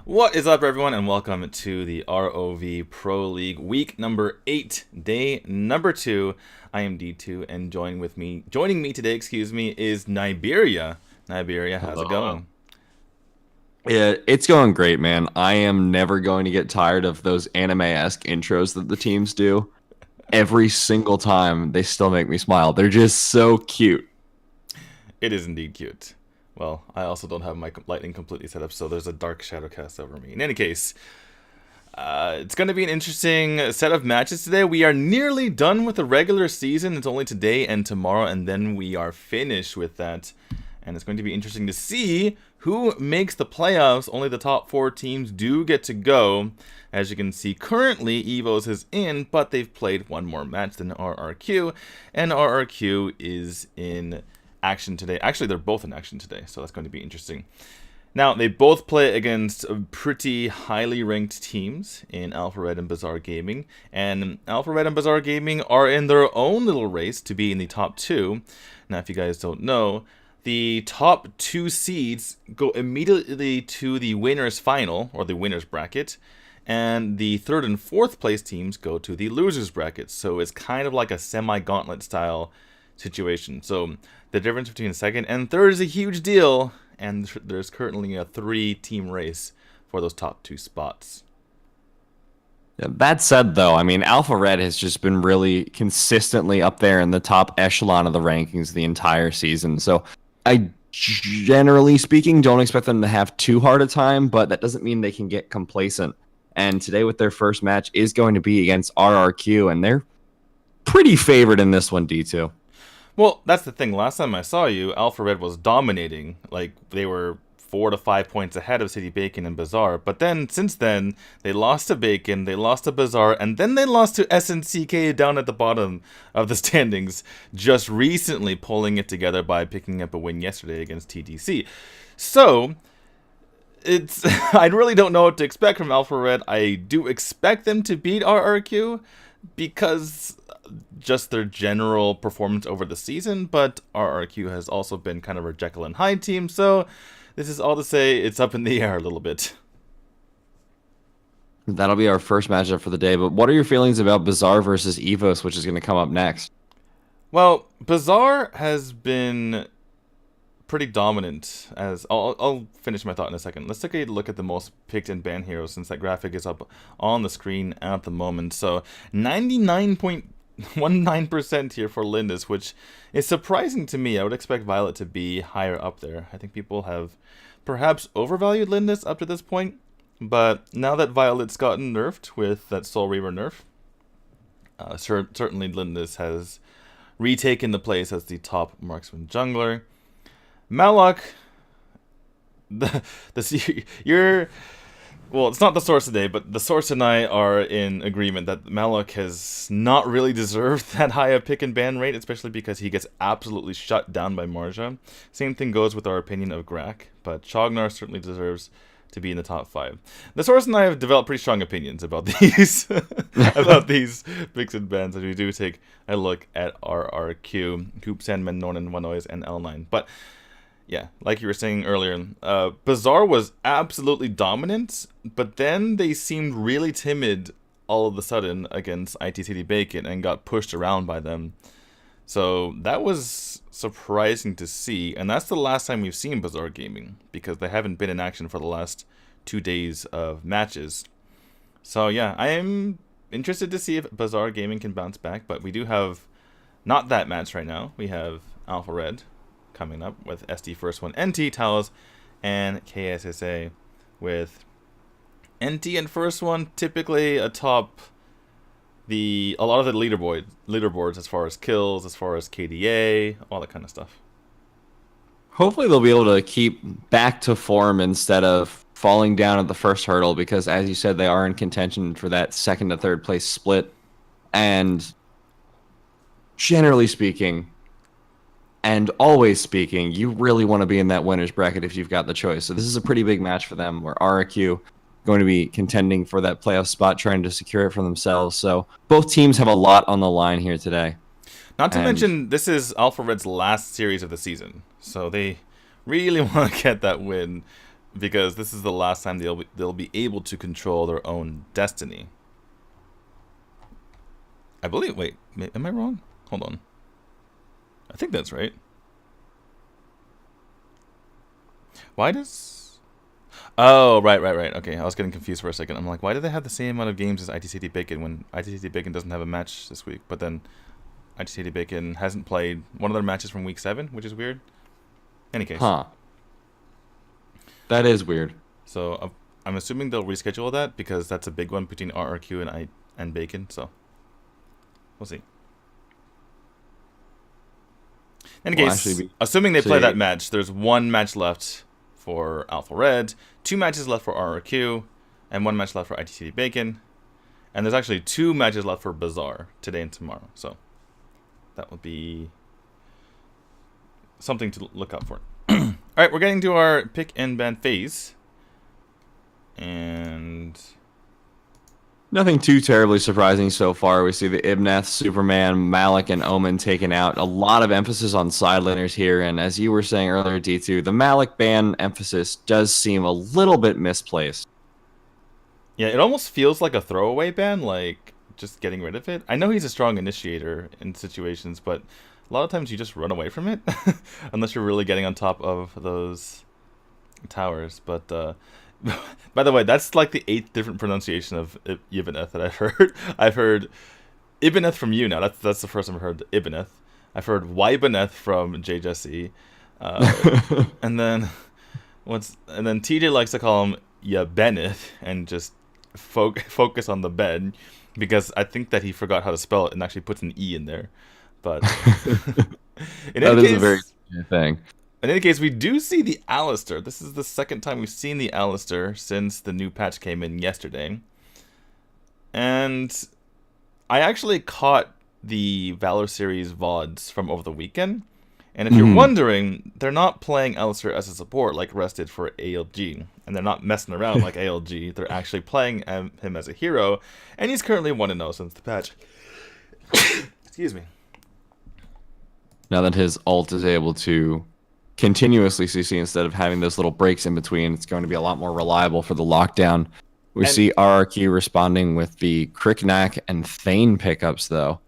What is up, everyone, and welcome to the RoV Pro League week number 8, day number 2. I am D2, and joining me today, is Niberia. Niberia, how's it Hello. going? Yeah, it's going great, man. I am never going to get tired of those anime-esque intros that the teams do. Every single time, they still make me smile. They're just so cute. It is indeed cute. Well, I also don't have my lightning completely set up, so there's a dark shadow cast over me. In any case, it's going to be an interesting set of matches today. We are nearly done with the regular season. It's only today and tomorrow, and then we are finished with that. And it's going to be interesting to see who makes the playoffs. Only the top 4 teams do get to go. As you can see, currently EVOS is in, but they've played one more match than RRQ, and RRQ is in action today. Actually, they're both in action today, so that's going to be interesting. Now, they both play against pretty highly ranked teams in Alpha Red and Bazaar Gaming, and Alpha Red and Bazaar Gaming are in their own little race to be in the top 2. Now, if you guys don't know, the top 2 seeds go immediately to the winners final, or the winners bracket, and the 3rd and 4th place teams go to the losers bracket. So it's kind of like a semi-gauntlet style situation. So the difference between 2nd and 3rd is a huge deal, and there's currently a 3-team race for those top 2 spots. Yeah, that said, though, I mean, Alpha Red has just been really consistently up there in the top echelon of the rankings the entire season. So I, generally speaking, don't expect them to have too hard a time, but that doesn't mean they can get complacent. And today, with their first match, is going to be against RRQ, and they're pretty favored in this one, D2. Well, that's the thing. Last time I saw you, Alpha Red was dominating. Like, they were 4 to 5 points ahead of City Bacon and Bazaar. But then, since then, they lost to Bacon, they lost to Bazaar, and then they lost to SNCK down at the bottom of the standings, just recently pulling it together by picking up a win yesterday against TTC. So, it's I really don't know what to expect from Alpha Red. I do expect them to beat RRQ because just their general performance over the season, but RRQ has also been kind of a Jekyll and Hyde team, so this is all to say it's up in the air a little bit. That'll be our first matchup for the day. But what are your feelings about Bazaar versus EVOS, which is going to come up next? Well, Bazaar has been pretty dominant. As I'll finish my thought in a second. Let's take a look at the most picked and banned heroes, since that graphic is up on the screen at the moment. So 99.19% here for Lindis, which is surprising to me. I would expect Violet to be higher up there. I think people have perhaps overvalued Lindis up to this point, but now that Violet's gotten nerfed with that Soul Reaver nerf, certainly Lindis has retaken the place as the top marksman jungler. Malok, you're well, it's not the source today, but the source and I are in agreement that Malok has not really deserved that high a pick and ban rate, especially because he gets absolutely shut down by Marja. Same thing goes with our opinion of Grak, but Chognar certainly deserves to be in the top 5. The source and I have developed pretty strong opinions about these about these picks and bans as we do take a look at RRQ, Coop, Sandman, Nornan, Wanois, and L9. But yeah, like you were saying earlier, Bazaar was absolutely dominant, but then they seemed really timid all of a sudden against IT.City Bacon and got pushed around by them. So that was surprising to see, and that's the last time we've seen Bazaar Gaming, because they haven't been in action for the last 2 days of matches. So yeah, I am interested to see if Bazaar Gaming can bounce back, but we do have not that match right now. We have Alpha Red coming up with SD first one, NT, Talos, and KSSA with NT and first one typically atop a lot of the leaderboards as far as kills, as far as KDA, all that kind of stuff. Hopefully they'll be able to keep back to form instead of falling down at the first hurdle, because as you said, they are in contention for that 2nd to 3rd place split. And generally speaking, and always speaking, you really want to be in that winner's bracket if you've got the choice. So this is a pretty big match for them, where RRQ going to be contending for that playoff spot, trying to secure it for themselves. So both teams have a lot on the line here today. Not to mention, this is Alpha Red's last series of the season, so they really want to get that win because this is the last time they'll be able to control their own destiny. I believe. Wait, am I wrong? Hold on. I think that's right. Why does? Oh, right. Okay, I was getting confused for a second. I'm like, why do they have the same amount of games as IT.City Bacon when IT.City Bacon doesn't have a match this week? But then IT.City Bacon hasn't played one of their matches from week 7, which is weird. Any case. Huh. That is weird. So I'm assuming they'll reschedule that because that's a big one between RRQ and Bacon. So we'll see. In any case, assuming they play that match, there's 1 match left for Alpha Red, 2 matches left for RRQ, and 1 match left for IT.City Bacon. And there's actually 2 matches left for Bazaar today and tomorrow. So that will be something to look out for. Alright, we're getting to our pick and ban phase. And nothing too terribly surprising so far. We see the Ibneth, Superman, Malik, and Omen taken out. A lot of emphasis on side laners here, and as you were saying earlier, D2, the Malik ban emphasis does seem a little bit misplaced. Yeah, it almost feels like a throwaway ban, like just getting rid of it. I know he's a strong initiator in situations, but a lot of times you just run away from it, unless you're really getting on top of those towers. But by the way, that's like the 8th different pronunciation of Ibneth that I've heard. I've heard Ibneth from you now. That's the first time I've heard Ibneth. I've heard Wybeneth from J Jesse, and then TJ likes to call him Yabeneth and just focus on the bed because I think that he forgot how to spell it and actually puts an E in there. But that is a very thing. In any case, we do see the Alistair. This is the second time we've seen the Alistair since the new patch came in yesterday. And I actually caught the Valor Series VODs from over the weekend. And if you're wondering, they're not playing Alistair as a support like Rested for ALG. And they're not messing around like ALG. They're actually playing him as a hero. And he's currently 1-0 since the patch. Excuse me. Now that his ult is able to continuously CC instead of having those little breaks in between, it's going to be a lot more reliable for the lockdown. We see RRQ responding with the Cricknack and Thane pickups, though.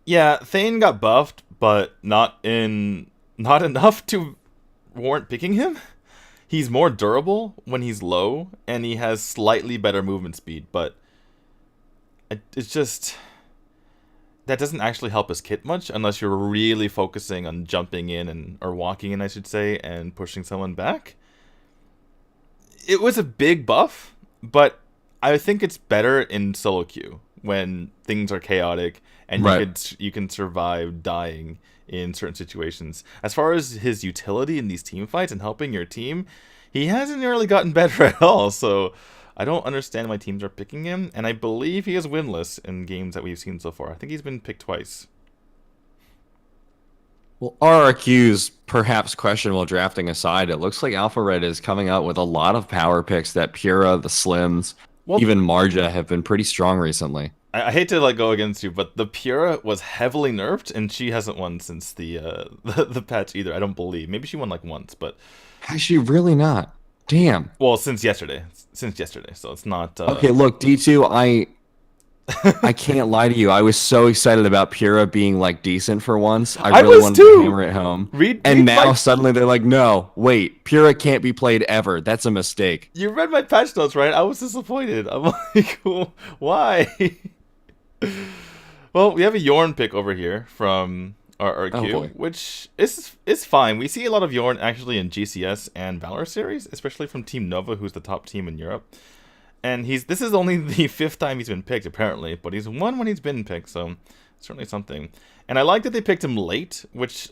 Yeah, Thane got buffed, but not enough to warrant picking him. He's more durable when he's low, and he has slightly better movement speed, but it's just that doesn't actually help his kit much unless you're really focusing on jumping in or walking in, I should say, and pushing someone back. It was a big buff, but I think it's better in solo queue when things are chaotic and you can survive dying in certain situations. As far as his utility in these team fights and helping your team, he hasn't really gotten better at all. So I don't understand why teams are picking him, and I believe he is winless in games that we've seen so far. I think he's been picked twice. Well, RRQ's perhaps questionable drafting aside, it looks like Alpha Red is coming out with a lot of power picks that Pura, the Slims, even Marja have been pretty strong recently. I hate to go against you, but the Pura was heavily nerfed, and she hasn't won since the patch either. I don't believe. Maybe she won once, but has she really not? Damn. Well, since yesterday, so it's not. Okay, look, D2, I can't lie to you. I was so excited about Pura being decent for once. I really wanted to hammer it home. And now suddenly they're like, no, wait, Pura can't be played ever. That's a mistake. You read my patch notes, right? I was disappointed. I'm like, why? Well, we have a Yorn pick over here from RRQ, which is fine. We see a lot of Yorn actually in GCS and Valor series, especially from Team Nova, who's the top team in Europe. And this is only the 5th time he's been picked, apparently, but he's won when he's been picked, so certainly something. And I like that they picked him late, which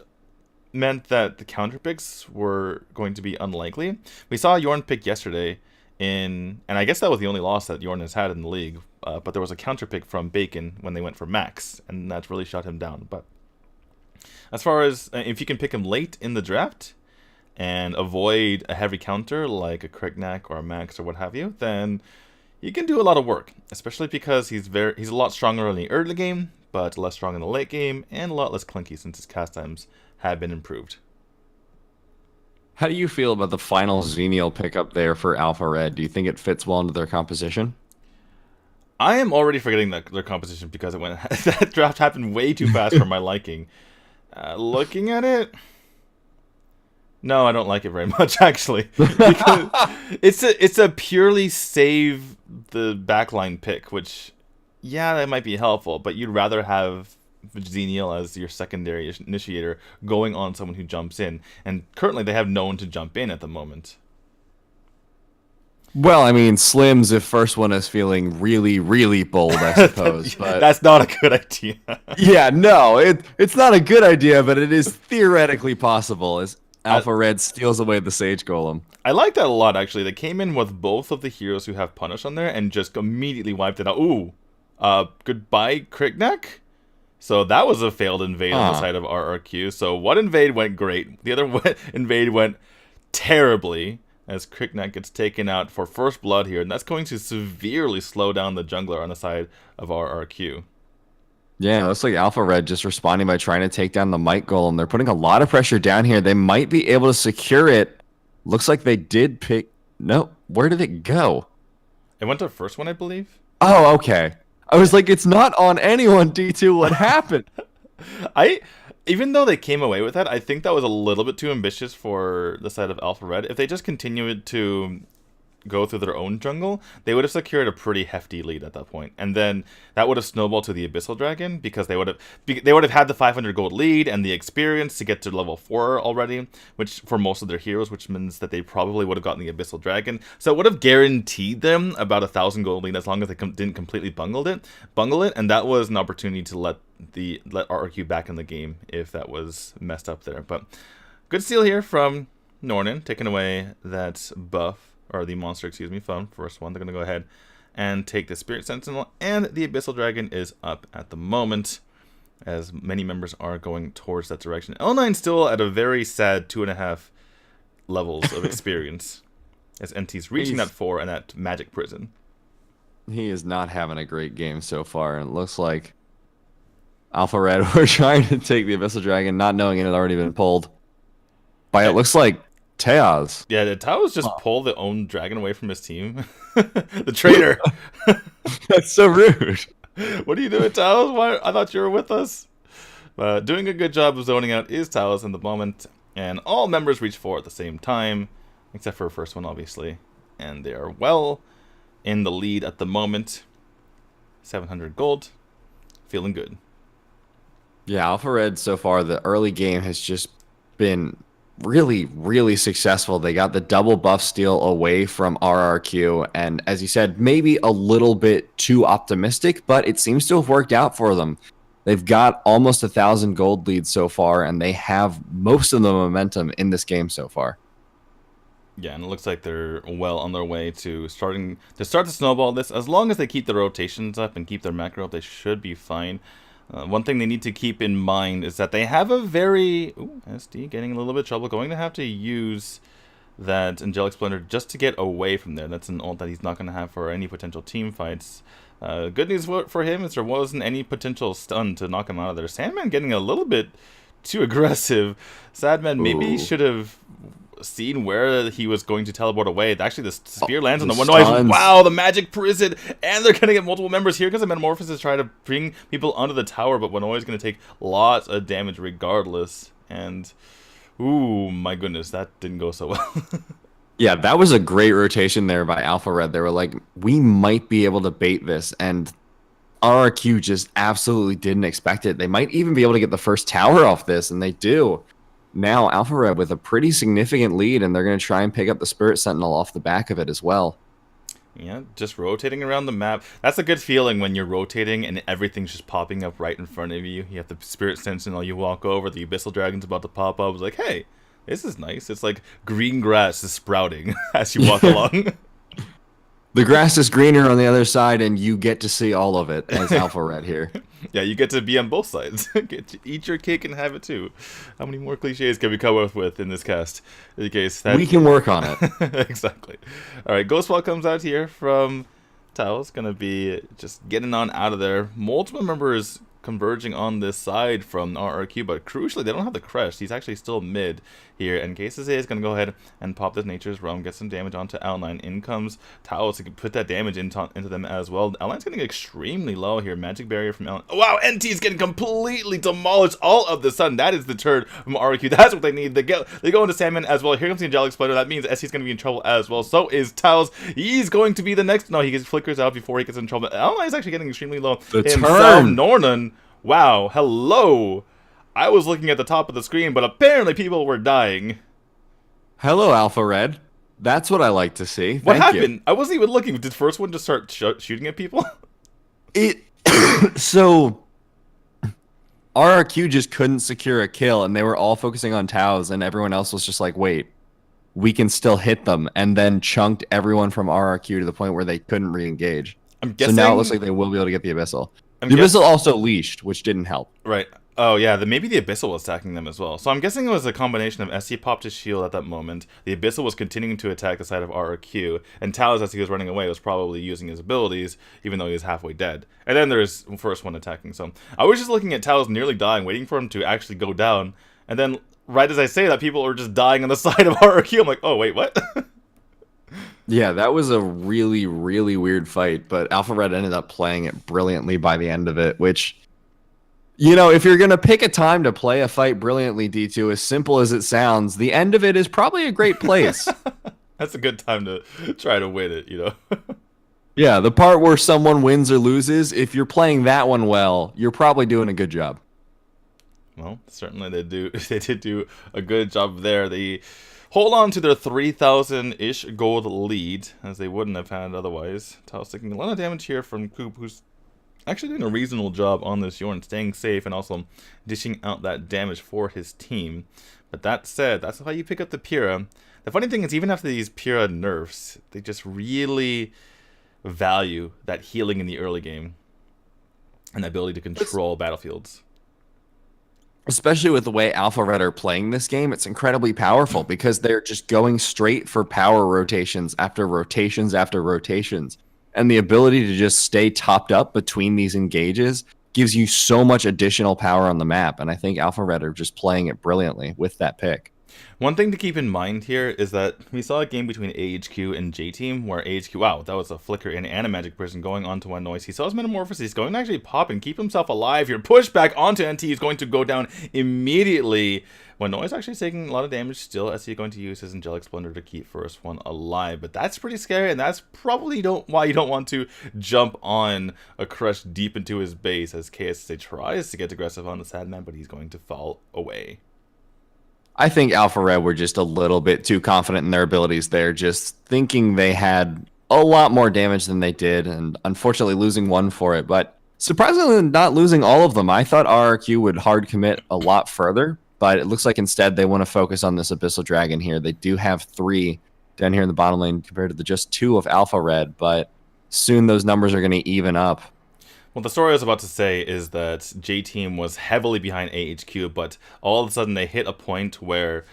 meant that the counter picks were going to be unlikely. We saw Yorn pick yesterday and I guess that was the only loss that Yorn has had in the league, but there was a counter pick from Bacon when they went for Max, and that really shut him down. But as far as if you can pick him late in the draft and avoid a heavy counter like a Kriegnack or a Max or what have you, then you can do a lot of work, especially because he's a lot stronger in the early game, but less strong in the late game, and a lot less clunky since his cast times have been improved. How do you feel about the final Xenial pickup there for Alpha Red? Do you think it fits well into their composition? I am already forgetting their composition because it went that draft happened way too fast for my liking. Looking at it, no, I don't like it very much actually, because it's a purely save the backline pick, which yeah, that might be helpful, but you'd rather have Xenial as your secondary initiator going on someone who jumps in, and currently they have no one to jump in at the moment. Well, I mean, Slim's if first one is feeling really, really bold, I suppose. But That's not a good idea. yeah, no, it's not a good idea, but it is theoretically possible as I, Alpha Red steals away the Sage Golem. I like that a lot actually. They came in with both of the heroes who have punish on there and just immediately wiped it out. Ooh, goodbye Kriknak. So that was a failed invade on the side of RRQ. So one invade went great. The other invade went terribly as Kriknak gets taken out for first blood here. And that's going to severely slow down the jungler on the side of RRQ. Yeah, it looks like Alpha Red just responding by trying to take down the Might Golem. They're putting a lot of pressure down here. They might be able to secure it. Looks like they did pick... No, where did it go? It went to first one, I believe. Oh, okay. I was like, it's not on anyone, D2. What happened? I Even though they came away with that, I think that was a little bit too ambitious for the side of Alpha Red. If they just continued to go through their own jungle, they would have secured a pretty hefty lead at that point, and then that would have snowballed to the Abyssal Dragon because they would have had the 500 gold lead and the experience to get to level 4 already, which for most of their heroes, which means that they probably would have gotten the Abyssal Dragon. So it would have guaranteed them about 1,000 gold lead as long as they didn't completely bungle it, and that was an opportunity to let RRQ back in the game if that was messed up there. But good steal here from Nornan, taking away that buff. Or the monster, excuse me, from first one. They're going to go ahead and take the Spirit Sentinel, and the Abyssal Dragon is up at the moment, as many members are going towards that direction. L9 still at a very sad 2.5 levels of experience, as NT's reaching that 4 and that Magic Prison. He is not having a great game so far, and it looks like Alpha Red were trying to take the Abyssal Dragon, not knowing it had already been pulled. By it looks like Teaz. Yeah, did Taos just pull the own dragon away from his team? The traitor. That's so rude. What are you doing, Taos? Why? I thought you were with us. Doing a good job of zoning out is Taos in the moment, and all members reach 4 at the same time, except for the first one, obviously. And they are well in the lead at the moment. 700 gold. Feeling good. Yeah, Alpha Red so far, the early game has just been really, really successful. They got the double buff steal away from RRQ, and as you said, maybe a little bit too optimistic, but it seems to have worked out for them. They've got almost 1,000 gold leads so far, and they have most of the momentum in this game so far. Yeah, and it looks like they're well on their way to start to snowball this. As long as they keep the rotations up and keep their macro up, they should be fine. One thing they need to keep in mind is that they have a very... Ooh, SD getting a little bit of trouble. Going to have to use that Angelic Splendor just to get away from there. That's an ult that he's not going to have for any potential team fights. Good news for him is there wasn't any potential stun to knock him out of there. Sandman getting a little bit too aggressive. Sadman maybe should have seen where he was going to teleport away. Actually, the spear lands on the one noise. Wow, the Magic Prison, and they're going to get multiple members here because the Metamorphosis try to bring people onto the tower, but Wanoy is going to take lots of damage regardless. And ooh, my goodness, that didn't go so well. Yeah, that was a great rotation there by Alpha Red. They were like, we might be able to bait this, and RRQ just absolutely didn't expect it. They might even be able to get the first tower off this, and they do. Now Alpha Red with a pretty significant lead, and they're going to try and pick up the Spirit Sentinel off the back of it as well. Yeah, just rotating around the map. That's a good feeling when you're rotating and everything's just popping up right in front of you. You have the Spirit Sentinel, you walk over, the Abyssal Dragon's about to pop up. It's like, hey, this is nice. It's like green grass is sprouting as you walk along. The grass is greener on the other side, and you get to see all of it as Alpha Red here. Yeah, you get to be on both sides. Get to eat your cake and have it too. How many more cliches can we come up with in this cast? In case that... We can work on it. Exactly. All right, Ghostfall comes out here from Tao's. Going to be just getting on out of there. Multiple members converging on this side from RRQ, but crucially, they don't have the Crush. He's actually still mid here, and KSSA is going to go ahead and pop this Nature's Realm, get some damage onto L9. In comes Taos to put that damage into them as well. L9's getting extremely low here. Magic Barrier from L9. Oh, wow, NT is getting completely demolished all of the sudden. That is the turn from RRQ. That's what they need. They go into Sandman as well. Here comes the Angelic Splitter. That means SC's going to be in trouble as well. So is Taos. He's going to be the next. No, he gets flickers out before he gets in trouble. L9 is actually getting extremely low. The himself, turn. Nornan. Wow, hello. I was looking at the top of the screen, but apparently people were dying. Hello, Alpha Red. That's what I like to see. What Thank happened? you. I wasn't even looking. Did first one just start shooting at people? It so RRQ just couldn't secure a kill, and they were all focusing on Taos, and everyone else was just like, wait, we can still hit them, and then chunked everyone from RRQ to the point where they couldn't re-engage. I'm So guessing. now it looks like they will be able to get the Abyssal. I'm The guess- Abyssal also leashed, which didn't help. Right. Oh, yeah, maybe the Abyssal was attacking them as well. So I'm guessing it was a combination of SC popped his shield at that moment, the Abyssal was continuing to attack the side of RRQ, and Taos, as he was running away, was probably using his abilities, even though he was halfway dead. And then there's first one attacking. So I was just looking at Taos nearly dying, waiting for him to actually go down, and then right as I say that, people are just dying on the side of RRQ. I'm like, oh, wait, what? Yeah, that was a really, really weird fight, but Alpha Red ended up playing it brilliantly by the end of it, which, you know, if you're going to pick a time to play a fight brilliantly, D2, as simple as it sounds, the end of it is probably a great place. That's a good time to try to win it, you know? Yeah, the part where someone wins or loses, if you're playing that one well, you're probably doing a good job. Well, certainly they do. They did do a good job there. They hold on to their 3,000-ish gold lead, as they wouldn't have had otherwise. Taos taking a lot of damage here from Coop, who's actually doing a reasonable job on this Yorn, staying safe and also dishing out that damage for his team. But that said, that's how you pick up the Pyrrha. The funny thing is, even after these Pyrrha nerfs, they just really value that healing in the early game and the ability to control battlefields. Especially with the way Alpha Red are playing this game, it's incredibly powerful because they're just going straight for power rotations after rotations after rotations. And the ability to just stay topped up between these engages gives you so much additional power on the map. And I think Alpha Red are just playing it brilliantly with that pick. One thing to keep in mind here is that we saw a game between AHQ and J-Team where AHQ, wow, that was a flicker and a magic person going onto one noise. He saw his metamorphosis. He's going to actually pop and keep himself alive here. Push back onto NT. He's going to go down immediately. One noise actually taking a lot of damage still, as he's going to use his Angelic Splendor to keep first one alive. But that's pretty scary, and that's probably why you don't want to jump on a Crush deep into his base, as KSSA tries to get aggressive on the Sadman, but he's going to fall away. I think Alpha Red were just a little bit too confident in their abilities there, just thinking they had a lot more damage than they did, and unfortunately losing one for it. But surprisingly not losing all of them. I thought RRQ would hard commit a lot further, but it looks like instead they want to focus on this Abyssal Dragon here. They do have 3 down here in the bottom lane compared to the just 2 of Alpha Red, but soon those numbers are going to even up. Well, the story I was about to say is that J-Team was heavily behind AHQ, but all of a sudden they hit a point where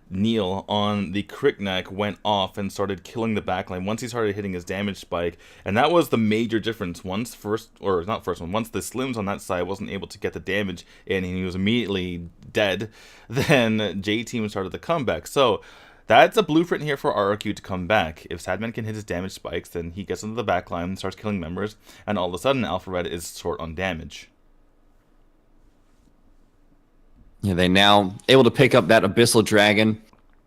Neil on the Crickneck went off and started killing the backline once he started hitting his damage spike, and that was the major difference. Once the Slims on that side wasn't able to get the damage in and he was immediately dead, then J-Team started the comeback. So that's a blueprint here for RRQ to come back. If Sadman can hit his damage spikes, then he gets into the backline, starts killing members, and all of a sudden Alpha Red is short on damage. Yeah, they now able to pick up that Abyssal Dragon,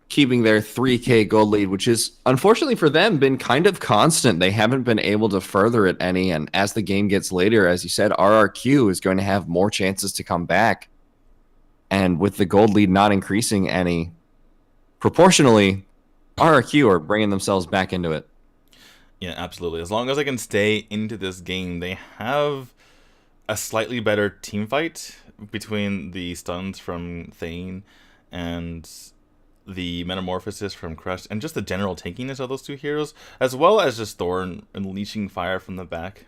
keeping their 3k gold lead, which is, unfortunately for them, been kind of constant. They haven't been able to further it any, and as the game gets later, as you said, RRQ is going to have more chances to come back. And with the gold lead not increasing any, proportionally, RRQ are bringing themselves back into it. Yeah, absolutely. As long as I can stay into this game, they have a slightly better team fight between the stuns from Thane and the metamorphosis from Crush, and just the general tankiness of those two heroes, as well as just Thorn unleashing fire from the back.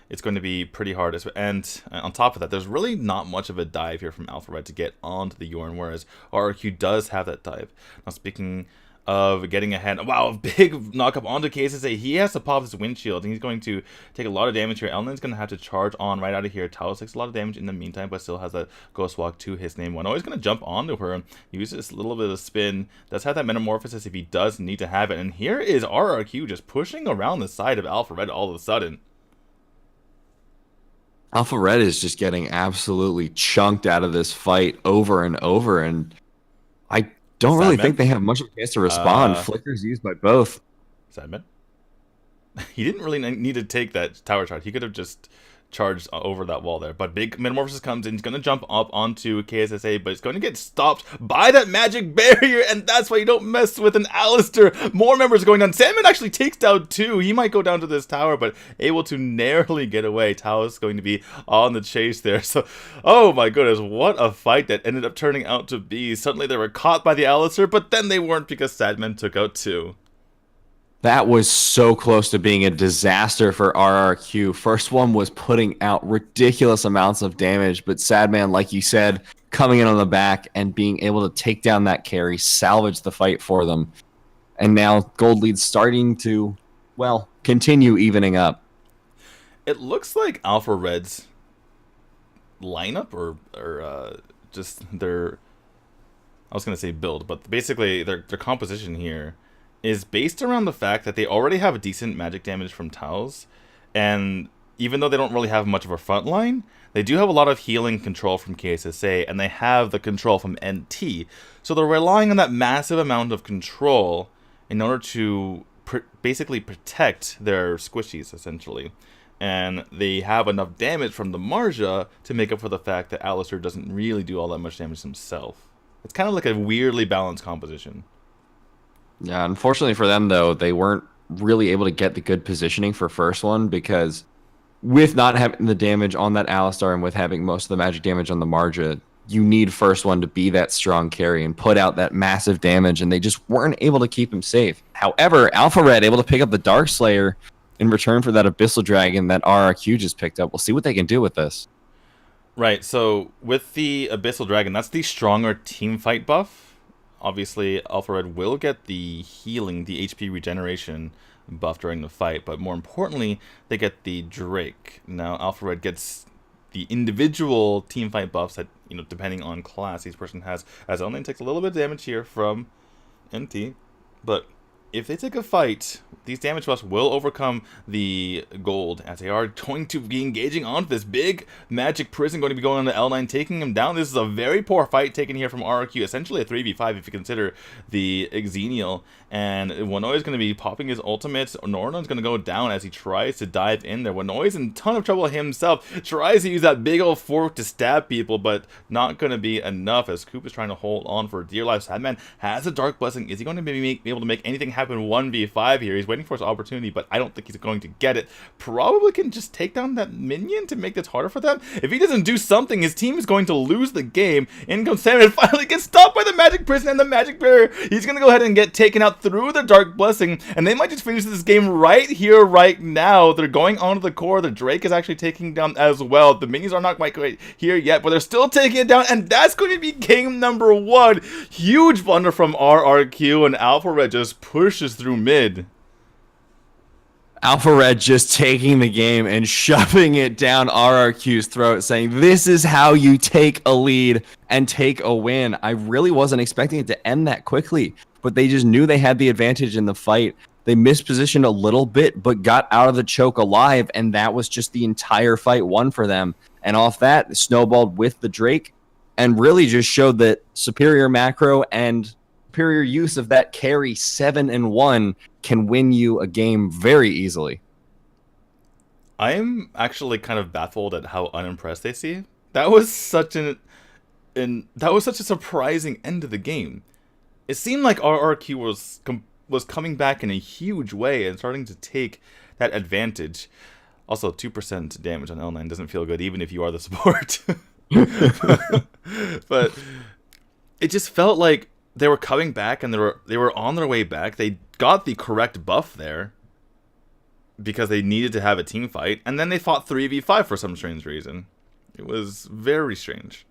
It's going to be pretty hard. And on top of that, there's really not much of a dive here from Alpha Red to get onto the Yorn, whereas RRQ does have that dive. Now, speaking of getting ahead. Wow, big knock up onto KSSA. He has to pop his windshield, and he's going to take a lot of damage here. Elnan's going to have to charge on right out of here. Talos takes a lot of damage in the meantime, but still has a Ghost Walk to his name. One always going to jump onto her, use this little bit of spin. Does have that Metamorphosis if he does need to have it. And here is RRQ just pushing around the side of Alpha Red all of a sudden. Alpha Red is just getting absolutely chunked out of this fight over and over, and I don't really think they have much of a chance to respond. Flickers used by both. Sadman? He didn't really need to take that tower charge. He could have just charged over that wall there. But big Metamorphosis comes in. He's going to jump up onto KSSA, but it's going to get stopped by that magic barrier, and that's why you don't mess with an Alistair. More members going down. Sandman actually takes down 2. He might go down to this tower, but able to narrowly get away. Taos going to be on the chase there. So, oh my goodness, what a fight that ended up turning out to be. Suddenly they were caught by the Alistair, but then they weren't because Sadman took out 2. That was so close to being a disaster for RRQ. First one was putting out ridiculous amounts of damage, but Sadman, like you said, coming in on the back and being able to take down that carry, salvage the fight for them. And now Gold Lead's starting to, well, continue evening up. It looks like Alpha Red's lineup or just their, I was going to say build, but basically their composition here is based around the fact that they already have a decent magic damage from Taos, and even though they don't really have much of a front line, they do have a lot of healing control from KSSA, and they have the control from NT, so they're relying on that massive amount of control in order to basically protect their squishies, essentially. And they have enough damage from the Marja to make up for the fact that Alistair doesn't really do all that much damage himself. It's kind of like a weirdly balanced composition. Yeah, unfortunately for them, though, they weren't really able to get the good positioning for first one because with not having the damage on that Alistar and with having most of the magic damage on the Marja, you need first one to be that strong carry and put out that massive damage, and they just weren't able to keep him safe. However, Alpha Red able to pick up the Dark Slayer in return for that Abyssal Dragon that RRQ just picked up. We'll see what they can do with this. Right, so with the Abyssal Dragon, that's the stronger team fight buff. Obviously, Alpha Red will get the healing, the HP regeneration buff during the fight, but more importantly, they get the Drake. Now, Alpha Red gets the individual team fight buffs that, depending on class each person has. As Elnane takes a little bit of damage here from NT, but if they take a fight, these damage buffs will overcome the gold, as they are going to be engaging onto this big magic prison, going to be going on to L9, taking him down. This is a very poor fight taken here from RRQ, essentially a 3v5 if you consider the Xenial. And Wanoy is going to be popping his ultimate. Nornon's going to go down as he tries to dive in there. Wanoy's in a ton of trouble himself, tries to use that big old fork to stab people, but not going to be enough as Coop is trying to hold on for dear life. Sadman has a Dark Blessing. Is he going to be able to make anything happen 1v5 here? He's waiting for his opportunity, but I don't think he's going to get it. Probably can just take down that minion to make this harder for them. If he doesn't do something, his team is going to lose the game. In comes Sam and finally gets stopped by the magic prison and the magic barrier. He's going to go ahead and get taken out through the Dark Blessing, and they might just finish this game right here, right now. They're going onto the core. The Drake is actually taking down as well. The minions are not quite here yet, but they're still taking it down, and that's going to be game number 1. Huge blunder from RRQ, and Alpha Red just pushes through mid. Alpha Red just taking the game and shoving it down RRQ's throat, saying, this is how you take a lead and take a win. I really wasn't expecting it to end that quickly, but they just knew they had the advantage in the fight. They mispositioned a little bit, but got out of the choke alive, and that was just the entire fight won for them. And off that, they snowballed with the Drake and really just showed that superior macro and superior use of that carry 7-1 can win you a game very easily. I'm actually kind of baffled at how unimpressed they seem. That was such a surprising end to the game. It seemed like RRQ was coming back in a huge way and starting to take that advantage. Also, 2% damage on L9 doesn't feel good, even if you are the support. But it just felt like they were coming back, and they were on their way back. They got the correct buff there because they needed to have a team fight, and then they fought 3v5 for some strange reason. It was very strange.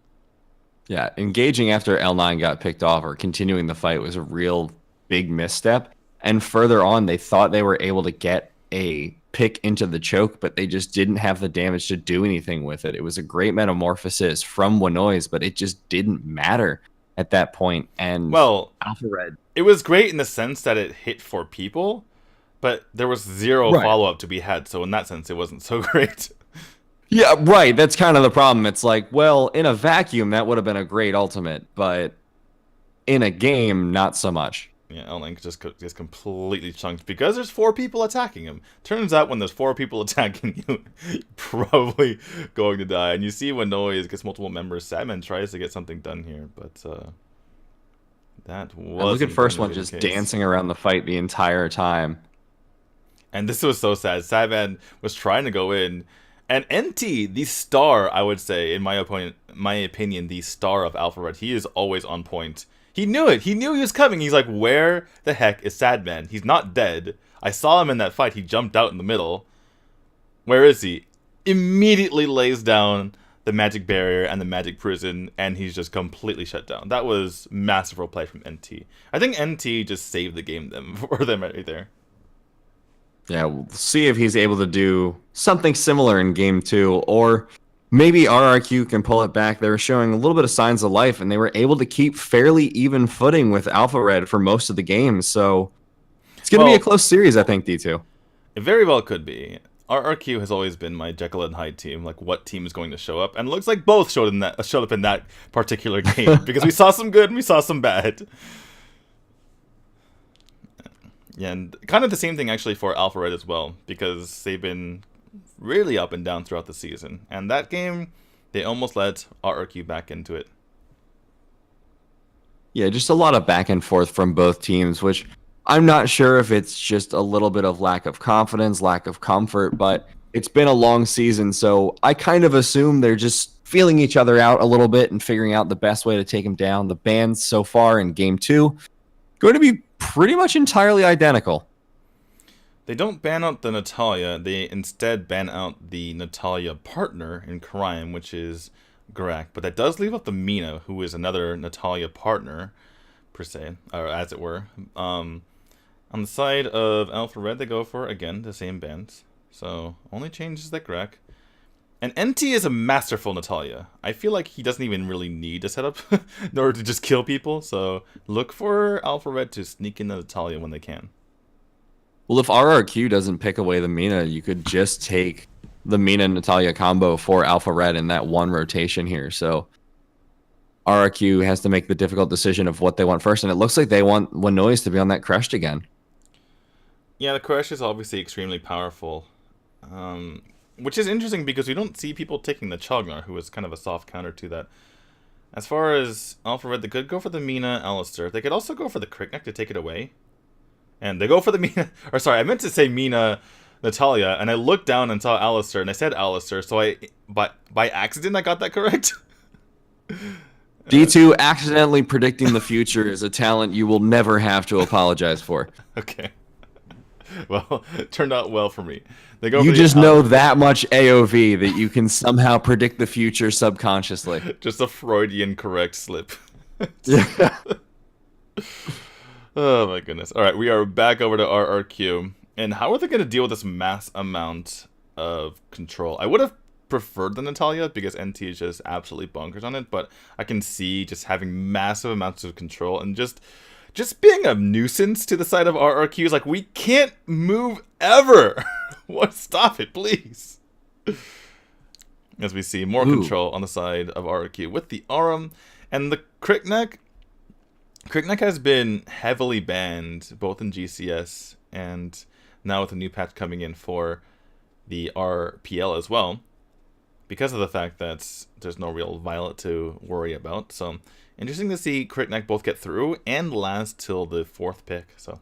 Yeah, engaging after L9 got picked off or continuing the fight was a real big misstep. And further on, they thought they were able to get a pick into the choke, but they just didn't have the damage to do anything with it. It was a great metamorphosis from Winoise, but it just didn't matter at that point. And Well, Alpha Red. it was great in the sense that it hit 4 people, but there was zero Right. follow up to be had. So in that sense, it wasn't so great. Yeah, right. That's kind of the problem. It's like, well, in a vacuum, that would have been a great ultimate, but in a game, not so much. Yeah, L-Link just gets completely chunked because there's 4 people attacking him. Turns out when there's 4 people attacking you, you're probably going to die. And you see when Noise gets multiple members, Sadman tries to get something done here, but that And look wasn't at first going one to be just the case. dancing around the fight the entire time. And this was so sad. Sadman was trying to go in, and NT, the star, I would say, in my opinion, the star of Alpha Red, he is always on point. He knew it. He knew he was coming. He's like, where the heck is Sadman? He's not dead. I saw him in that fight. He jumped out in the middle. Where is he? Immediately lays down the magic barrier and the magic prison, and he's just completely shut down. That was masterful play from NT. I think NT just saved the game for them right there. Yeah, we'll see if he's able to do something similar in game 2, or maybe RRQ can pull it back. They were showing a little bit of signs of life, and they were able to keep fairly even footing with Alpha Red for most of the game. So it's going to be a Well, close series, I think, D2. it very well could be. RRQ has always been my Jekyll and Hyde team, like what team is going to show up, and it looks like both showed up in that particular game because we saw some good and we saw some bad. Yeah, and kind of the same thing actually for Alpha Red as well, because they've been really up and down throughout the season. And that game, they almost let RRQ back into it. Yeah, just a lot of back and forth from both teams, which I'm not sure if it's just a little bit of lack of confidence, lack of comfort, but it's been a long season, so I kind of assume they're just feeling each other out a little bit and figuring out the best way to take them down. The bans so far in game 2 going to be pretty much entirely identical. They don't ban out the Natalia, they instead ban out the Natalia partner in crime, which is Garak. But that does leave up the Mina, who is another Natalia partner, per se, or as it were. On the side of Alpha Red, they go for, again, the same bans. So, only changes that Garak. And NT is a masterful Natalia. I feel like he doesn't even really need a setup in order to just kill people. So look for Alpha Red to sneak in the Natalia when they can. Well, if RRQ doesn't pick away the Mina, you could just take the Mina Natalia combo for Alpha Red in that one rotation here. So RRQ has to make the difficult decision of what they want first, and it looks like they want Winoise to be on that crushed again. Yeah, the Crash is obviously extremely powerful. Which is interesting because we don't see people taking the Chognar, who is kind of a soft counter to that. As far as Alpha Red, they could go for the Mina Alistair. They could also go for the Crickneck to take it away. And they go for the Mina... Or sorry, I meant to say Mina Natalia, and I looked down and saw Alistair, and I said Alistair, so by accident I got that correct. D2 accidentally predicting the future is a talent you will never have to apologize for. Okay. Well, it turned out well for me. They go You for just the, know that much AOV that you can somehow predict the future subconsciously. just a Freudian correct slip. Yeah. Oh my goodness. Alright, we are back over to RRQ. And how are they going to deal with this mass amount of control? I would have preferred the Natalia because NT is just absolutely bonkers on it, but I can see just having massive amounts of control and just being a nuisance to the side of RRQ is like, we can't move ever. What? Stop it, please. As we see more control on the side of RRQ with the Arum and the Crickneck. Crickneck has been heavily banned both in GCS and now with a new patch coming in for the RPL as well, because of the fact that there's no real Violet to worry about. So interesting to see Crickneck both get through and last till the 4th pick. So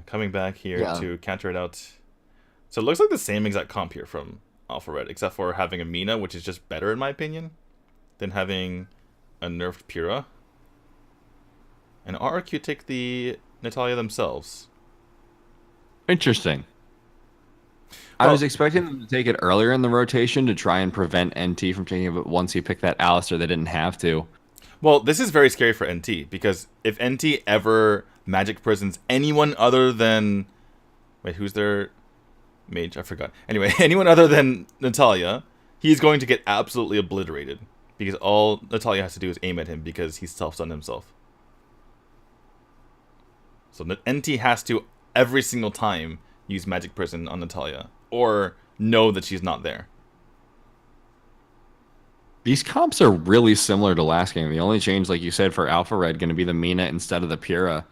coming back here to counter it out. So it looks like the same exact comp here from Alpha Red, except for having a Mina, which is just better in my opinion, than having a nerfed Pyrrha. And RRQ take the Natalia themselves. Interesting. I was expecting them to take it earlier in the rotation to try and prevent NT from taking it, but once he picked that Alistair, they didn't have to. Well, this is very scary for NT, because if NT ever magic prisons anyone other than... Wait, who's their mage? I forgot. Anyway, anyone other than Natalia, he's going to get absolutely obliterated. Because all Natalia has to do is aim at him because he's self-stunned himself. So NT has to, every single time, use magic prison on Natalia. Or know that she's not there. These comps are really similar to last game. The only change, like you said, for Alpha Red going to be the Mina instead of the Pyrrha.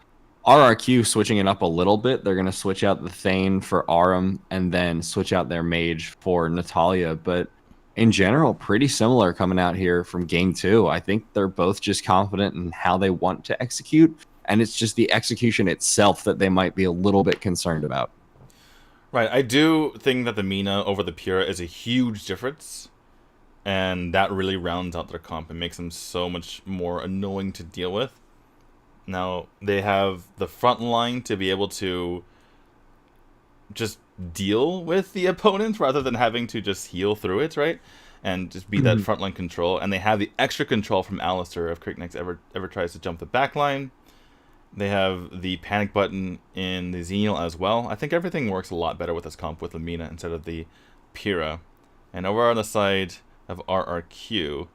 RRQ switching it up a little bit. They're going to switch out the Thane for Arum and then switch out their mage for Natalia. But in general, pretty similar coming out here from game 2. I think they're both just confident in how they want to execute. And it's just the execution itself that they might be a little bit concerned about. Right, I do think that the Mina over the Pyrrha is a huge difference. And that really rounds out their comp and makes them so much more annoying to deal with. Now, they have the front line to be able to just deal with the opponent rather than having to just heal through it, right? And just be that frontline control. And they have the extra control from Alistair if Cricknex ever tries to jump the back line. They have the panic button in the Xenial as well. I think everything works a lot better with this comp with the Mina instead of the Pyrrha. And over on the side of RRQ,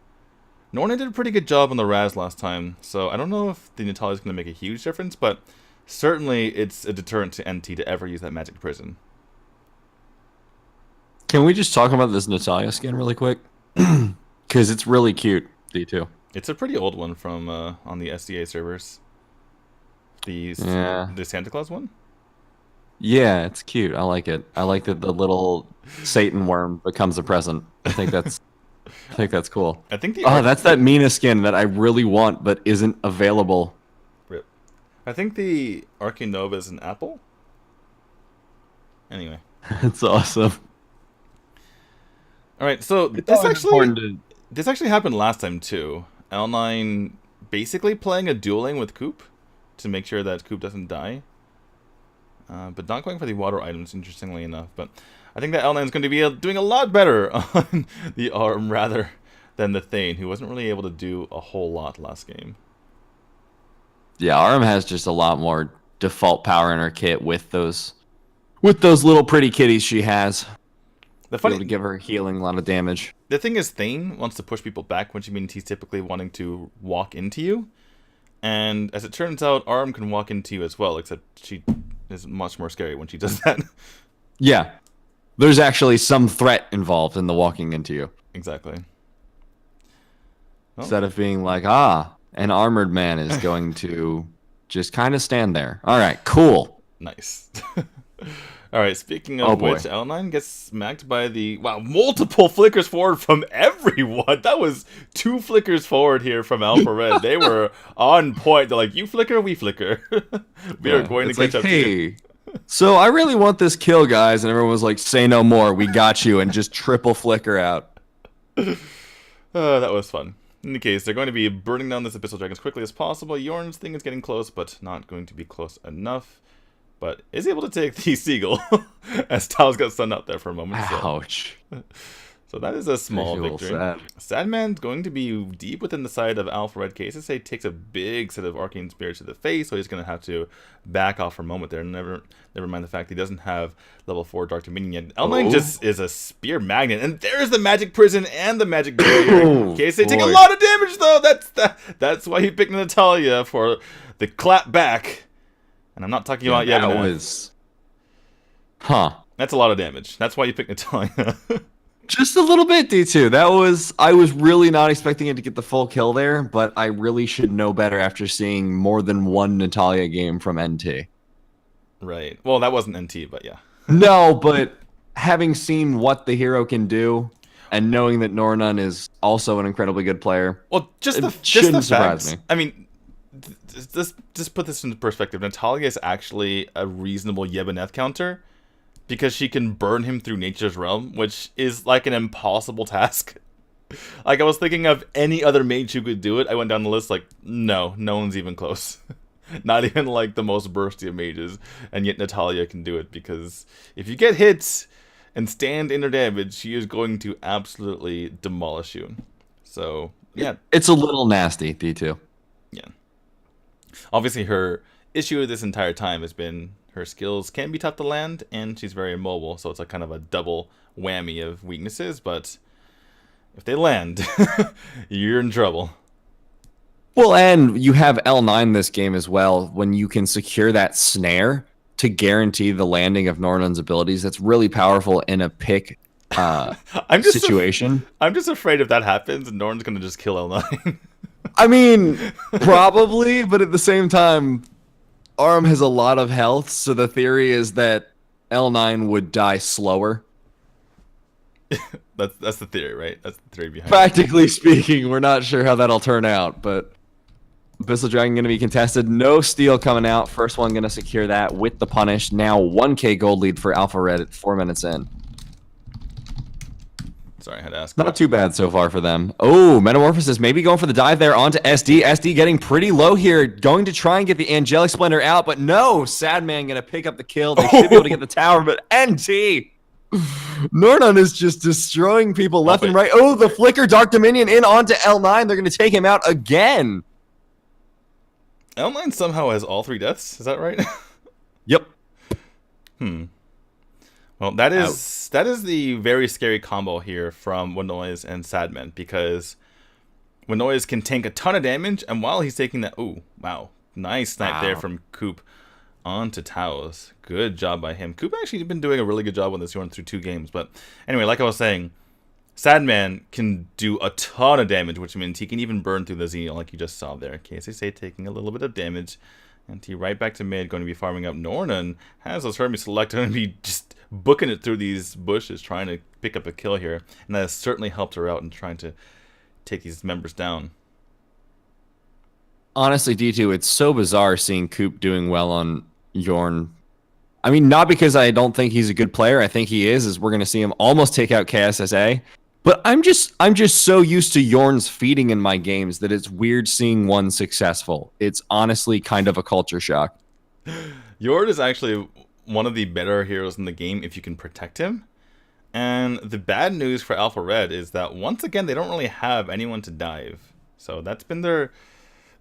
Norna did a pretty good job on the Raz last time, so I don't know if the Natalia is going to make a huge difference, but certainly it's a deterrent to NT to ever use that magic prison. Can we just talk about this Natalia skin really quick? Because it's really cute, D2. It's a pretty old one from on the SDA servers. The Santa Claus one? Yeah, it's cute. I like it. I like that the little Satan worm becomes a present. I think that's cool. I think that's that Mina skin that I really want but isn't available. Rip. I think the Arcane Nova is an apple. Anyway. It's awesome. Alright, so this actually happened last time too. L9 basically playing a dueling with Coop to make sure that Coop doesn't die. But not going for the water items, interestingly enough. But I think that L9 is going to be doing a lot better on the Arm rather than the Thane, who wasn't really able to do a whole lot last game. Yeah, Arm has just a lot more default power in her kit with those little pretty kitties she has. The funny to give her healing, a lot of damage. The thing is, Thane wants to push people back, which means he's typically wanting to walk into you. And as it turns out, Arm can walk into you as well, except she is much more scary when she does that. Yeah. There's actually some threat involved in the walking into you. Exactly. Well, instead of being like, an armored man is going to just kind of stand there. All right, cool. Nice. All right, speaking of which, L9 gets smacked by the... Wow, multiple flickers forward from everyone. That was 2 flickers forward here from Alpha Red. They were on point. They're like, you flicker, we flicker. we are going to catch up to you. So I really want this kill, guys. And everyone was like, say no more. We got you. And just triple flicker out. That was fun. In any case, they're going to be burning down this Abyssal Dragon as quickly as possible. Yorn's thing is getting close, but not going to be close enough. But is able to take the Seagull as Taos got stunned out there for a moment. Ouch. So that is a small victory. Sadman's going to be deep within the side of Alpha Red Cases. He takes a big set of Arcane Spirits to the face, so he's going to have to back off for a moment there. Never mind the fact he doesn't have level 4 Dark Dominion yet. L9 just is a spear magnet, and there's the Magic Prison and the Magic Barrier. Case take a lot of damage though. That's why he picked Natalia for the clap back. And I'm not talking about Yevon. That's a lot of damage. That's why you picked Natalia. Just a little bit, D2. I was really not expecting it to get the full kill there, but I really should know better after seeing more than one Natalia game from NT. Right. Well, that wasn't NT, but yeah. No, but having seen what the hero can do and knowing that Nornun is also an incredibly good player, well, just the surprise me. I mean, just put this into perspective. Natalia is actually a reasonable Yeboneth counter because she can burn him through Nature's Realm, which is like an impossible task. Like, I was thinking of any other mage who could do it. I went down the list like, no one's even close. Not even like the most bursty of mages, and yet Natalia can do it because if you get hit and stand in her damage, she is going to absolutely demolish you. So Yeah, It's a little nasty, D2. yeah. Obviously, her issue this entire time has been her skills can be tough to land, and she's very immobile, so it's like kind of a double whammy of weaknesses. But if they land, you're in trouble. Well, and you have L9 this game as well when you can secure that snare to guarantee the landing of Nornun's abilities. That's really powerful in a pick I'm just situation. I'm just afraid if that happens, Norton's gonna just kill L9. I mean, probably, but at the same time, Arm has a lot of health, so the theory is that L9 would die slower. That's the theory, right? That's the theory behind it. Practically speaking, we're not sure how that'll turn out, but Abyssal Dragon going to be contested. No steal coming out. First one going to secure that with the punish. Now 1k gold lead for Alpha Red at 4 minutes in. Sorry, I had to ask. Not too bad so far for them. Oh, Metamorphosis maybe going for the dive there onto SD. SD getting pretty low here. Going to try and get the Angelic Splendor out, but no. Sadman going to pick up the kill. They should be able to get the tower, but NT. Nornun is just destroying people left and right. Oh, the Flicker Dark Dominion in onto L9. They're going to take him out again. L9 somehow has all 3 deaths. Is that right? Yep. Well, that is the very scary combo here from Winoise and Sadman, because Winoise can tank a ton of damage, and while he's taking that, oh wow, nice snipe there from Coop onto Taos. Good job by him. Coop actually been doing a really good job on this run through 2 games. But anyway, like I was saying, Sadman can do a ton of damage, which means he can even burn through the Xenial like you just saw there. KSSA taking a little bit of damage. And he right back to mid, going to be farming up. Nornun has those Hermes select, going to be just booking it through these bushes, trying to pick up a kill here. And that has certainly helped her out in trying to take these members down. Honestly, D2, it's so bizarre seeing Coop doing well on Yorn. I mean, not because I don't think he's a good player. I think he is, as we're going to see him almost take out KSSA. But I'm just so used to Yorn's feeding in my games that it's weird seeing one successful. It's honestly kind of a culture shock. Yorn is actually one of the better heroes in the game if you can protect him. And the bad news for Alpha Red is that once again they don't really have anyone to dive. So that's been their...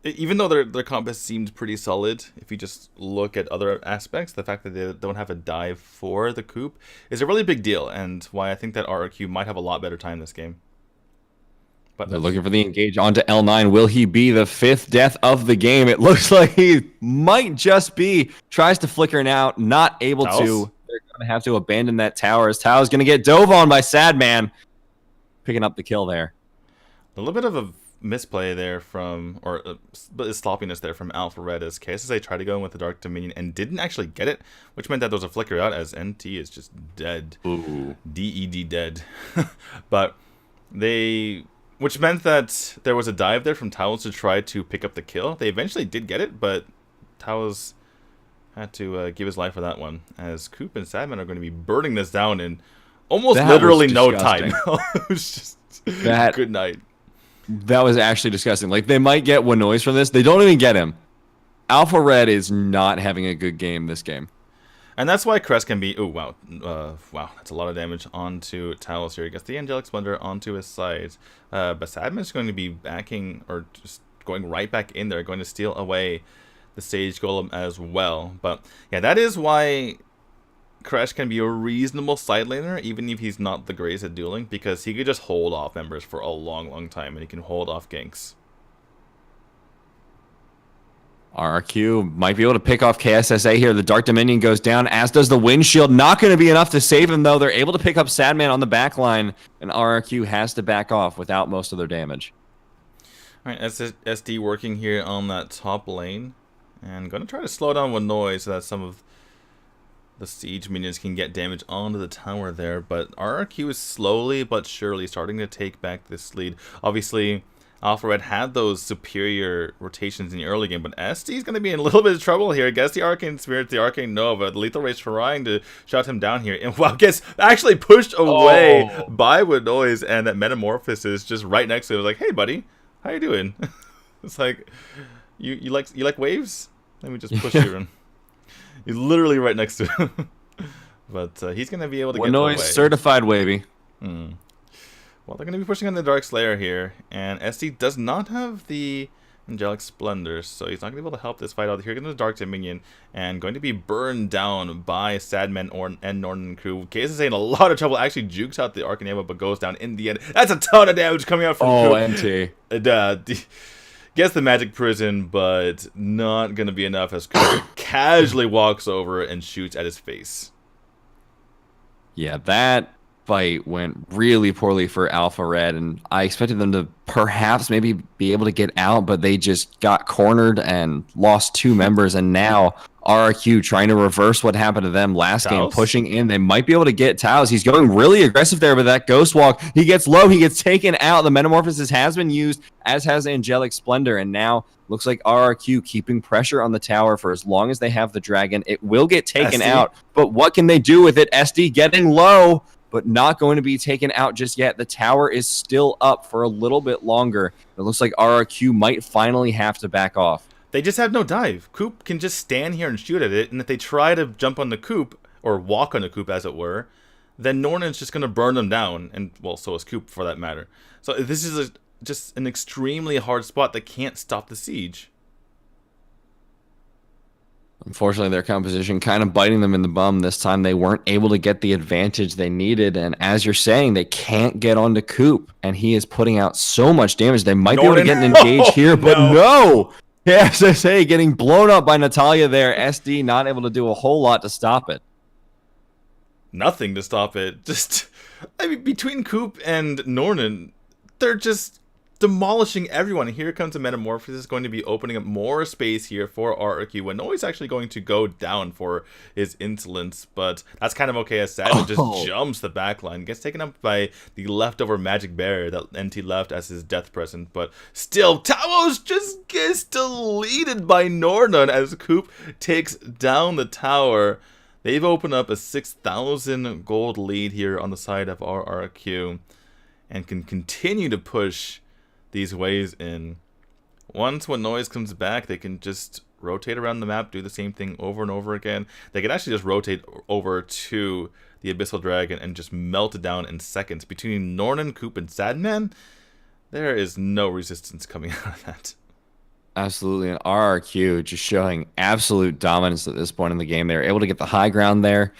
Even though their comp seemed pretty solid, if you just look at other aspects, the fact that they don't have a dive for the Coop is a really big deal, and why I think that RRQ might have a lot better time this game. But they're looking for the engage onto L9. Will he be the 5th death of the game? It looks like he might just be. Tries to flicker now, not able to. They're going to have to abandon that tower, as Tao's going to get dove on by Sadman. Picking up the kill there. A little bit of a misplay there from, or sloppiness there from Alpha Red, as KSSA tried to go in with the Dark Dominion and didn't actually get it, which meant that there was a flicker out, as NT is just dead. Ooh. DED dead. But which meant that there was a dive there from Taos to try to pick up the kill. They eventually did get it, but Taos had to give his life for that one, as Coop and Sadman are going to be burning this down in almost literally no time. It was just good night. That was actually disgusting. Like, they might get Winoise from this. They don't even get him. Alpha Red is not having a good game this game. And that's why Crest can be... Oh, wow. Wow, that's a lot of damage onto Talos here. He gets the Angelic Splendor onto his side. But Sadman's going to be backing, or just going right back in there, going to steal away the Sage Golem as well. But, yeah, that is why Crash can be a reasonable side laner, even if he's not the greatest at dueling, because he could just hold off members for a long time, and he can hold off ganks. RRQ might be able to pick off KSSA here. The Dark Dominion goes down, as does the Wind Shield. Not going to be enough to save him, though. They're able to pick up Sadman on the back line, and RRQ has to back off without most of their damage. All right, SD working here on that top lane, and going to try to slow down Winoise so that some of the siege minions can get damage onto the tower there, but RRQ is slowly but surely starting to take back this lead. Obviously, Alpha Red had those superior rotations in the early game, but SD is going to be in a little bit of trouble here. Gets the Arcane Spirit, the Arcane Nova, the Lethal Rage trying to shut him down here, and wow, gets actually pushed away by Winoise, and that Metamorphosis just right next to him. Like, hey buddy, how you doing? It's like, you like waves? Let me just push you in. He's literally right next to him. But he's going to be able to get away. Certified wavy. Well, they're going to be pushing on the Dark Slayer here, and SD does not have the Angelic Splendor, so he's not going to be able to help this fight out. Here comes the Dark Dominion, and going to be burned down by Sadman and Norton crew. Case is in a lot of trouble, actually jukes out the Arcanema, but goes down in the end. That's a ton of damage coming out from Oh, Coop. NT. Gets the Magic Prison, but not going to be enough as Coop casually walks over and shoots at his face. Yeah, that fight went really poorly for Alpha Red, and I expected them to perhaps maybe be able to get out, but they just got cornered and lost 2 members, and now RRQ trying to reverse what happened to them last game, pushing in. They might be able to get Taos. He's going really aggressive there, but that Ghost Walk, he gets low, he gets taken out. The Metamorphosis has been used, as has Angelic Splendor, and now looks like RRQ keeping pressure on the tower for as long as they have the Dragon. It will get taken out, but what can they do with it? SD getting low, but not going to be taken out just yet. The tower is still up for a little bit longer. It looks like RRQ might finally have to back off. They just have no dive. Coop can just stand here and shoot at it, and if they try to jump on the Coop, or walk on the Coop as it were, then Nornon's just going to burn them down, and well, so is Coop for that matter. So this is just an extremely hard spot that can't stop the siege. Unfortunately, their composition kind of biting them in the bum this time. They weren't able to get the advantage they needed, and as you're saying, they can't get onto Coop, and he is putting out so much damage. They might be able to get an engage here, but no! Yeah, as I say, getting blown up by Natalia there. SD not able to do a whole lot to stop it. Nothing to stop it. Just, I mean, between Coop and Nornon, they're just demolishing everyone. Here comes a Metamorphosis, going to be opening up more space here for RRQ. When Noise actually going to go down for his insolence, but that's kind of okay as Savage just jumps the backline. Gets taken up by the leftover Magic Barrier that NT left as his death present, but still, Taos just gets deleted by Nornon as Coop takes down the tower. They've opened up a 6,000 gold lead here on the side of RRQ and can continue to push these waves in. Once when Noise comes back, they can just rotate around the map, do the same thing over and over again. They can actually just rotate over to the Abyssal Dragon and just melt it down in seconds. Between Nornon, Coop, and Sadman, there is no resistance coming out of that. Absolutely, and RRQ just showing absolute dominance at this point in the game. They were able to get the high ground there.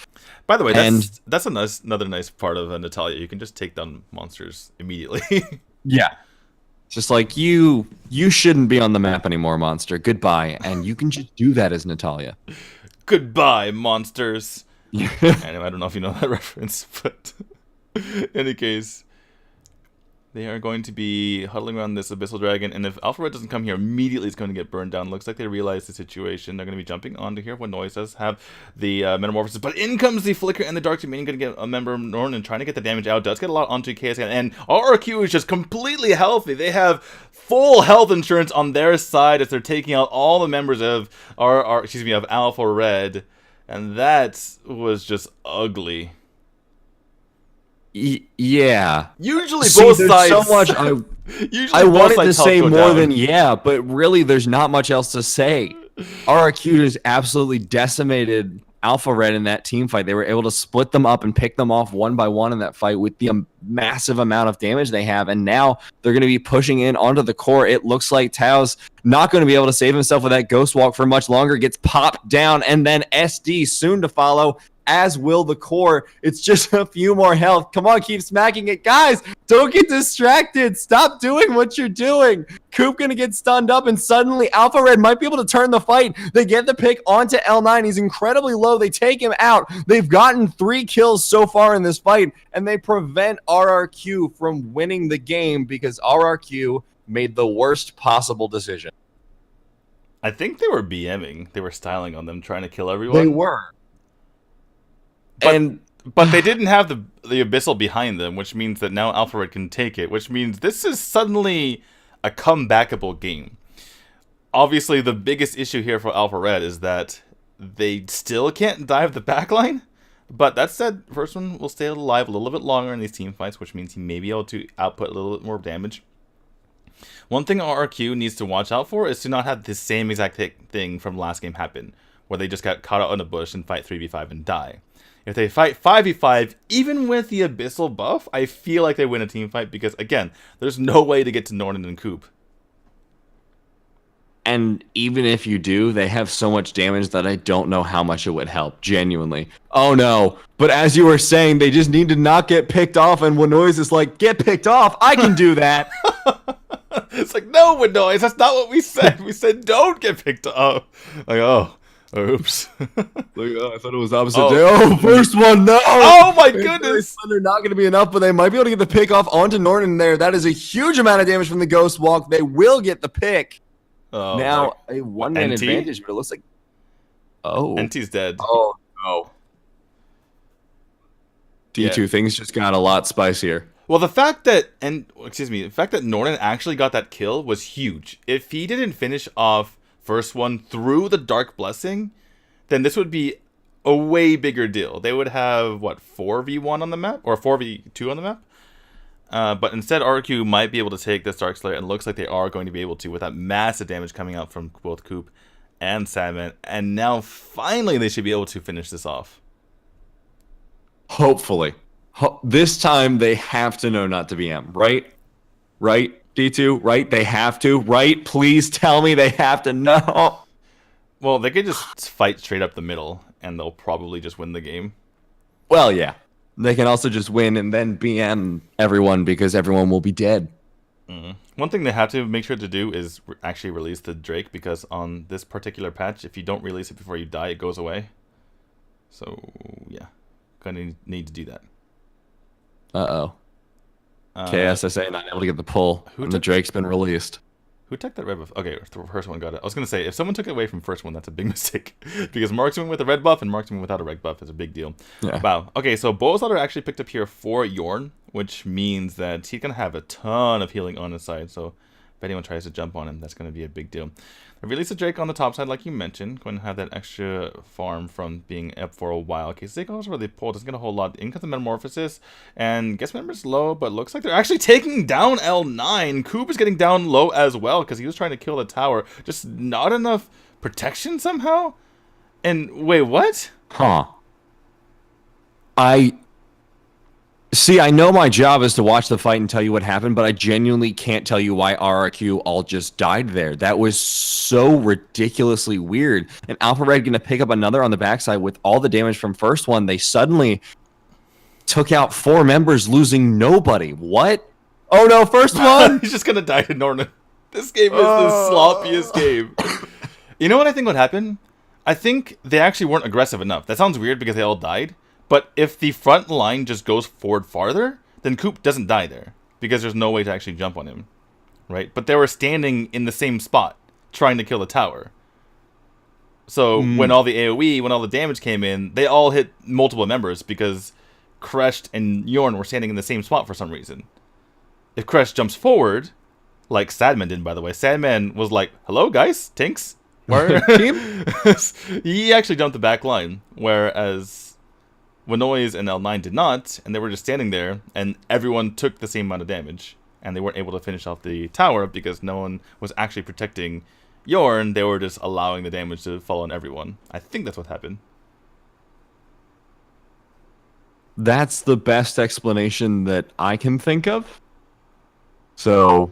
By the way, that's another nice part of Natalia. You can just take down monsters immediately. Yeah. Just like, you shouldn't be on the map anymore, monster. Goodbye. And you can just do that as Natalia. Goodbye, monsters. Anyway, I don't know if you know that reference, but in any case, they are going to be huddling around this Abyssal Dragon, and if Alpha Red doesn't come here, immediately it's going to get burned down. Looks like they realize the situation. They're going to be jumping onto here when Noise does have the Metamorphosis, but in comes the Flicker and the Dark Dominion, going to get a member of Norton trying to get the damage out. Does get a lot onto KS, and RRQ is just completely healthy. They have full health insurance on their side as they're taking out all the members of of Alpha Red, and that was just ugly. Yeah. Usually both sides. So much I wanted to say more than yeah, but really there's not much else to say. RRQ just absolutely decimated Alpha Red in that team fight. They were able to split them up and pick them off one by one in that fight with the massive amount of damage they have, and now they're going to be pushing in onto the core. It looks like Tao's not going to be able to save himself with that Ghost Walk for much longer, gets popped down, and then SD soon to follow, as will the core. It's just a few more health. Come on, keep smacking it. Guys, don't get distracted. Stop doing what you're doing. Coop gonna get stunned up, and suddenly Alpha Red might be able to turn the fight. They get the pick onto L9. He's incredibly low. They take him out. They've gotten 3 kills so far in this fight, and they prevent RRQ from winning the game because RRQ made the worst possible decision. I think they were BMing. They were styling on them, trying to kill everyone. They were. But they didn't have the Abyssal behind them, which means that now Alpha Red can take it, which means this is suddenly a comebackable game. Obviously, the biggest issue here for Alpha Red is that they still can't dive the backline. But that said, first one will stay alive a little bit longer in these team fights, which means he may be able to output a little bit more damage. One thing RRQ needs to watch out for is to not have the same exact thing from last game happen, where they just got caught out in a bush and fight 3v5 and die. If they fight 5v5, even with the Abyssal buff, I feel like they win a team fight because, again, there's no way to get to Nornan and Coop. And even if you do, they have so much damage that I don't know how much it would help, genuinely. Oh no, but as you were saying, they just need to not get picked off, and Winoise is like, get picked off, I can do that! It's like, no, Winoise, that's not what we said. We said don't get picked off. Like, oops. I thought it was opposite day. Oh, first one, no! Oh my goodness! They're not going to be enough, but they might be able to get the pick off onto Norton there. That is a huge amount of damage from the Ghost Walk. They will get the pick. Oh, now, a one-man advantage, but it looks like... Oh. NT's dead. Oh, no. D2, things just got a lot spicier. Well, the fact that Norton actually got that kill was huge. If he didn't finish off first one through the Dark Blessing, then this would be a way bigger deal. They would have, what, 4v1 on the map? Or 4v2 on the map? But instead, RRQ might be able to take this Dark Slayer, and it looks like they are going to be able to with that massive damage coming out from both Coop and Sadman. And now, finally, they should be able to finish this off. Hopefully. This time, they have to know not to be M, right? Right, D2? Right? They have to? Right? Please tell me they have to know. Well, they could just fight straight up the middle, and they'll probably just win the game. Well, yeah. They can also just win and then BM everyone because everyone will be dead. One thing they have to make sure to do is actually release the Drake, because on this particular patch, if you don't release it before you die, it goes away. So, yeah. Gonna need to do that. Uh-oh. KSSA not able to get the pull, and the Drake's been released. Who took that red buff? Okay, the first one got it. I was going to say, if someone took it away from first one, that's a big mistake. Because marksman with a red buff and marksman without a red buff is a big deal. Yeah. Wow. Okay, so Bowslaughter actually picked up here for Yorn, which means that he's going to have a ton of healing on his side. So if anyone tries to jump on him, that's going to be a big deal. They released a Drake on the top side, like you mentioned. Going to have that extra farm from being up for a while. Okay, so goes where they pull doesn't get a whole lot. In comes the Metamorphosis, and guess member's low, but looks like they're actually taking down L9. Coop is getting down low as well, because he was trying to kill the tower. Just not enough protection somehow? And wait, what? Huh. See, I know my job is to watch the fight and tell you what happened, but I genuinely can't tell you why RRQ all just died there. That was so ridiculously weird. And Alpha Red going to pick up another on the backside with all the damage from first one. They suddenly took out 4 members, losing nobody. What? Oh no, first one! He's just going to die to Norton. This game is the sloppiest game. You know what I think would happen? I think they actually weren't aggressive enough. That sounds weird because they all died. But if the front line just goes forward farther, then Coop doesn't die there, because there's no way to actually jump on him, right? But they were standing in the same spot, trying to kill the tower. So when all the AoE, when all the damage came in, they all hit multiple members, because Crest and Yorn were standing in the same spot for some reason. If Crest jumps forward, like Sadman did, by the way, Sadman was like, hello, guys, tanks? Where? He actually jumped the back line, whereas Winoise and L9 did not, and they were just standing there, and everyone took the same amount of damage, and they weren't able to finish off the tower because no one was actually protecting Yorn. They were just allowing the damage to fall on everyone. I think that's what happened. That's the best explanation that I can think of. So,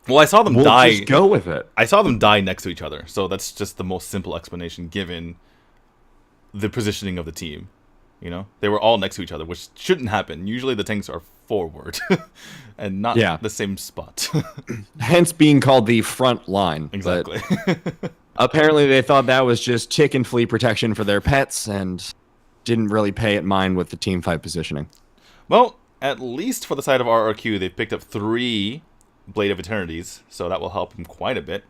well, I saw them die. Just go with it. I saw them die next to each other, so that's just the most simple explanation given the positioning of the team. You know, they were all next to each other, which shouldn't happen. Usually the tanks are forward and not the same spot. Hence being called the front line. Exactly. Apparently they thought that was just tick and flea protection for their pets and didn't really pay it mind with the team fight positioning. Well, at least for the side of RRQ, they've picked up 3 Blade of Eternities, so that will help them quite a bit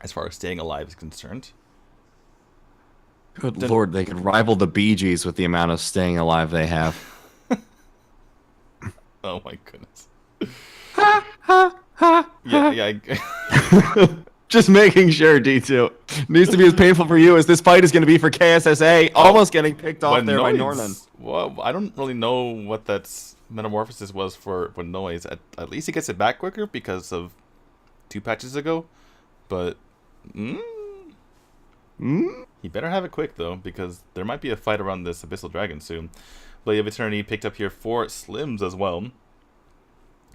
as far as staying alive is concerned. Good lord, they could rival the Bee Gees with the amount of staying alive they have. Oh my goodness. Ha, ha, ha, yeah. Just making sure, D2. Needs to be as painful for you as this fight is going to be for KSSA. Almost getting picked off there by Norman. Well, I don't really know what that metamorphosis was for Winoise. At least he gets it back quicker because of 2 patches ago. But, He better have it quick, though, because there might be a fight around this Abyssal Dragon soon. Blade of Eternity picked up here for Slims as well.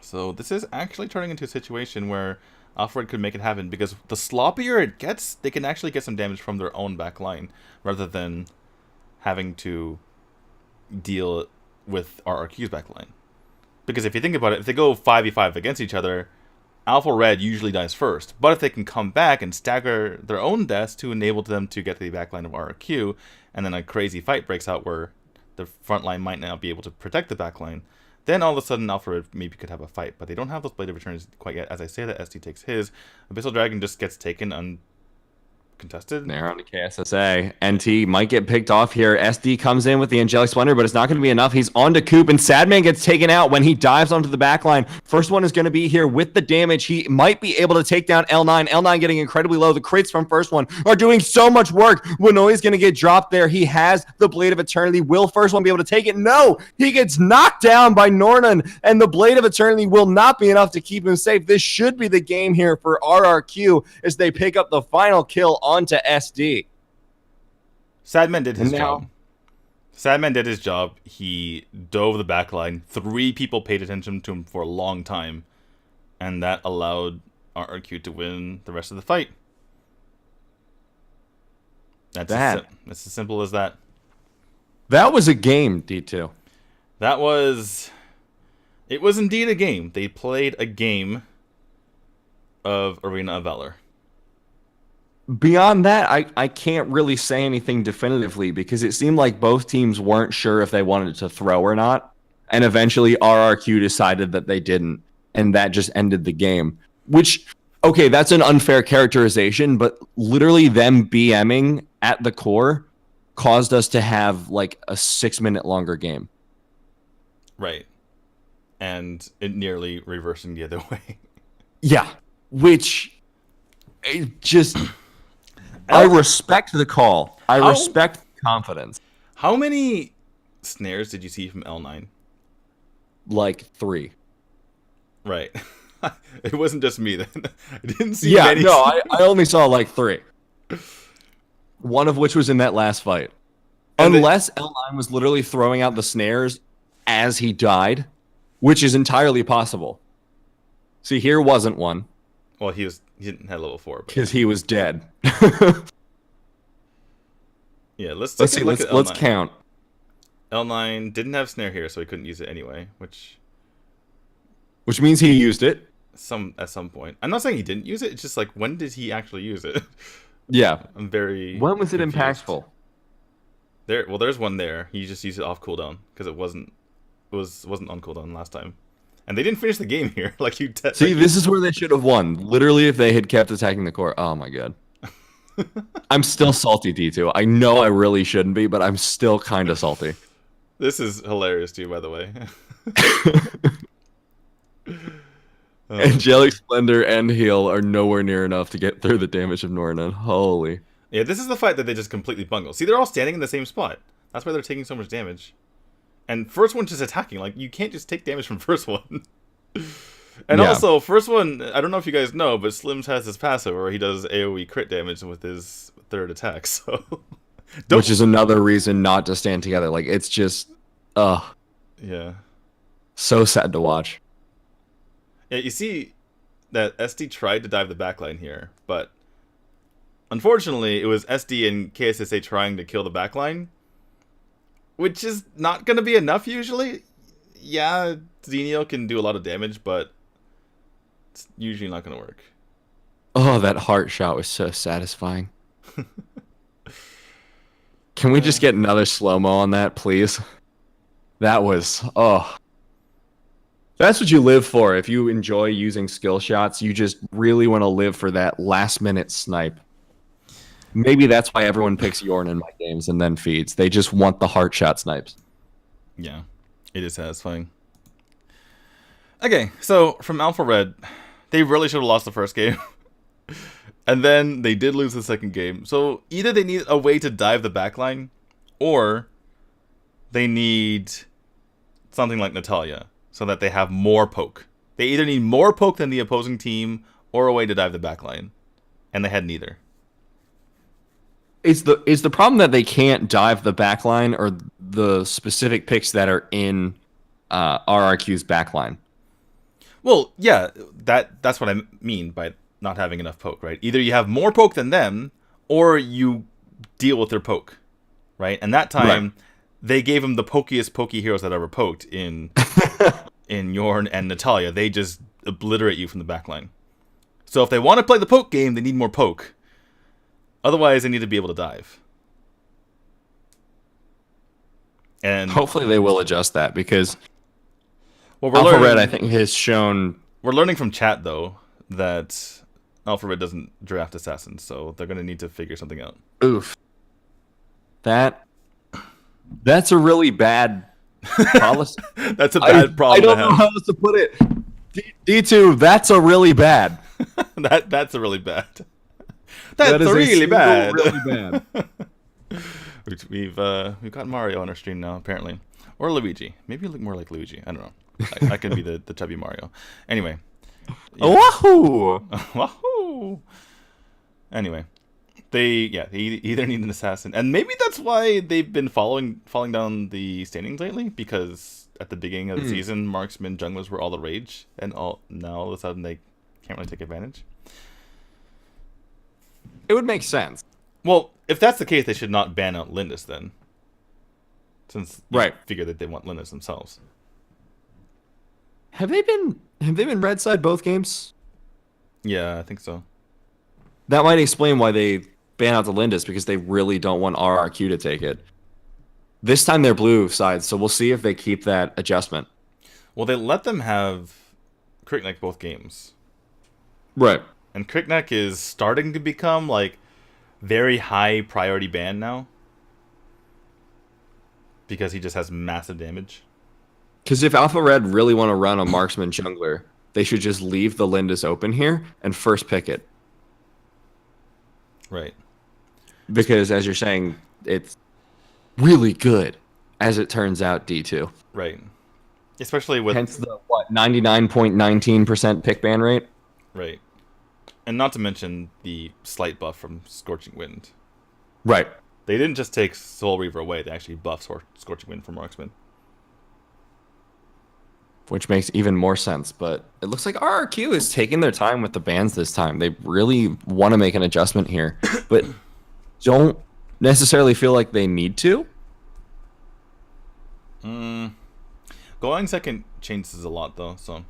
So this is actually turning into a situation where Alfred could make it happen, because the sloppier it gets, they can actually get some damage from their own back line, rather than having to deal with RRQ's back line. Because if you think about it, if they go 5v5 against each other, Alpha Red usually dies first. But if they can come back and stagger their own deaths to enable them to get to the backline of RRQ, and then a crazy fight breaks out where the front line might not be able to protect the backline, then all of a sudden Alpha Red maybe could have a fight. But they don't have those Blade of Returns quite yet. As I say that, SD takes his. Abyssal Dragon just gets taken uncontested. They're on the KSSA. NT might get picked off here. SD comes in with the Angelic Splendor, but it's not going to be enough. He's on to Coop, and Sadman gets taken out when he dives onto the back line. First one is going to be here with the damage. He might be able to take down L9. L9 getting incredibly low. The crits from first one are doing so much work. Winoi's going to get dropped there. He has the Blade of Eternity. Will first one be able to take it? No! He gets knocked down by Nornan, and the Blade of Eternity will not be enough to keep him safe. This should be the game here for RRQ as they pick up the final kill onto SD. Sadman did his job. Sadman did his job. He dove the backline. 3 people paid attention to him for a long time, and that allowed RRQ to win the rest of the fight. That's as simple as that. That was a game, D2. It was indeed a game. They played a game of Arena of Valor. Beyond that, I can't really say anything definitively, because it seemed like both teams weren't sure if they wanted to throw or not. And eventually RRQ decided that they didn't. And that just ended the game. Which, okay, that's an unfair characterization, but literally them BMing at the core caused us to have like a 6-minute longer game. Right. And it nearly reversing the other way. Yeah. Which, it just... I respect the call. I respect the confidence. How many snares did you see from L9? Like 3. Right. It wasn't just me then. I didn't see many. Yeah, no, I only saw like 3. One of which was in that last fight. Unless L9 was literally throwing out the snares as he died, which is entirely possible. See, here wasn't one. Well, he didn't have level 4 because he was dead. Yeah, let's see. Let's count. L9 didn't have snare here, so he couldn't use it anyway, which means he used it at some point. I'm not saying he didn't use it. It's just like, when did he actually use it? Yeah, I'm very. When was it confused. impactful? There's one there. He just used it off cooldown because it wasn't on cooldown last time. And they didn't finish the game here. Like you see, this is where they should have won. Literally, if they had kept attacking the core. Oh my god. I'm still salty, D2. I know I really shouldn't be, but I'm still kind of salty. This is hilarious too, by the way. Angelic Splendor and Heal are nowhere near enough to get through the damage of Nornan. Holy. Yeah, this is the fight that they just completely bungle. See, they're all standing in the same spot. That's why they're taking so much damage. And first one just attacking. Like, you can't just take damage from first one. And also, first one, I don't know if you guys know, but Slims has his passive where he does AoE crit damage with his third attack. So, which is another reason not to stand together. Like, it's just, yeah, so sad to watch. Yeah, you see that SD tried to dive the backline here, but unfortunately, it was SD and KSSA trying to kill the backline, which is not going to be enough usually. Yeah, Xenio can do a lot of damage, but it's usually not going to work. Oh, that heart shot was so satisfying. Can we just get another slow-mo on that, please? That was, That's what you live for. If you enjoy using skill shots, you just really want to live for that last-minute snipe. Maybe that's why everyone picks Yorn in my games and then feeds. They just want the heart shot snipes. Yeah, it is satisfying. Okay, so from Alpha Red, they really should have lost the first game. And then they did lose the second game. So either they need a way to dive the backline, or they need something like Natalia, so that they have more poke. They either need more poke than the opposing team, or a way to dive the backline. And they had neither. Is the problem that they can't dive the backline or the specific picks that are in RRQ's backline? Well, yeah, that's what I mean by not having enough poke, right? Either you have more poke than them, or you deal with their poke, right? And that Right. time, they gave him the pokiest pokey heroes that ever poked in Yorn and Natalia. They just obliterate you from the backline. So if they want to play the poke game, they need more poke. Otherwise, they need to be able to dive. And Hopefully they will adjust that because well, we're Alpha Red, I learning think, has shown. we're learning from chat though that Alpha Red doesn't draft assassins, so they're gonna need to figure something out. Oof. That's a really bad policy. That's a bad problem I don't to know have. how else to put it. D2, that's a really bad. That's a really bad. That That's is a really single bad. really bad. We've got Mario on our stream now apparently, or Luigi. Maybe look more like Luigi. I don't know. I can be the chubby Mario. Anyway. Yeah. Wahoo! Wahoo! Anyway, they either need an assassin, and maybe that's why they've been falling down the standings lately. Because at the beginning of the season, marksmen, junglers were all the rage, and now all of a sudden they can't really take advantage. It would make sense. Well, if that's the case, they should not ban out Lindis then, since you Right. figure that they want Lindis themselves. Have they been red side both games? Yeah, I think so. That might explain why they ban out the Lindis because they really don't want RRQ to take it. This time they're blue side, so we'll see if they keep that adjustment. Well, they let them have Crickneck both games. Right. And Crickneck is starting to become like very high priority ban now. Because he just has massive damage. Because if Alpha Red really want to run a marksman jungler, they should just leave the Lindis open here and first pick it. Right. Because as you're saying, it's really good, as it turns out, D2. Right. Especially with... Hence the, 99.19% pick ban rate? Right. And not to mention the slight buff from Scorching Wind. Right. They didn't just take Soul Reaver away, they actually buffed Scorching Wind for marksman. Which makes even more sense, but it looks like RRQ is taking their time with the bans this time. They really want to make an adjustment here, but don't necessarily feel like they need to. Going second changes a lot, though, so...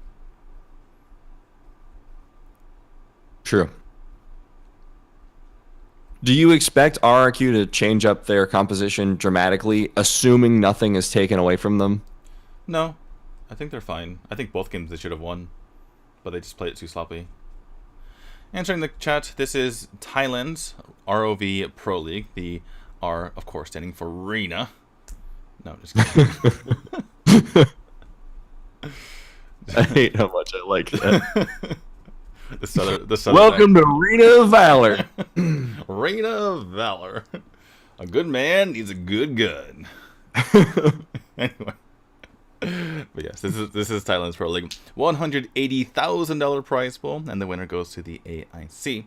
True. Do you expect RRQ to change up their composition dramatically, assuming nothing is taken away from them? No. I think they're fine. I think both games they should have won, but they just played it too sloppy. Answering the chat, this is Thailand's RoV Pro League. The R, of course, standing for Rena. No, just kidding. I hate how much I like that. the southern Welcome to Arena of Valor. Reign of Valor. A good man needs a good gun. Anyway. But yes, this is Thailand's Pro League. $180,000 prize pool, and the winner goes to the AIC.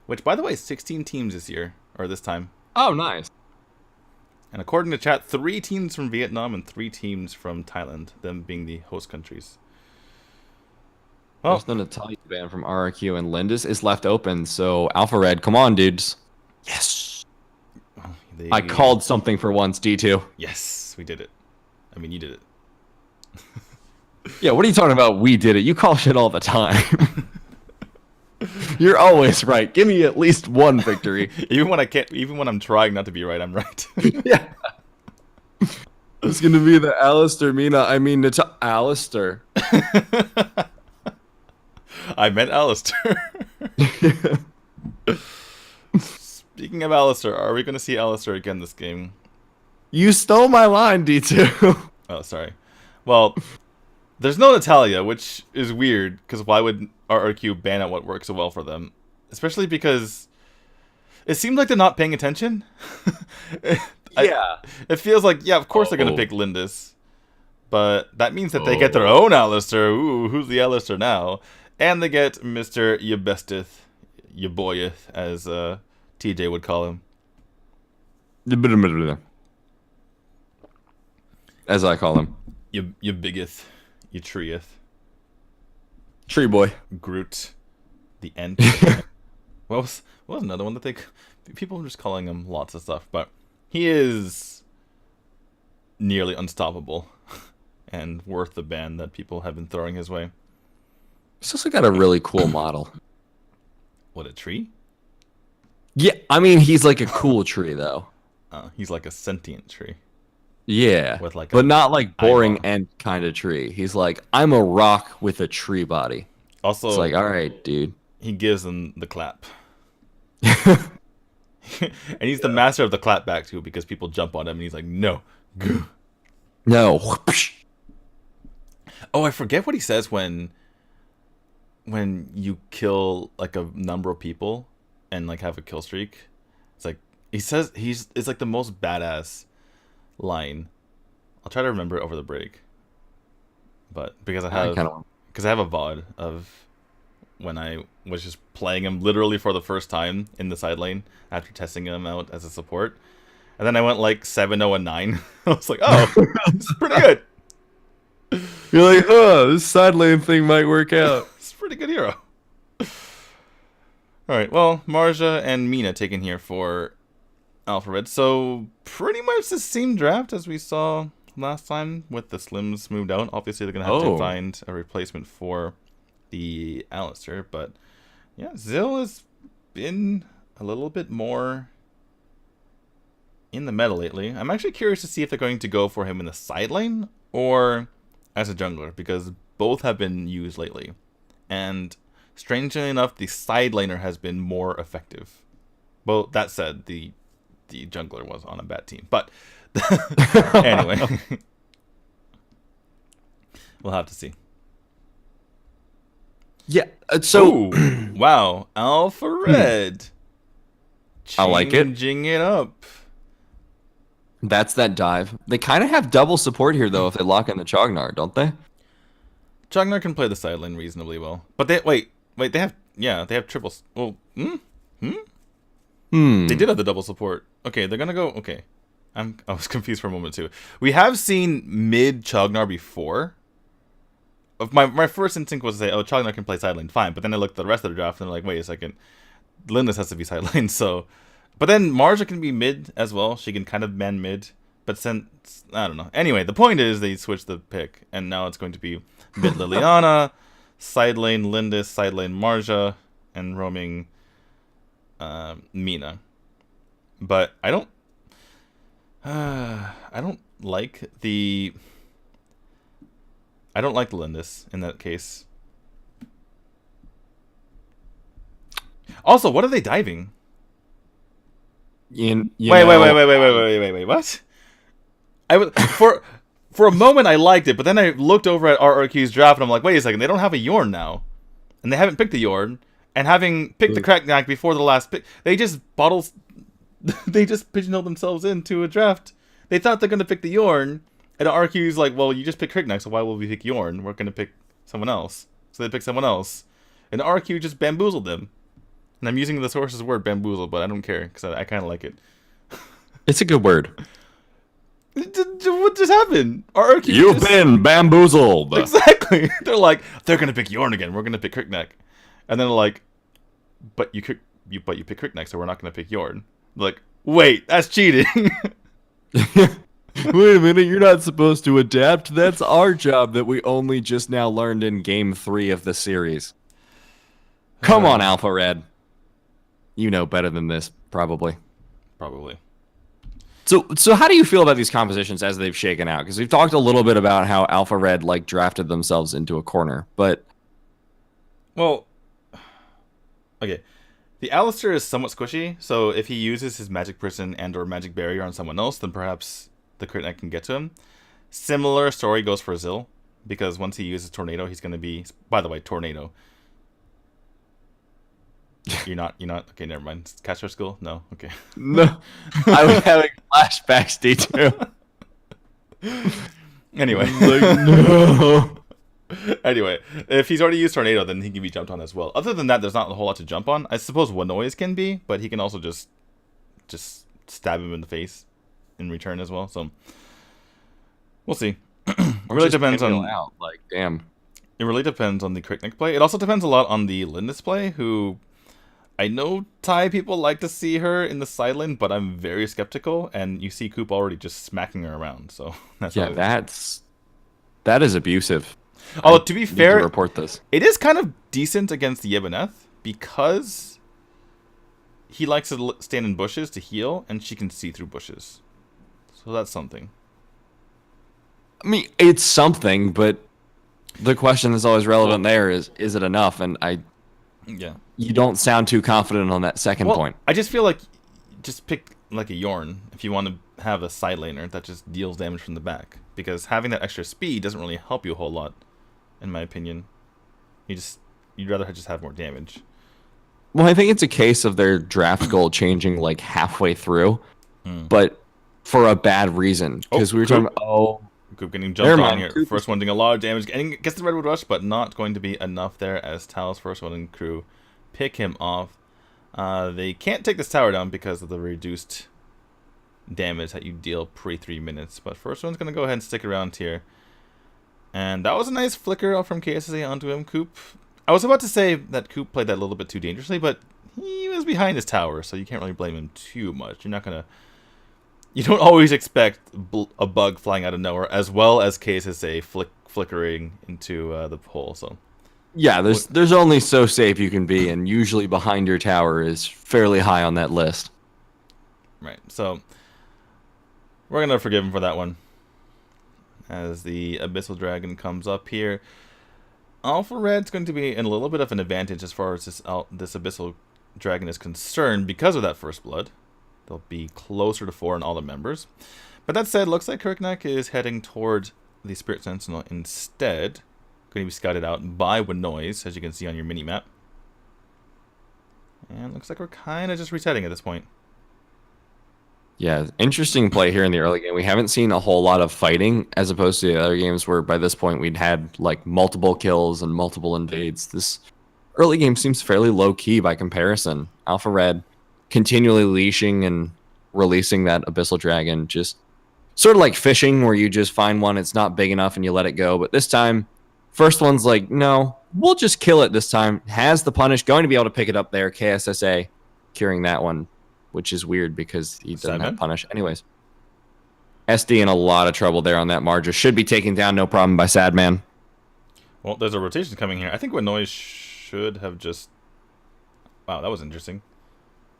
Which, by the way, is 16 teams this year, or this time. Oh, nice. And according to chat, 3 teams from Vietnam and 3 teams from Thailand, them being the host countries. Well, Just the Natalia ban from RRQ and Lindis is left open, so Alpha Red, come on, dudes. Yes. I called something for once, D2. Yes, we did it. I mean, you did it. Yeah, what are you talking about? We did it. You call shit all the time. You're always right. Give me at least one victory. Even when I'm trying not to be right, I'm right. Yeah. It's gonna be the Alistair Alistair. I meant Alistair. Speaking of Alistair, are we going to see Alistair again this game? You stole my line, D2. Oh, sorry. Well, there's no Natalia, which is weird, because why would RRQ ban out what works so well for them? Especially because it seems like they're not paying attention. Yeah. It feels like, yeah, of course they're going to pick Lindis. But that means that they get their own Alistair. Ooh, who's the Alistair now? And they get Mr. Yabestith, Yaboyeth, as TJ would call him. As I call him. You biggeth, you treeth, Tree boy. Groot, the Ent. What was another one that people are just calling him lots of stuff, but he is nearly unstoppable and worth the ban that people have been throwing his way. He's also got a really cool model. What, a tree? Yeah, I mean, he's like a cool tree, though. He's like a sentient tree. Yeah, With like but a not like boring eyeball. Ent kind of tree. He's like, I'm a rock with a tree body. It's Also, like, all right, dude. he gives them the clap. And he's the master of the clap back too, because people jump on him and he's like, no. No. Oh, I forget what he says when you kill like a number of people and like have a kill streak. It's like he says it's like the most badass line. I'll try to remember it over the break. But because I have a VOD of when I was just playing him literally for the first time in the side lane after testing him out as a support. And then I went like 7-0 and 9. I was like, oh, this is pretty good. You're like, this side lane thing might work out. It's a pretty good hero. Alright, well, Marja and Mina taken here for Alpha Red. So, pretty much the same draft as we saw last time with the Slims moved out. Obviously, they're going to have to find a replacement for the Alistair. But, yeah, Zill has been a little bit more in the meta lately. I'm actually curious to see if they're going to go for him in the side lane or as a jungler, because both have been used lately. And strangely enough, the side laner has been more effective. Well, that said, the jungler was on a bad team. But anyway, we'll have to see. Yeah, so... Ooh, wow, Alpha Red. I like it. Changing it up. That's that dive. They kind of have double support here, though, if they lock in the Chognar, don't they? Chognar can play the side lane reasonably well. But they have triple... Well, They did have the double support. Okay, they're gonna go... Okay. I was confused for a moment, too. We have seen mid Chognar before. My first instinct was to say, oh, Chognar can play side lane, fine. But then I looked at the rest of the draft and I'm like, wait a second. Lindis has to be side lane, so... But then Marja can be mid as well. She can kind of man mid. But since... I don't know. Anyway, the point is they switched the pick. And now it's going to be mid Liliana, side lane Lindis, side lane Marja, and roaming Mina. But I don't like the... I don't like Lindis in that case. Also, what are they diving? Wait, what? I was for a moment I liked it, but then I looked over at RRQ's draft and I'm like, wait a second, they don't have a Yorn now, and they haven't picked a Yorn, and having picked the Crackneck before the last pick, they just pigeonholed themselves into a draft. They thought they're gonna pick the Yorn, and RRQ's like, well, you just picked Crackneck, so why will we pick Yorn? We're gonna pick someone else. So they picked someone else, and RRQ just bamboozled them. And I'm using the source's word bamboozle, but I don't care because I kind of like it. It's a good word. What just happened? RRQ You've been bamboozled. Exactly. They're like, they're gonna pick Yorn again. We're gonna pick Crickneck, and then they're like, but you pick Crickneck, so we're not gonna pick Yorn. Like, wait, that's cheating. Wait a minute, you're not supposed to adapt. That's our job that we only just now learned in Game 3 of the series. Come on, Alpha Red. You know better than this, probably. Probably. So how do you feel about these compositions as they've shaken out? Because we've talked a little bit about how Alpha Red like drafted themselves into a corner, but... Well, okay. The Alistair is somewhat squishy, so if he uses his Magic Prison and or Magic Barrier on someone else, then perhaps the crit knight can get to him. Similar story goes for Zill, because once he uses Tornado, he's going to be... By the way, Tornado. You're not, okay, never mind. Caster skill? No? Okay. No. I was having flashbacks, D2. Anyway. Like, no. Anyway, if he's already used Tornado, then he can be jumped on as well. Other than that, there's not a whole lot to jump on. I suppose One Noise can be, but he can also just stab him in the face in return as well. So we'll see. Or Really just depends pinwheel on out. Like, damn. it really depends on the Cricknick play. It also depends a lot on the Lindis play, who I know Thai people like to see her in the side lane, but I'm very skeptical, and you see Coop already just smacking her around, so that's Yeah, how it is. that is abusive. I Although, to be need to fair, report this. it is kind of decent against the Yeboneth, because he likes to stand in bushes to heal, and she can see through bushes. So that's something. I mean, it's something, but the question that's always relevant there is it enough? And Yeah. you don't sound too confident on that second Well, point. I just feel like just pick like a Yorn if you want to have a side laner that just deals damage from the back, because having that extra speed doesn't really help you a whole lot, in my opinion. You'd rather just have more damage. Well, I think it's a case of their draft goal changing like halfway through, but for a bad reason. Because we were talking Coop. about, oh, Coop getting never jumped on mind. here. Coop First one doing a lot of damage. Gets the Redwood Rush, but not going to be enough there as Tao's first one and crew pick him off. They can't take this tower down because of the reduced damage that you deal pre 3 minutes. But first one's going to go ahead and stick around here. And that was a nice flicker out from KSSA onto him, Coop. I was about to say that Coop played that a little bit too dangerously, but he was behind his tower, so you can't really blame him too much. You're not going to... You don't always expect a bug flying out of nowhere, as well as KSSA flickering into the hole. So yeah, there's only so safe you can be, and usually behind your tower is fairly high on that list. right, so we're gonna forgive him for that one. As the Abyssal Dragon comes up here, Alpha Red's going to be in a little bit of an advantage as far as this Abyssal Dragon is concerned because of that first blood. They'll be closer to 4 in all the members. But that said, looks like Kirkneck is heading toward the Spirit Sentinel instead. Going to be scouted out by Winoise, as you can see on your mini-map. And looks like we're kind of just resetting at this point. Yeah, interesting play here in the early game. We haven't seen a whole lot of fighting as opposed to the other games where by this point we'd had like multiple kills and multiple invades. This early game seems fairly low-key by comparison. Alpha Red continually leashing and releasing that Abyssal Dragon, just sort of like fishing where you just find one, it's not big enough and you let it go. But this time, first one's like, no, we'll just kill it this time. Has the punish, going to be able to pick it up there. KSSA curing that one, which is weird because he doesn't have punish. Anyways, SD in a lot of trouble there on that Marja. Should be taken down, no problem, by Sadman. Well, there's a rotation coming here. I think Winoise should have just... Wow, that was interesting.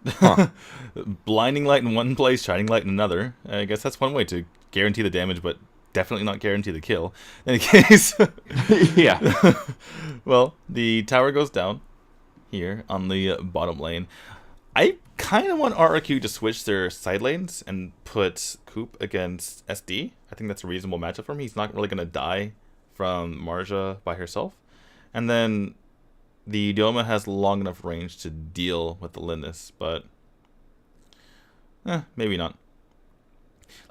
Huh. Blinding light in one place, shining light in another. I guess that's one way to guarantee the damage, but definitely not guarantee the kill. In any case, yeah. Well, the tower goes down here on the bottom lane. I kind of want RRQ to switch their side lanes and put Coop against SD. I think that's a reasonable matchup for him. He's not really going to die from Marja by herself. And then the Dioma has long enough range to deal with the Linus, but maybe not.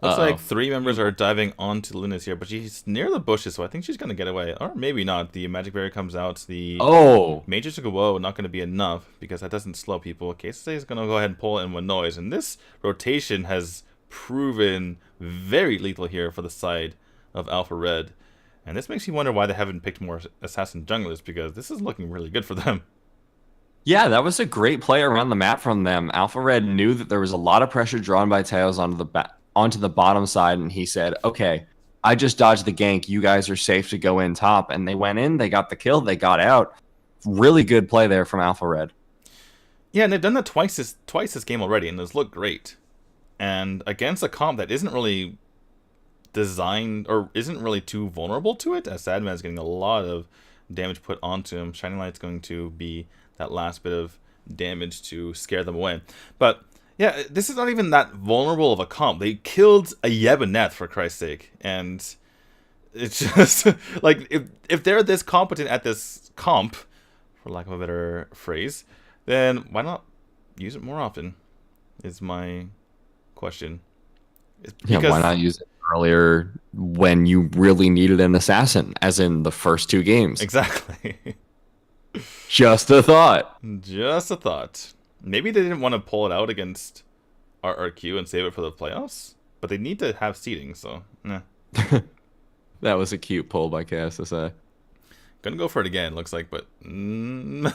Looks like 3 members are diving onto Linus here, but she's near the bushes, so I think she's going to get away. Or maybe not. The Magic Barrier comes out. The Mages to go, whoa, not going to be enough, because that doesn't slow people. KSSA is going to go ahead and pull in Winoise, and this rotation has proven very lethal here for the side of Alpha Red. And this makes you wonder why they haven't picked more assassin junglers, because this is looking really good for them. Yeah, that was a great play around the map from them. Alpha Red knew that there was a lot of pressure drawn by Tails onto the bottom side, and he said, okay, I just dodged the gank. You guys are safe to go in top. And they went in, they got the kill, they got out. Really good play there from Alpha Red. Yeah, and they've done that twice this game already, and it's looked great. And against a comp that isn't really designed or isn't really too vulnerable to it, as Sadman's getting a lot of damage put onto him. Shining Light's going to be that last bit of damage to scare them away. But yeah, this is not even that vulnerable of a comp. They killed a Yeboneth, for Christ's sake. And it's just like, if they're this competent at this comp, for lack of a better phrase, then why not use it more often, is my question. Yeah, why not use it earlier when you really needed an assassin, as in the first 2 games? Exactly. Just a thought. Just a thought. Maybe they didn't want to pull it out against RRQ and save it for the playoffs. But they need to have seeding, so nah. That was a cute pull by KSSA. Gonna go for it again, looks like, but gonna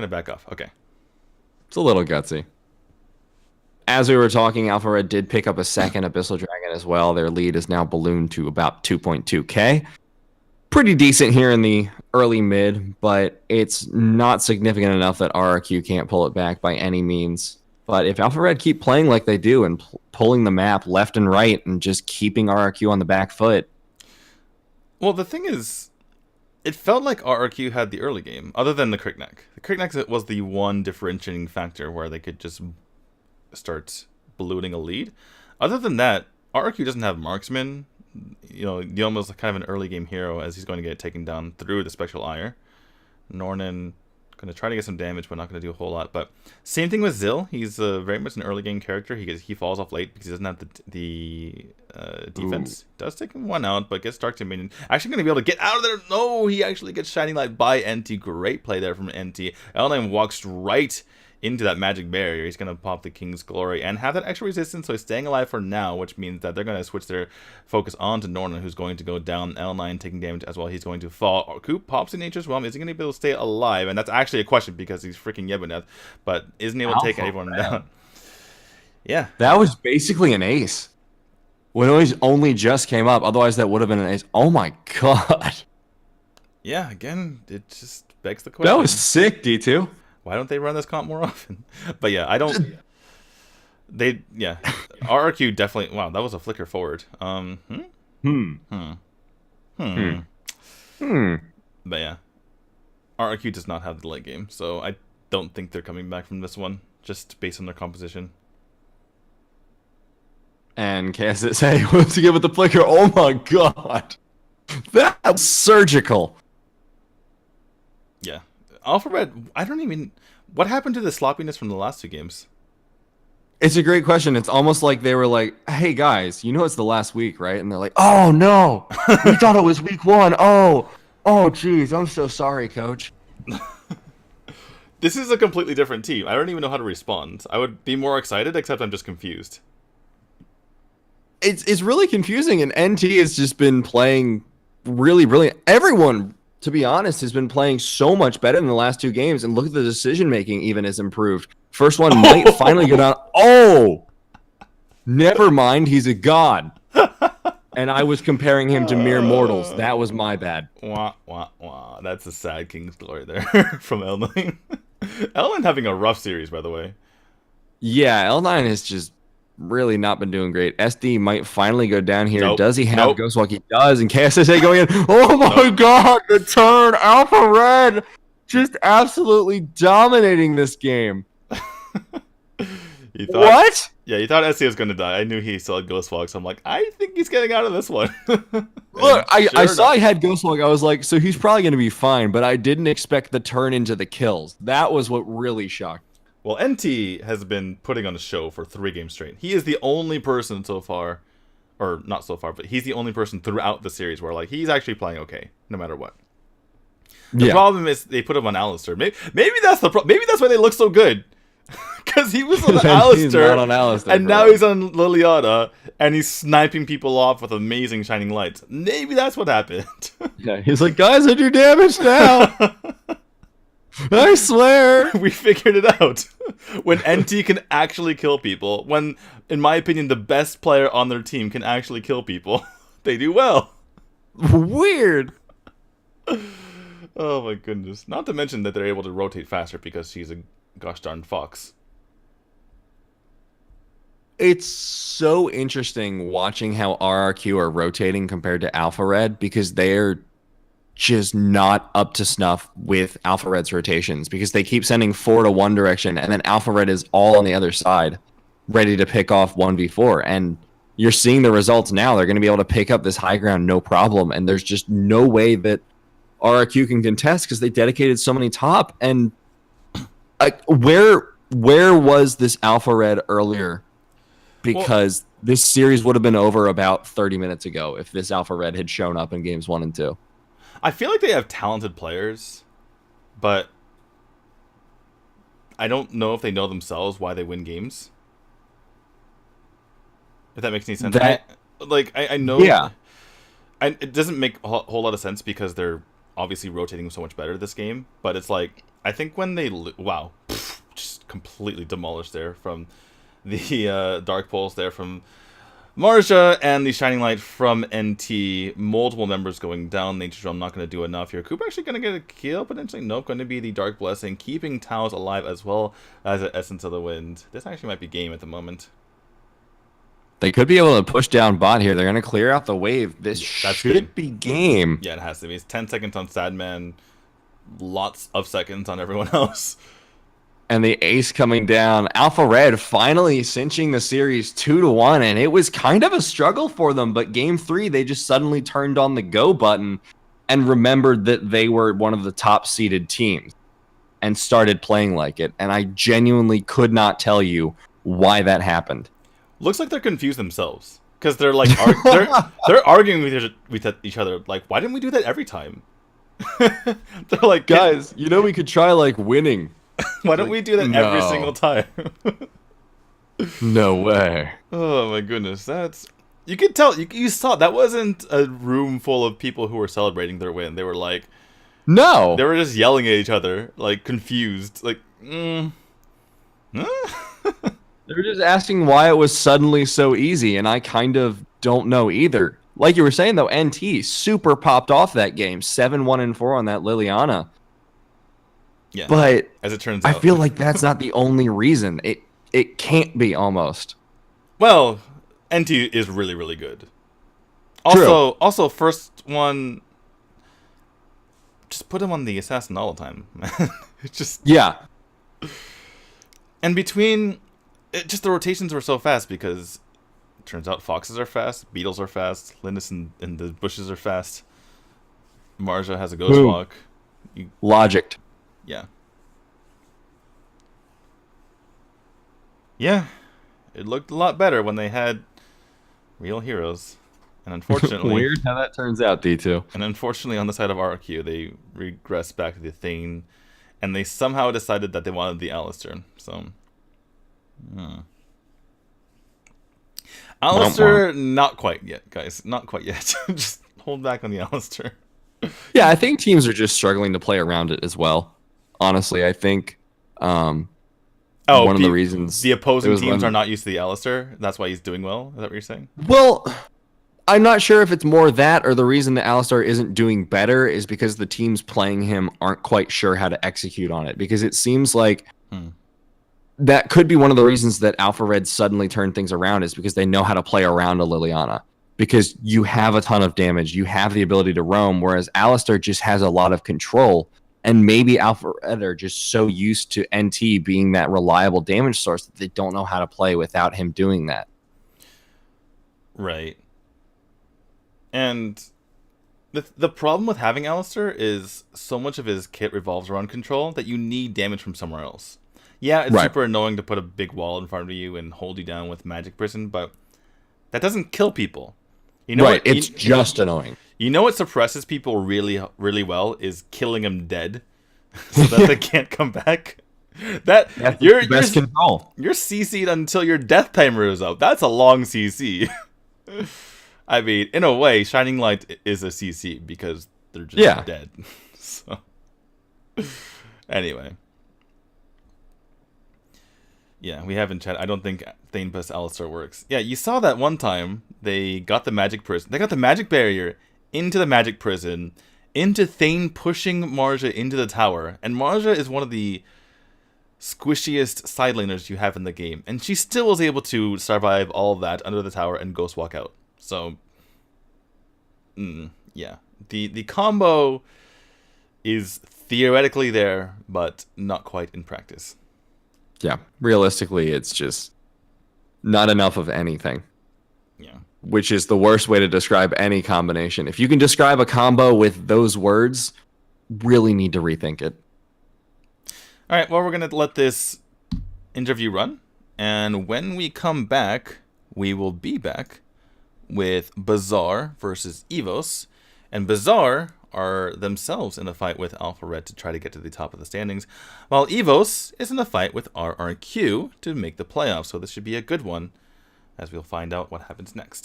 back off. Okay. It's a little gutsy. As we were talking, Alpha Red did pick up a second Abyssal Dragon as well. Their lead is now ballooned to about 2.2k. Pretty decent here in the early mid, but it's not significant enough that RRQ can't pull it back by any means. But if Alpha Red keep playing like they do and pulling the map left and right and just keeping RRQ on the back foot. Well, the thing is, it felt like RRQ had the early game, other than the Crickneck. The Crickneck was the one differentiating factor where they could just start ballooning a lead. Other than that, RRQ doesn't have marksman. You know, Yoma's kind of an early game hero as he's going to get taken down through the Spectral Ire. Nornan going to try to get some damage, but not going to do a whole lot. But same thing with Zill. He's very much an early game character. He falls off late because he doesn't have the defense. Ooh. Does take him one out, but gets Dark Dominion. Actually going to be able to get out of there. No, he actually gets Shining Light by NT. Great play there from NT. L9 walks right into that magic barrier. He's going to pop the King's Glory and have that extra resistance, so he's staying alive for now, which means that they're going to switch their focus on to Nornan, who's going to go down. L9 taking damage as well. He's going to fall. Coop pops in Nature's Realm. Is he going to be able to stay alive? And that's actually a question because he's freaking Yebuneth, but isn't able to take anyone down. Yeah. That was basically an ace. When it only just came up. Otherwise, that would have been an ace. Oh my god. Yeah, again, it just begs the question. That was sick, D2. Why don't they run this comp more often? But yeah, I don't. Yeah, RRQ definitely. Wow, that was a flicker forward. But yeah, RRQ does not have the late game, so I don't think they're coming back from this one, just based on their composition. And KSSA wants to give it the flicker. Oh my god, that's surgical. Yeah. Alpha Red, I don't even... What happened to the sloppiness from the last two games? It's a great question. It's almost like they were like, hey, guys, you know it's the last week, right? And they're like, oh, no. We thought it was week one. Oh, geez. I'm so sorry, coach. This is a completely different team. I don't even know how to respond. I would be more excited, except I'm just confused. It's really confusing, and NT has just been playing really brilliant. Everyone... to be honest, has been playing so much better in the last two games, and look at the decision-making even has improved. First one might finally go down. Oh! Never mind, he's a god. And I was comparing him to mere mortals. That was my bad. Wah, wah, wah. That's a sad King's Glory there from L9. L9 having a rough series, by the way. Yeah, L9 has just really not been doing great. SD might finally go down here. Nope. Does he have Ghostwalk? He does. And KSSA going in. Oh my god, the turn. Alpha Red just absolutely dominating this game. You thought, what? Yeah, you thought SD was going to die. I knew he still had Ghostwalk, so I'm like, I think he's getting out of this one. Look, I saw he had Ghostwalk. I was like, so he's probably going to be fine, but I didn't expect the turn into the kills. That was what really shocked. Well, NT has been putting on a show for 3 games straight. He is the only person so far, or not so far, but he's the only person throughout the series where like he's actually playing okay, no matter what. The problem is they put him on Alistair. Maybe that's the problem. Maybe that's why they look so good. Because he was on Alistair, and now he's on Liliana, and he's sniping people off with amazing shining lights. Maybe that's what happened. Yeah, he's like, guys, I do damage now. I swear. We figured it out. When NT can actually kill people, when, in my opinion, the best player on their team can actually kill people, they do well. Weird. Oh my goodness. Not to mention that they're able to rotate faster because she's a gosh darn fox. It's so interesting watching how RRQ are rotating compared to Alpha Red because they're just not up to snuff with Alpha Red's rotations because they keep sending 4 to one direction and then Alpha Red is all on the other side ready to pick off 1v4 and you're seeing the results now. They're going to be able to pick up this high ground no problem and there's just no way that RRQ can contest because they dedicated so many top and like where was this Alpha Red earlier because this series would have been over about 30 minutes ago if this Alpha Red had shown up in games 1 and 2. I feel like they have talented players, but I don't know if they know themselves why they win games. If that makes any sense. That I know yeah. it doesn't make a whole lot of sense because they're obviously rotating so much better this game. But it's like I think when they wow, just completely demolished there from the Dark Pulse there from Marja and the Shining Light from NT. Multiple members going down. Nature's Realm not going to do enough here. Coop actually going to get a kill potentially. Nope, going to be the Dark Blessing, keeping Taos alive as well as the Essence of the Wind. This actually might be game at the moment. They could be able to push down bot here. They're going to clear out the wave. This That's should game. be game. Yeah, it has to be. It's 10 seconds on Sadman. Lots of seconds on everyone else. And the ace coming down. Alpha Red finally cinching the series 2-1. And it was kind of a struggle for them. But game 3, they just suddenly turned on the go button and remembered that they were one of the top seeded teams and started playing like it. And I genuinely could not tell you why that happened. Looks like they're confused themselves because they're like they're arguing with each other. Like, why didn't we do that every time? They're like, guys, you know we could try like winning. Why don't we do that every single time? No way. Oh my goodness, that's you could tell you saw that wasn't a room full of people who were celebrating their win. They were like, no, they were just yelling at each other, like confused, like. They were just asking why it was suddenly so easy, and I kind of don't know either. Like you were saying, though, NT super popped off that game. 7-1-4 on that Liliana. Yeah, but as it turns out, I feel like that's not the only reason. It can't be almost. Well, NT is really, really good. True. Also, first one, just put him on the assassin all the time. It's just yeah. And between... just the rotations were so fast because it turns out foxes are fast, beetles are fast, Linus and the bushes are fast. Marja has a ghost walk. Logicked. Yeah. Yeah. It looked a lot better when they had real heroes. And unfortunately... Weird how that turns out, D2. And unfortunately on the side of RRQ, they regressed back to the Thane. And they somehow decided that they wanted the Alistair. So... Alistair, not quite yet, guys. Not quite yet. Just hold back on the Alistair. Yeah, I think teams are just struggling to play around it as well. Honestly, I think one of the reasons the opposing teams are not used to the Alistair. That's why he's doing well. Is that what you're saying? Well, I'm not sure if it's more that or the reason that Alistair isn't doing better is because the teams playing him aren't quite sure how to execute on it. Because it seems like that could be one of the reasons that Alpha Red suddenly turned things around is because they know how to play around a Liliana. Because you have a ton of damage, you have the ability to roam, whereas Alistair just has a lot of control. And maybe Alpha Red are just so used to NT being that reliable damage source that they don't know how to play without him doing that. Right. And the problem with having Alistair is so much of his kit revolves around control that you need damage from somewhere else. Yeah, it's super annoying to put a big wall in front of you and hold you down with Magic Prison, but that doesn't kill people. You know it's just annoying. You know what suppresses people really, really well is killing them dead, so that they can't come back. That's the best control. You're CC'd until your death timer is up. That's a long CC. I mean, in a way, Shining Light is a CC because they're just dead. So, anyway. Yeah, we haven't chatted. I don't think Thane plus Alistair works. Yeah, you saw that one time. They got the magic prison. They got the magic barrier into the magic prison, into Thane pushing Marja into the tower. And Marja is one of the squishiest side laners you have in the game. And she still was able to survive all of that under the tower and ghost walk out. So, yeah. The combo is theoretically there, but not quite in practice. Yeah, realistically, it's just not enough of anything. Yeah. Which is the worst way to describe any combination. If you can describe a combo with those words, really need to rethink it. All right, well, we're going to let this interview run. And when we come back, we will be back with Bazaar versus EVOS. And Bazaar are themselves in a fight with Alpha Red to try to get to the top of the standings, while EVOS is in a fight with RRQ to make the playoffs, so this should be a good one. as we'll find out what happens next.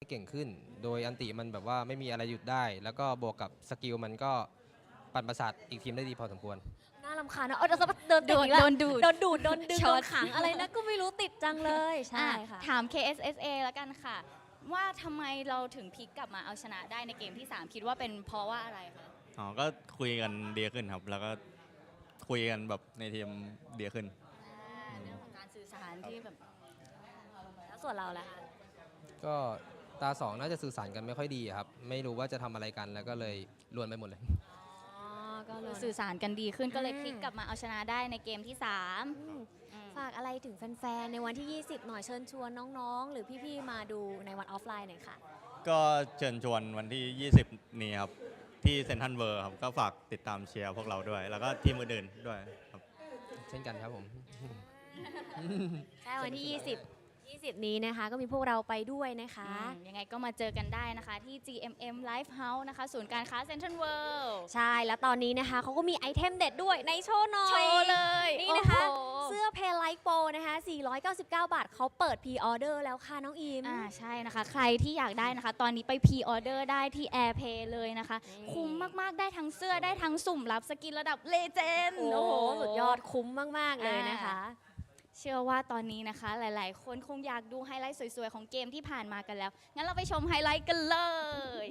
เก่งขึ้นโดยอันติมันแบบว่าไม่มีอะไรหยุดได้แล้วก็บวกกับสกิลมันก็ปั่นประสาทอีกทีมได้ดีพอสมควรน่ารำคาญนะเดินติดอีกแล้ว โดนดูด โดนดึงโดนขังอะไรนะก็ไม่รู้ติดจังเลยใช่ค่ะ ถาม KSSA แล้วกันค่ะว่าทำไมเราถึงพลิกกลับมาเอาชนะได้ในเกมที่ 3 คิดว่าเป็นเพราะว่าอะไรคะก็คุยกันดีขึ้นครับแล้วก็คุยกันแบบในทีมดีขึ้นเรื่องของการสื่อสารที่แบบแล้วส่วนเราล่ะคะก็ตาสองน่าจะสื่อสารกันไม่ค่อยดีครับไม่รู้ว่าจะทำอะไรกันแล้วก็เลยลวนไปหมดเลยก็เลยสื่อสารกันดีขึ้นก็เลยพลิกกลับมาเอาชนะได้ในเกมที่ ฝากอะไรถึงแฟนๆในวันที่ 20 หน่อยเชิญชวนน้องๆ หรือพี่ๆมาดูในวันออฟไลน์หน่อยค่ะก็เชิญชวนวันที่ 20 นี้ครับที่เซ็นทรัลเวิลด์ครับก็ฝากติดตามเชียร์พวกเราด้วย แล้วก็ทีมอื่นๆด้วยครับเช่นกันครับผมใช่วันที่ 20 นี้นะคะก็มีพวกเราไปด้วยนะคะยังไงก็มาเจอกันได้นะคะที่ GMM Live House นะคะศูนย์การค้าเซ็นทรัลเวิลด์ใช่แล้วตอนนี้นะคะเขาก็มีไอเทมเด็ดด้วยในโชว์หน่อยโชว์เลย นี่นะคะเสื้อเพลไลท์โปนะคะ499 บาทเขาเปิดพรีออเดอร์แล้วค่ะน้องอิมใช่นะคะใครที่อยากได้นะคะตอนนี้ไปพรีออเดอร์ได้ที่ AirPay เลยนะคะคุ้มมากๆได้ทั้งเสื้อได้ทั้งสุ่มรับสกินระดับเลเจนด์โอ้โหสุดยอดคุ้มมากๆเลยนะคะเชื่อว่าตอนนี้นะคะหลายๆคนคงอยากดูไฮไลท์สวยๆของเกมที่ผ่านมากันแล้วงั้นเราไปชมไฮไลท์กันเลย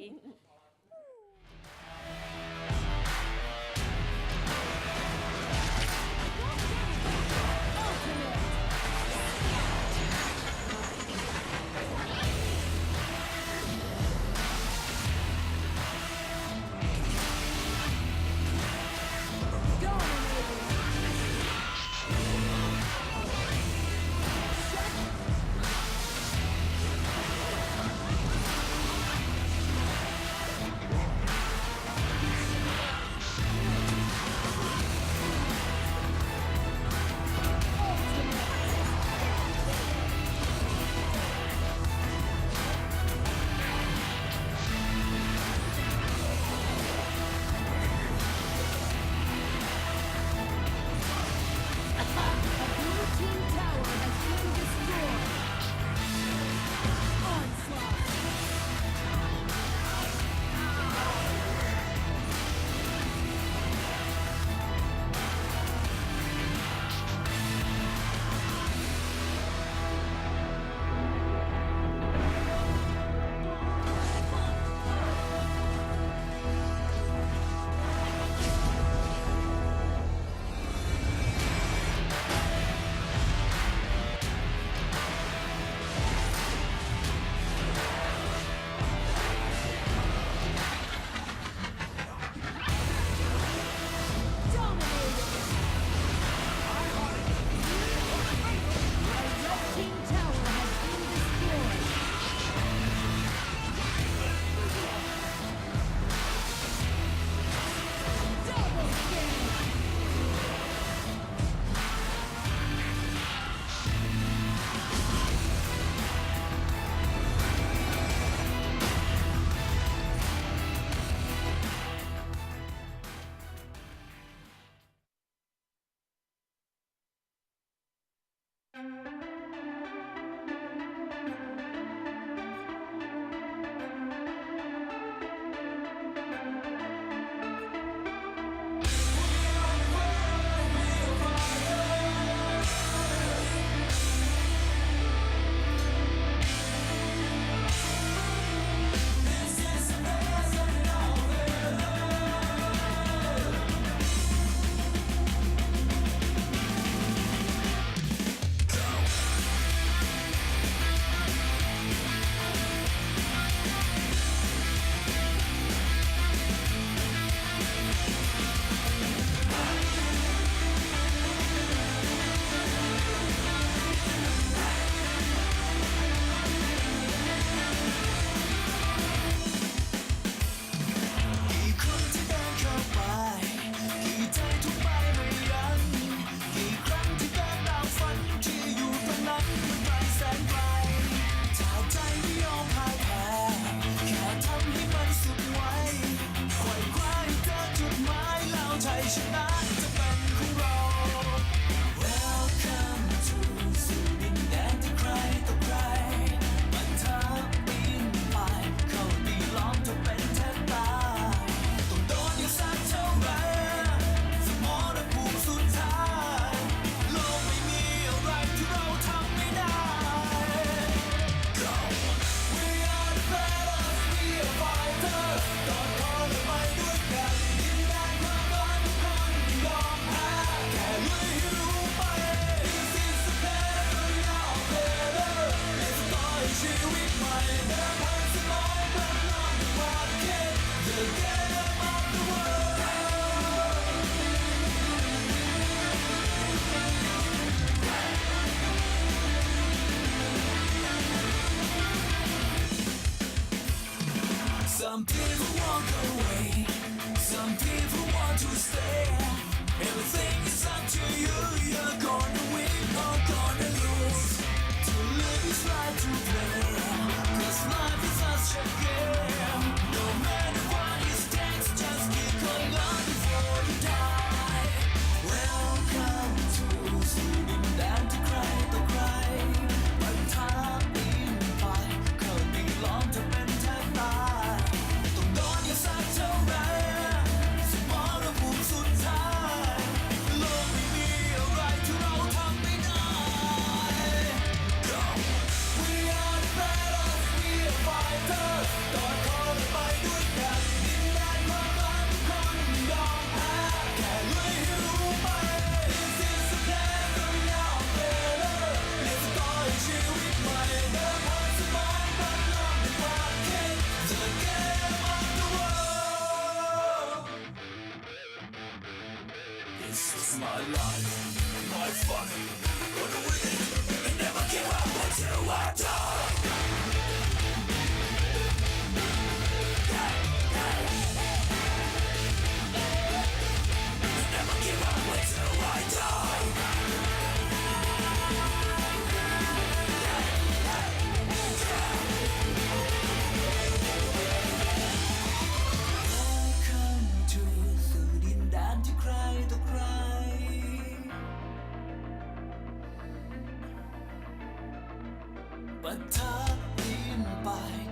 ปัทะปีนไป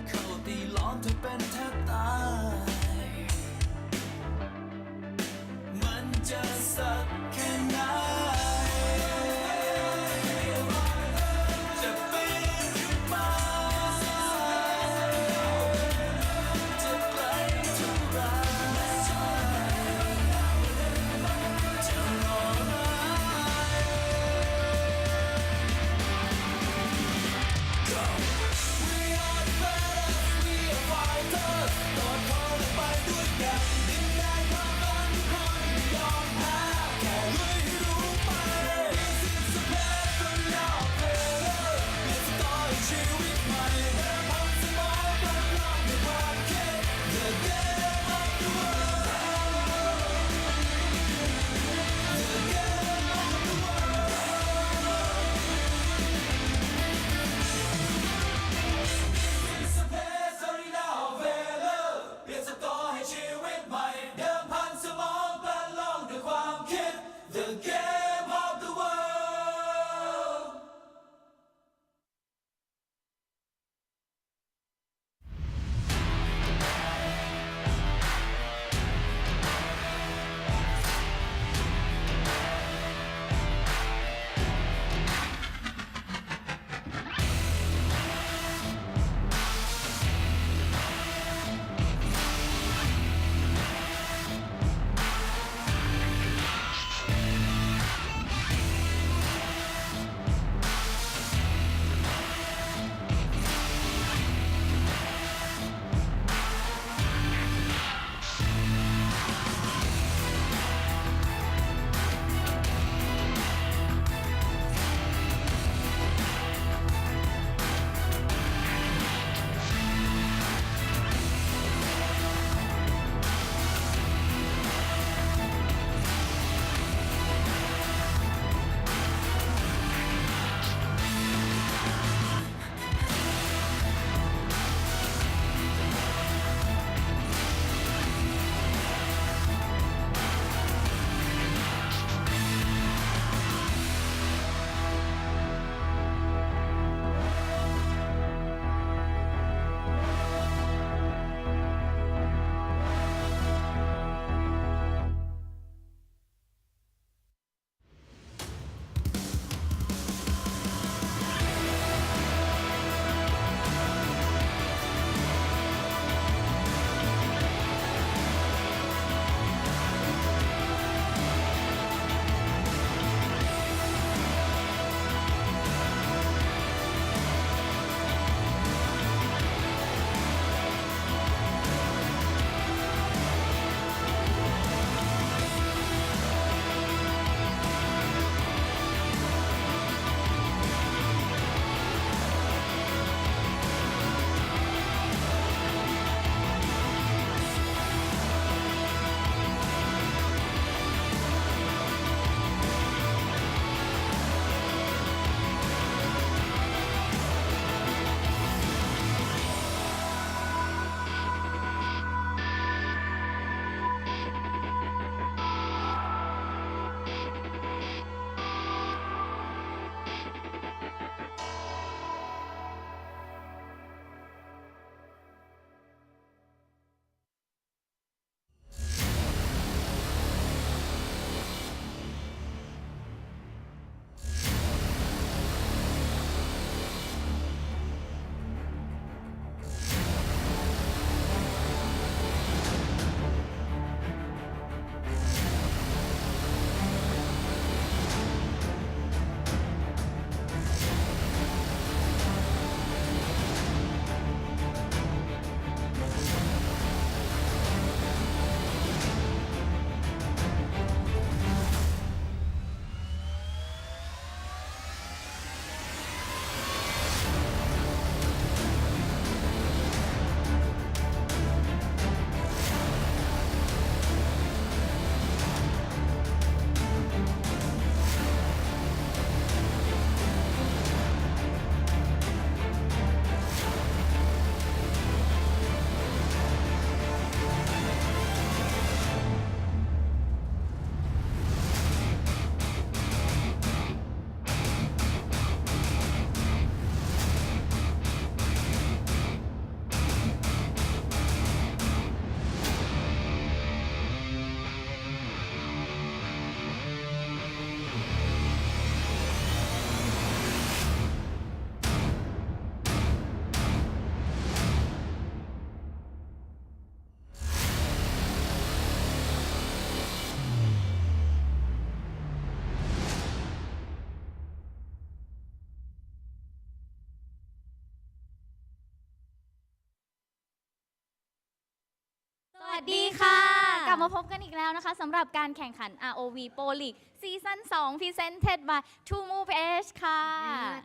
เข้าตีล้อมเธอเป็นแทบตายมันจะสักแค่ไหนจะปีนขึ้นมาจะไกลเท่าไรจะรอไหม We are the best วัสดีค่ะ กลับมาพบกันอีกแล้วนะคะสำหรับการแข่งขัน ROV Pro League ซีซั่น2 Presented by True Move H ค่ะ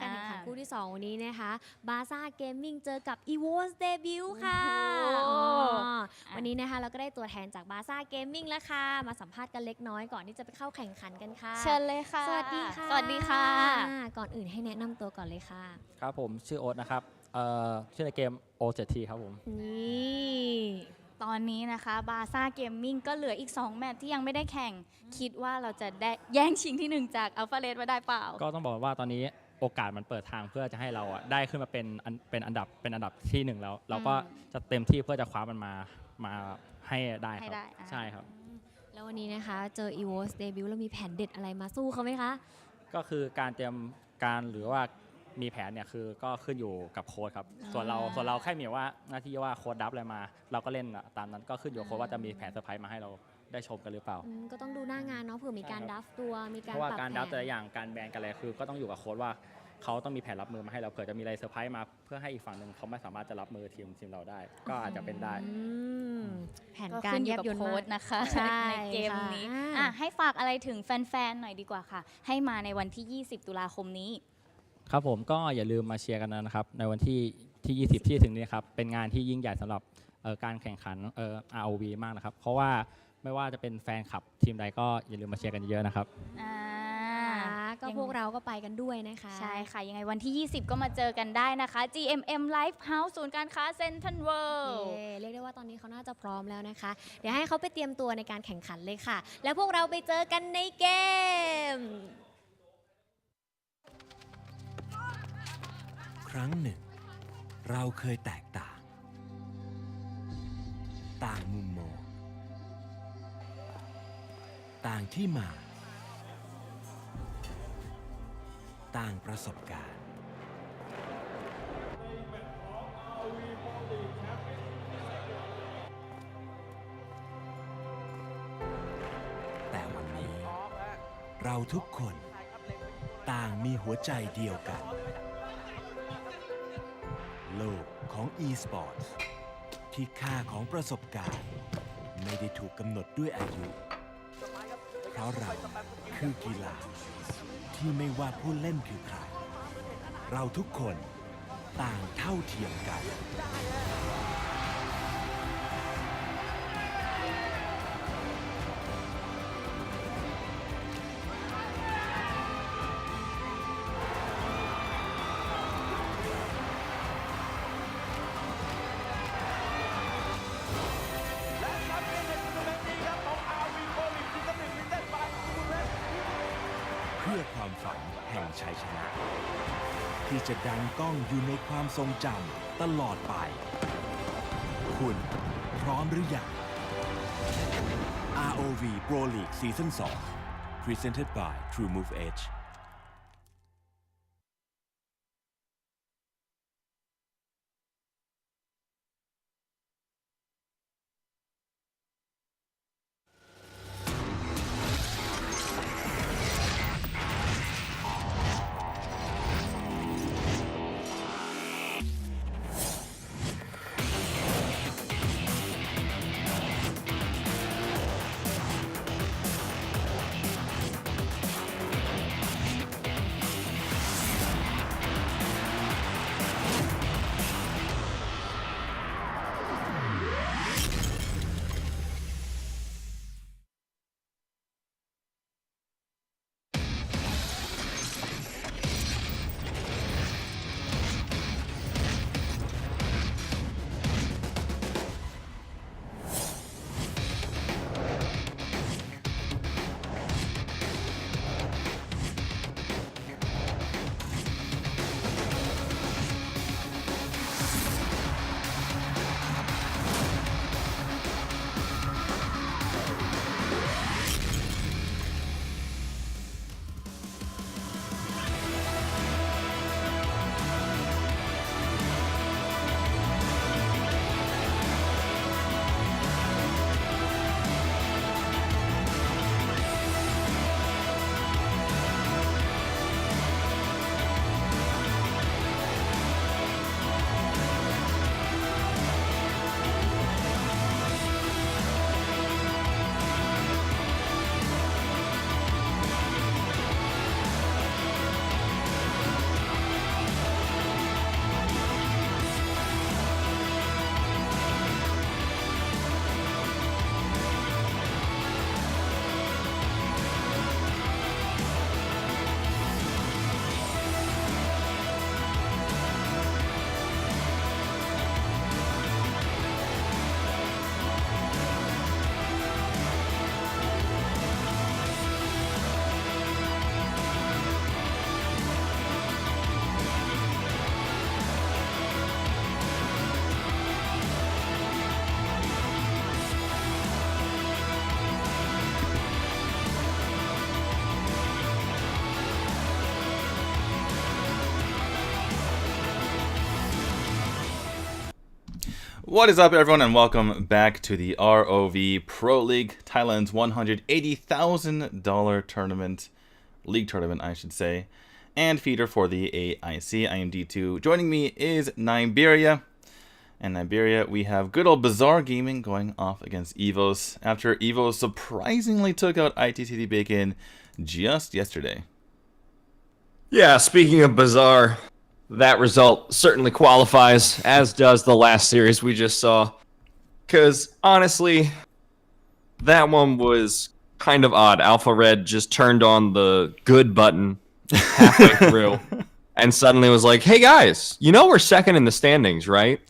การแข่งขันคู่ที่ 2 วันนี้นะคะ Bazaar Gaming เจอกับ EVOS.Debut ค่ะ วันนี้นะคะเราก็ได้ตัวแทนจาก Bazaar Gaming แล้วค่ะ มาสัมภาษณ์กันเล็กน้อยก่อนที่จะไปเข้าแข่งขันกันค่ะ เชิญเลยค่ะ สวัสดีค่ะ สวัสดีค่ะ ก่อนอื่นให้แนะนำตัวก่อนเลยค่ะ ครับผมชื่อโอ๊ตนะครับชื่อในเกม O7T ครับผม นี่ ตอนนี้นะคะ Bazaar Gaming ก็เหลืออีก 2 แมตช์ที่ยังไม่ได้แข่ง คิดว่าเราจะได้แย่งชิงที่ 1 จาก Alpha Red มาได้เปล่า ก็ต้องบอกว่าตอนนี้โอกาสมันเปิดทางเพื่อจะให้เราได้ขึ้นมาเป็นอันดับที่ 1 แล้ว เราก็จะเต็มที่เพื่อจะคว้ามันมาให้ได้ค ให้ รับ ได้ ใช่ครับ แล้ววันนี้นะคะเจอ EVOS.Debut แล้วมีแผนเด็ดอะไรมาสู้เขาไหมคะ ก็คือการเตรียมการหรือว่ามีแผนเนี่ยคือก็ขึ้นอยู่กับโค้ชครับส่วนเราแค่มีว่าหน้าที่ว่าโค้ชดับอะไรมา เราก็เล่นตามนั้นก็ขึ้นอยู่กับโค้ชว่าจะมีแผนเซอร์ไพรส์มาให้เราได้ชมกันหรือเปล่า ก็ต้องดูหน้างานเนาะเผื่อมีการ ใช่ครับ ดัฟตัวมีการ เพราะว่า ปรับ การ แผ ดับแต่ น ละอย่างการแบนกันอะไรคือก็ต้องอยู่กับโค้ชว่าเขาต้องมีแผนรับมือมาให้เราเผื่อจะมีอะไรเซอร์ไพรส์มาเพื่อให้อีกฝั่งหนึ่งเขาไม่สามารถจะรับมือทีมเราได้ ก็อาจจะเป็นได้ แผน ก็ การ ขึ้นอ แย ยู่ บ กับ ยล โค้ มา ช ก นะคะ ใช่ ในเกมนี้ ค่ะ ให้ฝากอะไรถึงแฟนๆ หน่อยดีกว่าค่ะ ให้มาในวันที่ 20 ตุลาคมนี้ ครับผมก็อย่าลืมมาเชียร์กันนะครับ ในวันที่ 20 ที่จะถึงนี้ครับ เป็นงานที่ยิ่งใหญ่สำหรับการแข่งขันROV มากนะครับ เพราะว่าไม่ว่าจะเป็นแฟนคลับทีมใดก็อย่าลืมมาเชียร์กันเยอะๆนะครับ ก็พวกเราก็ไปกันด้วยนะคะ ใช่ค่ะ ยังไงวันที่ 20 ก็มาเจอกันได้นะคะ GMM Live House ศูนย์การค้าเซ็นทรัลเวิลด์ เรียกได้ว่าตอนนี้เขาน่าจะพร้อมแล้วนะคะ เดี๋ยวให้เขาไปเตรียมตัวในการแข่งขันเลยค่ะ แล้วพวกเราไปเจอกันในเกม ครั้งหนึ่ง เราเคยแตกต่าง ต่างมุมมอง ต่างที่มา ต่างประสบการณ์ แต่วันนี้ เราทุกคนต่างมีหัวใจเดียวกัน โลกของ e-sports ที่ค่าของประสบการณ์ไม่ได้ถูกกำหนดด้วยอายุ เพราะเราคือกีฬาที่ไม่ว่าผู้เล่นคือใคร เราทุกคนต่างเท่าเทียมกัน เพื่อความฝันแห่งชัยชนะ ที่จะดังก้องอยู่ในความทรงจำตลอดไป คุณพร้อมหรือยัง ROV Pro League Season 2 Presented by True Move Edge What is up, everyone, and welcome back to the RoV Pro League, Thailand's $180,000 tournament, league tournament, I should say, and feeder for the AIC. I am D2. Joining me is Niberia. And Niberia, we have good old Bazaar Gaming going off against EVOS after EVOS surprisingly took out IT.City Bacon just yesterday. Yeah, speaking of Bazaar, that result certainly qualifies, as does the last series we just saw. Because, honestly, that one was kind of odd. Alpha Red just turned on the good button halfway through and suddenly was like, hey guys, you know we're second in the standings, right?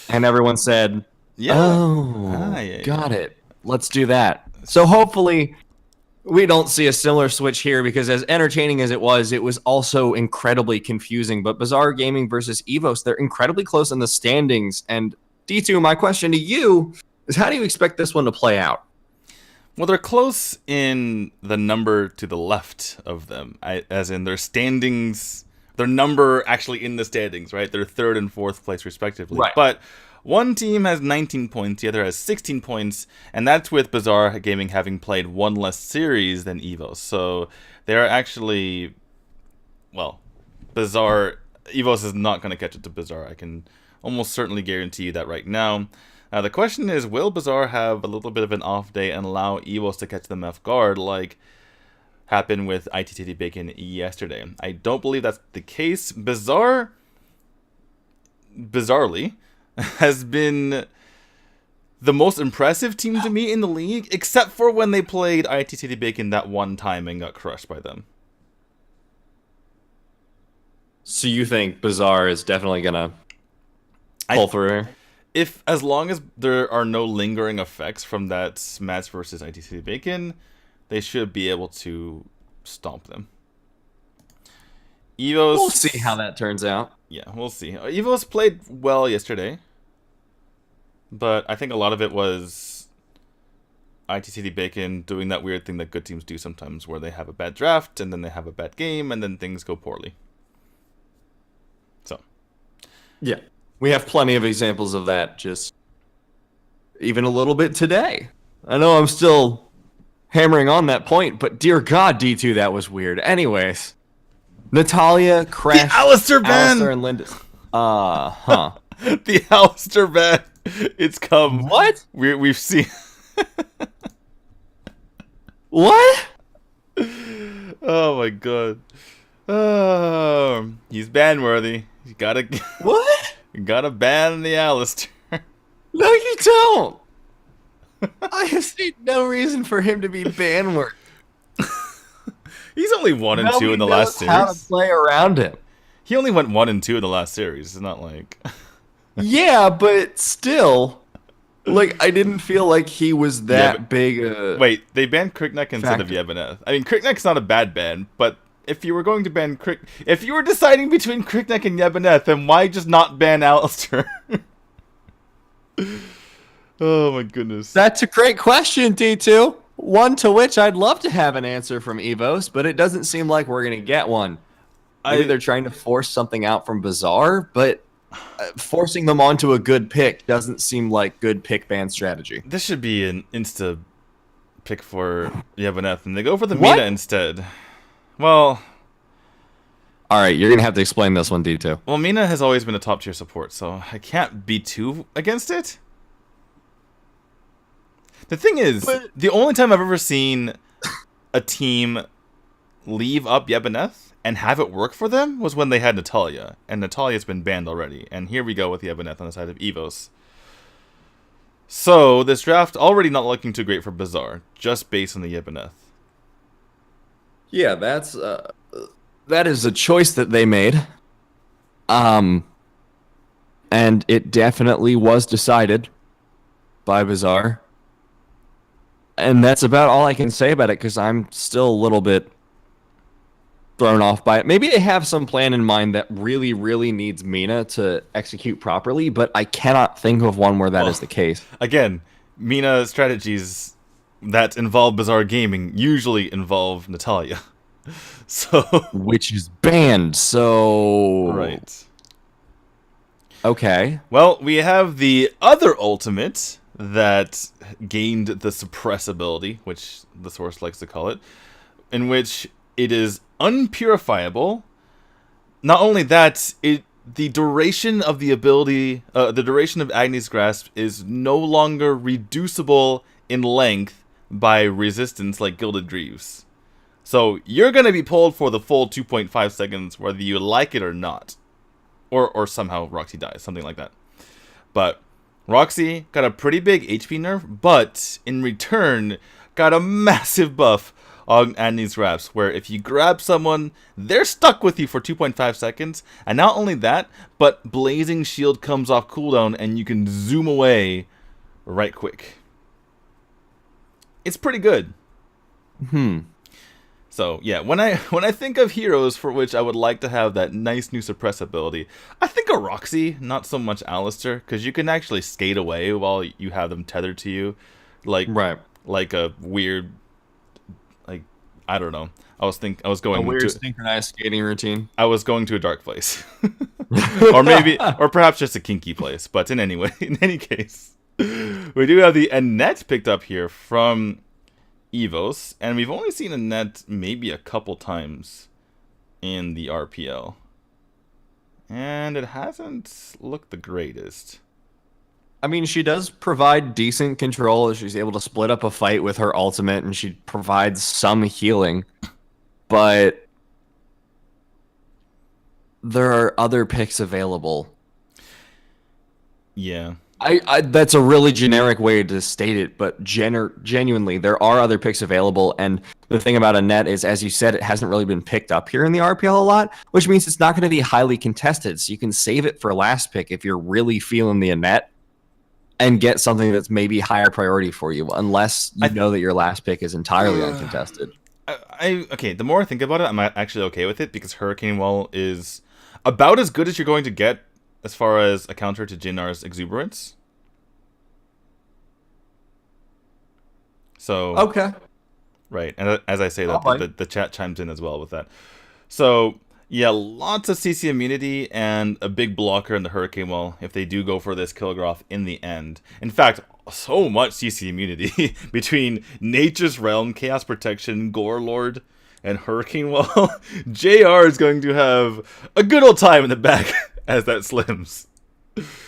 And everyone said, Yeah. oh, got it. Let's do that. So hopefully we don't see a similar switch here, because as entertaining as it was also incredibly confusing. But Bazaar Gaming versus EVOS, they're incredibly close in the standings. And D2, my question to you is, how do you expect this one to play out? Well, they're close in the number to the left of them, as in their standings, their number actually in the standings, right? They're third and fourth place respectively. Right. But one team has 19 points, the other has 16 points, and that's with Bazaar Gaming having played one less series than EVOS. So they're actually, well, EVOS is not going to catch it to Bazaar. I can almost certainly guarantee you that right now. The question is, will Bazaar have a little bit of an off day and allow EVOS to catch them off guard like happened with IT.City Bacon yesterday? I don't believe that's the case. Bazaar, bizarrely, has been the most impressive team to me in the league, except for when they played IT.City Bacon that one time and got crushed by them. So you think Bazaar is definitely going to pull through here? As long as there are no lingering effects from that match versus IT.City Bacon, they should be able to stomp them. EVOS, we'll see how that turns out. Yeah, we'll see. EVOS played well yesterday, but I think a lot of it was IT.City Bacon doing that weird thing that good teams do sometimes, where they have a bad draft, and then they have a bad game, and then things go poorly. So, yeah. We have plenty of examples of that, just even a little bit today. I know I'm still hammering on that point, but dear God, D2, that was weird. Anyways, Natalia crashed the Alistair ban! Alistair and Linda. The Alistair ban. It's come. What? We've seen. What? Oh my God. He's ban worthy. You gotta. What? You gotta ban the Alistair. No, you don't. I have seen no reason for him to be ban worthy. He's only 1 and 2 in the last series. How to play around him? He only went 1 and 2 in the last series. It's not like. Yeah, but still, like, I didn't feel like he was that big. Wait, they banned Kriknek instead of Yebeneth. I mean, Kriknek's not a bad ban, but if you were going to ban if you were deciding between Kriknek and Yebeneth, then why just not ban Alistair? Oh my goodness. That's a great question, D2. One to which I'd love to have an answer from EVOS, but it doesn't seem like we're going to get one. Maybe they're trying to force something out from Bazaar, but forcing them onto a good pick doesn't seem like good pick ban strategy. This should be an insta pick for Yebeneth, and they go for the Mina instead. Well, all right, you're going to have to explain this one, D2. Well, Mina has always been a top tier support, so I can't be too against it. The thing is, the only time I've ever seen a team leave up Yebeneth and have it work for them was when they had Natalia, and Natalia's been banned already. And here we go with Yebeneth on the side of EVOS. So this draft already not looking too great for Bazaar, just based on the Yebeneth. Yeah, that is a choice that they made. And it definitely was decided by Bazaar. And that's about all I can say about it, because I'm still a little bit thrown off by it. Maybe they have some plan in mind that really, really needs Mina to execute properly, but I cannot think of one where that is the case. Again, Mina strategies that involve Bazaar Gaming usually involve Natalia. So which is banned, so... Right. Okay. Well, we have the other ultimate that gained the suppress ability, which the source likes to call it, in which it is unpurifiable. Not only that, the duration of the ability, the duration of Agni's Grasp is no longer reducible in length by resistance like Gilded Greaves. So you're going to be pulled for the full 2.5 seconds whether you like it or not. Or somehow Roxy dies, something like that. But Roxy got a pretty big HP nerf, but in return got a massive buff on Agni's Grasp, where if you grab someone, they're stuck with you for 2.5 seconds. And not only that, but Blazing Shield comes off cooldown and you can zoom away right quick. It's pretty good. So yeah, when I think of heroes for which I would like to have that nice new suppress ability, I think of Roxy, not so much Alistair, because you can actually skate away while you have them tethered to you, like a weird, like, I don't know. I was going A weird to synchronized skating routine. I was going to a dark place, or perhaps just a kinky place. But in any case, we do have the Annette picked up here from EVOS, and we've only seen Annette maybe a couple times in the RPL, and it hasn't looked the greatest. I mean, she does provide decent control. She's able to split up a fight with her ultimate, and she provides some healing. But there are other picks available. Yeah. I that's a really generic way to state it, but genuinely, there are other picks available. And the thing about Annette is, as you said, it hasn't really been picked up here in the RPL a lot, which means it's not going to be highly contested. So you can save it for last pick if you're really feeling the Annette and get something that's maybe higher priority for you, unless you know that your last pick is entirely uncontested. Okay, the more I think about it, I'm actually okay with it, because Hurricane Wall is about as good as you're going to get as far as a counter to Jinnar's Exuberance. So okay, right, and as I say that, the chat chimes in as well with that. So yeah, lots of CC immunity and a big blocker in the Hurricane Wall if they do go for this Kilgroth in the end. In fact, so much CC immunity between Nature's Realm, Chaos Protection, Gore Lord, and Hurricane Wall. JR is going to have a good old time in the back as that slims.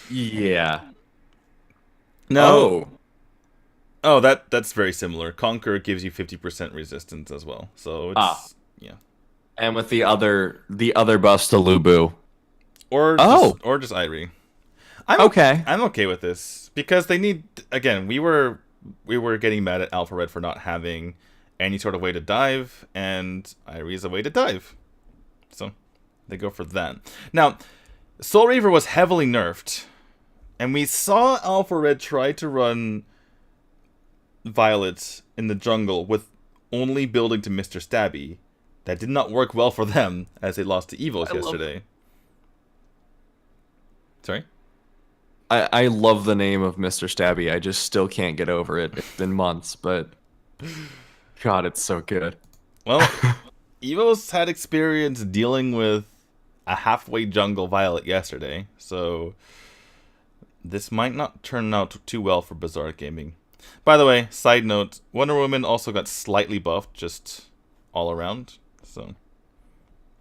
Yeah. No. Oh, that's very similar. Conquer gives you 50% resistance as well. So it's yeah. And with the other buffs to Lubu. Or just Irie. I'm okay with this, because they need, again, we were getting mad at Alpha Red for not having any sort of way to dive, and Irie's a way to dive. So they go for that. Now, Soul Reaver was heavily nerfed, and we saw Alpha Red try to run Violet in the jungle with only building to Mr. Stabby. That did not work well for them, as they lost to EVOS yesterday. Sorry? I love the name of Mr. Stabby. I just still can't get over it. It's been months, but God, it's so good. Well, EVOS had experience dealing with a halfway jungle Violet yesterday, so this might not turn out too well for Bazaar Gaming. By the way, side note, Wonder Woman also got slightly buffed, just all around, so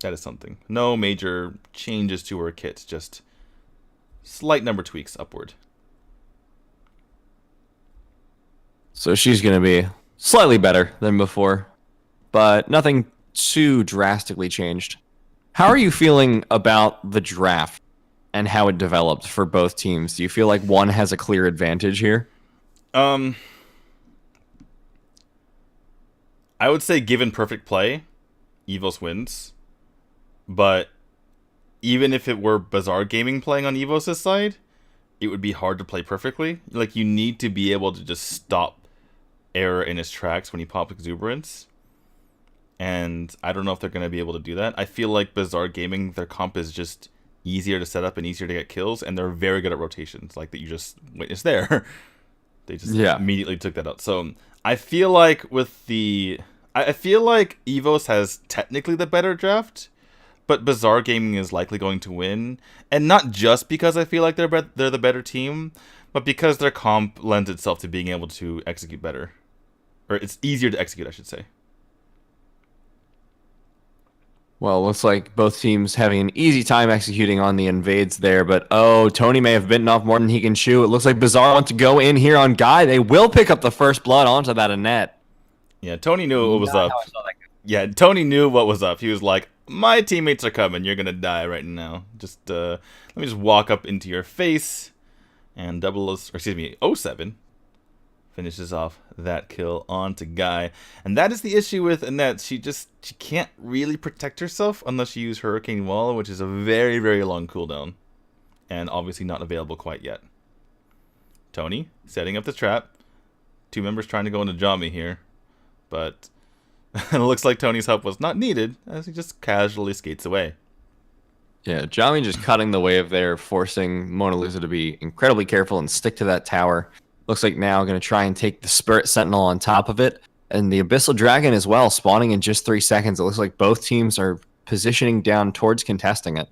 that is something. No major changes to her kit, just slight number tweaks upward. So she's going to be slightly better than before, but nothing too drastically changed. How are you feeling about the draft and how it developed for both teams? Do you feel like one has a clear advantage here? I would say, given perfect play, EVOS wins. But even if it were Bazaar Gaming playing on EVOS' side, it would be hard to play perfectly. Like, you need to be able to just stop error in his tracks when he pops Exuberance. And I don't know if they're going to be able to do that. I feel like Bazaar Gaming, their comp is just easier to set up and easier to get kills, and they're very good at rotations, like that you just witnessed there. They just immediately took that out. So I feel like I feel like EVOS has technically the better draft, but Bazaar Gaming is likely going to win, and not just because I feel like they're the better team, but because their comp lends itself to being able to execute better, or it's easier to execute, I should say. Well, looks like both teams having an easy time executing on the invades there, but oh, Tony may have bitten off more than he can chew. It looks like Bazaar wants to go in here on Guy. They will pick up the first blood onto that Annette. Yeah, Tony knew what was up. Yeah, Tony knew what was up. He was like, my teammates are coming. You're going to die right now. Just let me just walk up into your face. And '07 finishes off that kill onto Guy. And that is the issue with Annette. She can't really protect herself unless you use Hurricane Wall, which is a very, very long cooldown. And obviously not available quite yet. Tony setting up the trap. 2 members trying to go into Jami here. But it looks like Tony's help was not needed as he just casually skates away. Yeah, Jami just cutting the wave there, forcing Mona Lisa to be incredibly careful and stick to that tower. Looks like now going to try and take the Spirit Sentinel on top of it. And the Abyssal Dragon as well, spawning in just 3 seconds. It looks like both teams are positioning down towards contesting it.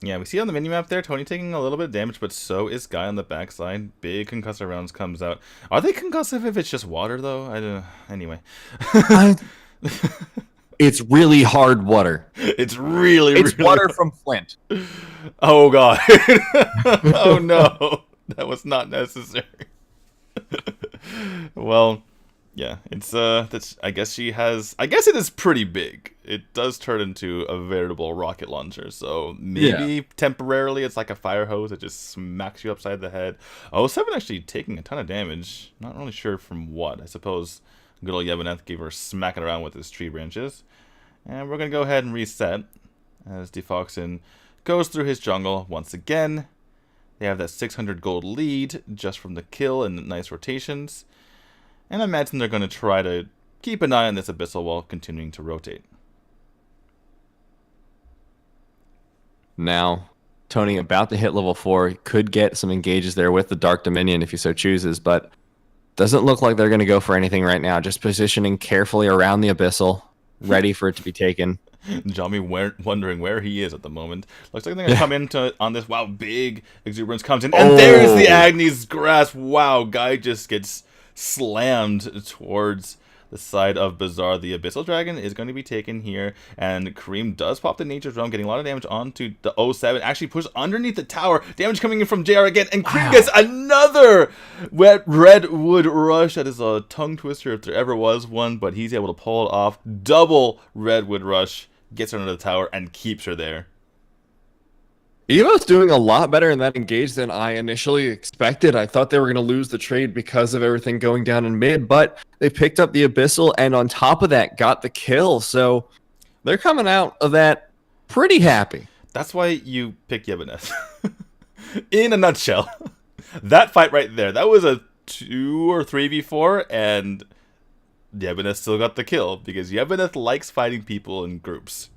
Yeah, we see on the minimap there, Tony taking a little bit of damage, but so is Guy on the backside. Big concussive rounds comes out. Are they concussive if it's just water, though? I don't know. Anyway. It's really hard water. It's really water from Flint. Oh, God. Oh, no. That was not necessary. Well, yeah, it's I guess it is pretty big. It does turn into a veritable rocket launcher, so maybe temporarily it's like a fire hose that just smacks you upside the head. '07 actually taking a ton of damage. Not really sure from what. I suppose good old Yevoneth gave her smacking around with his tree branches. And we're gonna go ahead and reset as Defoxin goes through his jungle once again. They have that 600 gold lead just from the kill and nice rotations. And I imagine they're going to try to keep an eye on this Abyssal while continuing to rotate. Now, Tony about to hit level 4. Could get some engages there with the Dark Dominion if he so chooses, but doesn't look like they're going to go for anything right now. Just positioning carefully around the Abyssal, ready for it to be taken. Jami wondering where he is at the moment. Looks like they're going to come into on this. Wow, big Exuberance comes in. And there's the Agni's Grasp. Wow, Guy just gets slammed towards the side of Bazaar. The Abyssal Dragon is going to be taken here. And Kareem does pop the Nature's Realm, getting a lot of damage onto the '07. Actually pushes underneath the tower. Damage coming in from JR again. And Kareem gets another Redwood Rush. That is a tongue twister if there ever was one. But he's able to pull it off. Double Redwood Rush. Gets her under the tower and keeps her there. EVO's doing a lot better in that engage than I initially expected. I thought they were going to lose the trade because of everything going down in mid, but they picked up the Abyssal and on top of that got the kill. So they're coming out of that pretty happy. That's why you pick Yevoneth. In a nutshell. That fight right there, that was a 2 or 3v4 and Yevoneth still got the kill because Yevoneth likes fighting people in groups.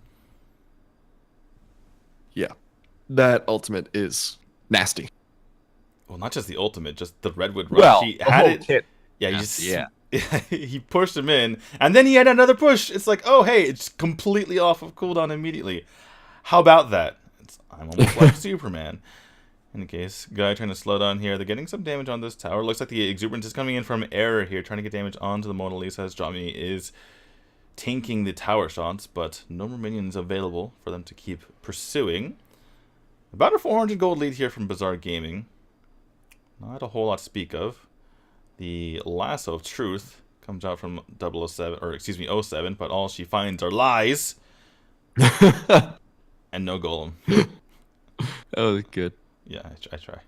Yeah. That ultimate is nasty. Well, not just the ultimate, just the Redwood Rush. Well, he had it. Kit. Yeah, he pushed him in, and then he had another push. It's like, oh, hey, it's completely off of cooldown immediately. How about that? I'm almost like Superman. In the case, Guy trying to slow down here. They're getting some damage on this tower. Looks like the Exuberance is coming in from error here, trying to get damage onto the Mona Lisa as Jami is tanking the tower shots, but no more minions available for them to keep pursuing. About a 400 gold lead here from Bazaar Gaming. Not a whole lot to speak of. The Lasso of Truth comes out from '07, but all she finds are lies. And no golem. Oh, good. Yeah, I try.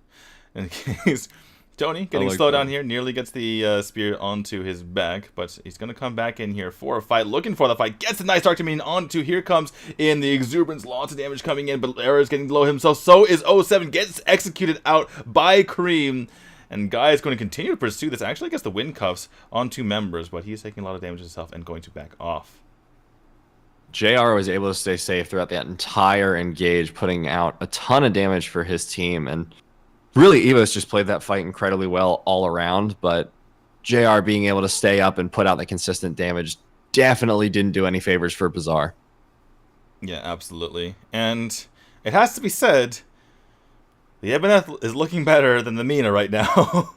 In case, Tony getting slowed down here, nearly gets the spear onto his back, but he's going to come back in here for a fight, looking for the fight, gets a nice Dark Dominion onto, here comes in the Exuberance, lots of damage coming in, but Era is getting low himself, so is '07, gets executed out by Kareem, and Guy is going to continue to pursue this, actually gets the wind cuffs on 2 members, but he's taking a lot of damage himself and going to back off. JR was able to stay safe throughout that entire engage, putting out a ton of damage for his team. And really, EVOS just played that fight incredibly well all around. But JR being able to stay up and put out the consistent damage definitely didn't do any favors for Bazaar. Yeah, absolutely. And it has to be said, the Ebeneth is looking better than the Mina right now.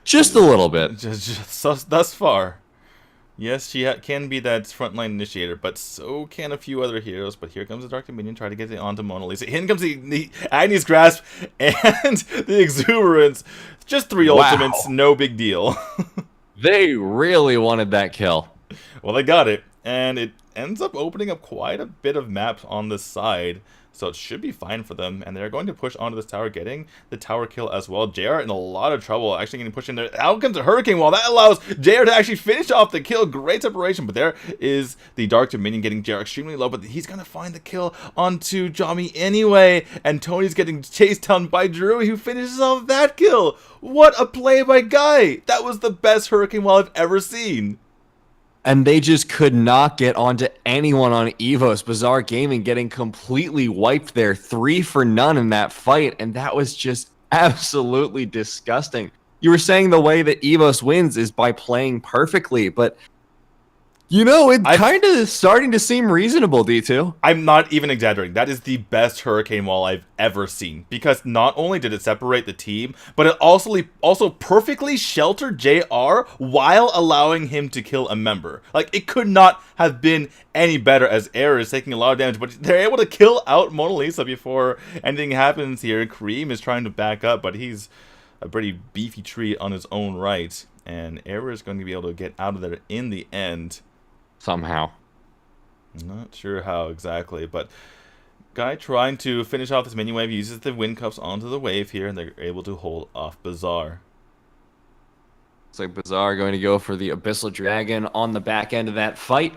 Just a little bit. just thus far. Yes, she can be that frontline initiator, but so can a few other heroes. But here comes the Dark Dominion, try to get it onto Mona Lisa. In comes the Agnes Grasp and the Exuberance. Just 3 ultimates, no big deal. They really wanted that kill. Well, they got it, and it ends up opening up quite a bit of maps on this side, so it should be fine for them, and they're going to push onto this tower, getting the tower kill as well. JR in a lot of trouble, actually getting pushed in there. Out comes a Hurricane Wall. That allows JR to actually finish off the kill. Great separation, but there is the Dark Dominion getting JR extremely low, but he's going to find the kill onto Jami anyway, and Tony's getting chased down by Drew, who finishes off that kill. What a play by Guy! That was the best Hurricane Wall I've ever seen. And they just could not get onto anyone on EVOS. Bazaar Gaming getting completely wiped there, 3 for none in that fight, and that was just absolutely disgusting. You were saying the way that EVOS wins is by playing perfectly, but you know, it kind of starting to seem reasonable, D2. I'm not even exaggerating. That is the best Hurricane Wall I've ever seen. Because not only did it separate the team, but it also perfectly sheltered JR while allowing him to kill a member. Like, it could not have been any better, as Air is taking a lot of damage. But they're able to kill out Mona Lisa before anything happens here. Cream is trying to back up, but he's a pretty beefy tree on his own right. And Air is going to be able to get out of there in the end. Somehow. Not sure how exactly, but Guy trying to finish off this mini wave, uses the wind cups onto the wave here, and they're able to hold off Bazaar. Looks like Bazaar going to go for the Abyssal Dragon on the back end of that fight.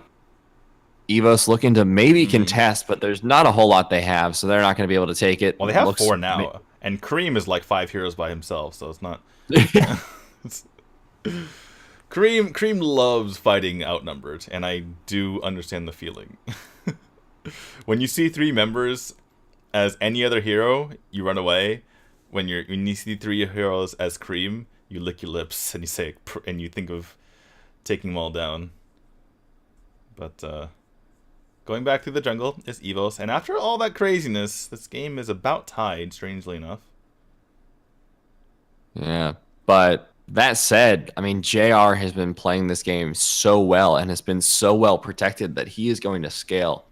EVOS looking to maybe contest, but there's not a whole lot they have, so they're not going to be able to take it. Well, they have 4 now, and Cream is like 5 heroes by himself, so it's not... Cream loves fighting outnumbered, and I do understand the feeling. When you see 3 members as any other hero, you run away. When you see 3 heroes as Cream, you lick your lips and you say, and you think of taking them all down. But going back to the jungle is EVOS, and after all that craziness, this game is about tied, strangely enough. Yeah, but that said, I mean, JR has been playing this game so well and has been so well protected that he is going to scale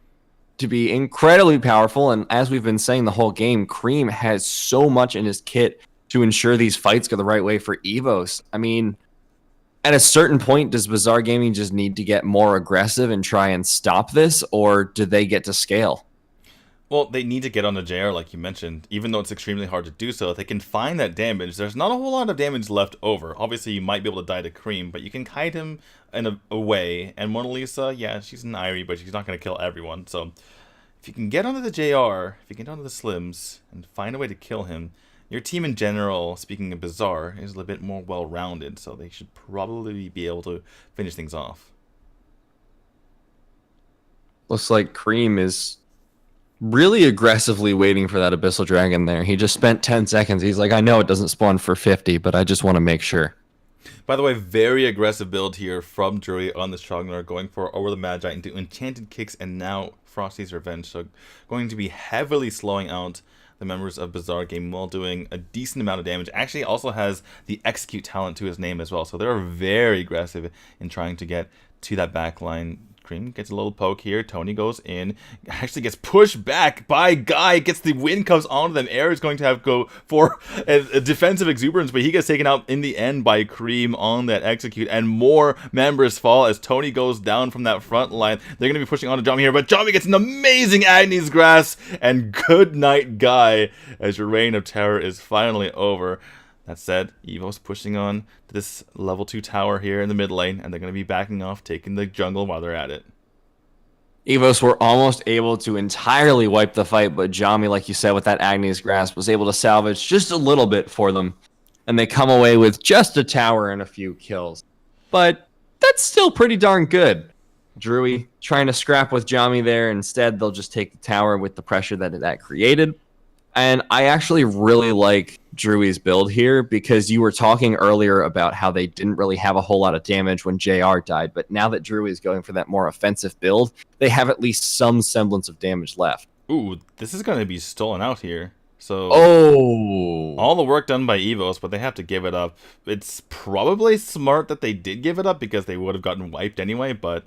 to be incredibly powerful. And as we've been saying the whole game, Cream has so much in his kit to ensure these fights go the right way for EVOS. I mean, at a certain point, does Bazaar Gaming just need to get more aggressive and try and stop this, or do they get to scale? Well, they need to get on the JR, like you mentioned. Even though it's extremely hard to do so, if they can find that damage, there's not a whole lot of damage left over. Obviously, you might be able to die to Cream, but you can kite him in a way. And Mona Lisa, yeah, she's an Irie, but she's not going to kill everyone. So, if you can get onto the JR, if you can get onto the Slims, and find a way to kill him, your team in general, speaking of Bazaar, is a little bit more well-rounded. So, they should probably be able to finish things off. Looks like Cream is really aggressively waiting for that Abyssal Dragon there. He just spent 10 seconds. He's like, I know it doesn't spawn for 50, but I just want to make sure. By the way, very aggressive build here from Drury on the Strogner, going for over the Magi into Enchanted Kicks and now Frosty's Revenge. So going to be heavily slowing out the members of Bazaar Game while doing a decent amount of damage. Actually also has the Execute talent to his name as well. So they're very aggressive in trying to get to that backline. Cream gets a little poke here. Tony goes in, actually gets pushed back by Guy, gets the wind comes onto them. Air is going to have to go for a defensive exuberance, but he gets taken out in the end by Cream on that execute, and more members fall as Tony goes down from that front line. They're going to be pushing onto Jami here, but Jami gets an amazing Agnes Grass, and good night, Guy, as your reign of terror is finally over. That said, EVOS pushing on to this level 2 tower here in the mid lane, and they're going to be backing off, taking the jungle while they're at it. EVOS were almost able to entirely wipe the fight, but Jami, like you said, with that Agnes Grasp, was able to salvage just a little bit for them. And they come away with just a tower and a few kills. But that's still pretty darn good. Drury trying to scrap with Jami there. Instead, they'll just take the tower with the pressure that created. And I actually really like Drui's build here because you were talking earlier about how they didn't really have a whole lot of damage when JR died, but now that Drew is going for that more offensive build, they have at least some semblance of damage left. Ooh, this is going to be stolen out here. So Oh. all the work done by EVOS, but they have to give it up. It's probably smart that they did give it up because they would have gotten wiped anyway, but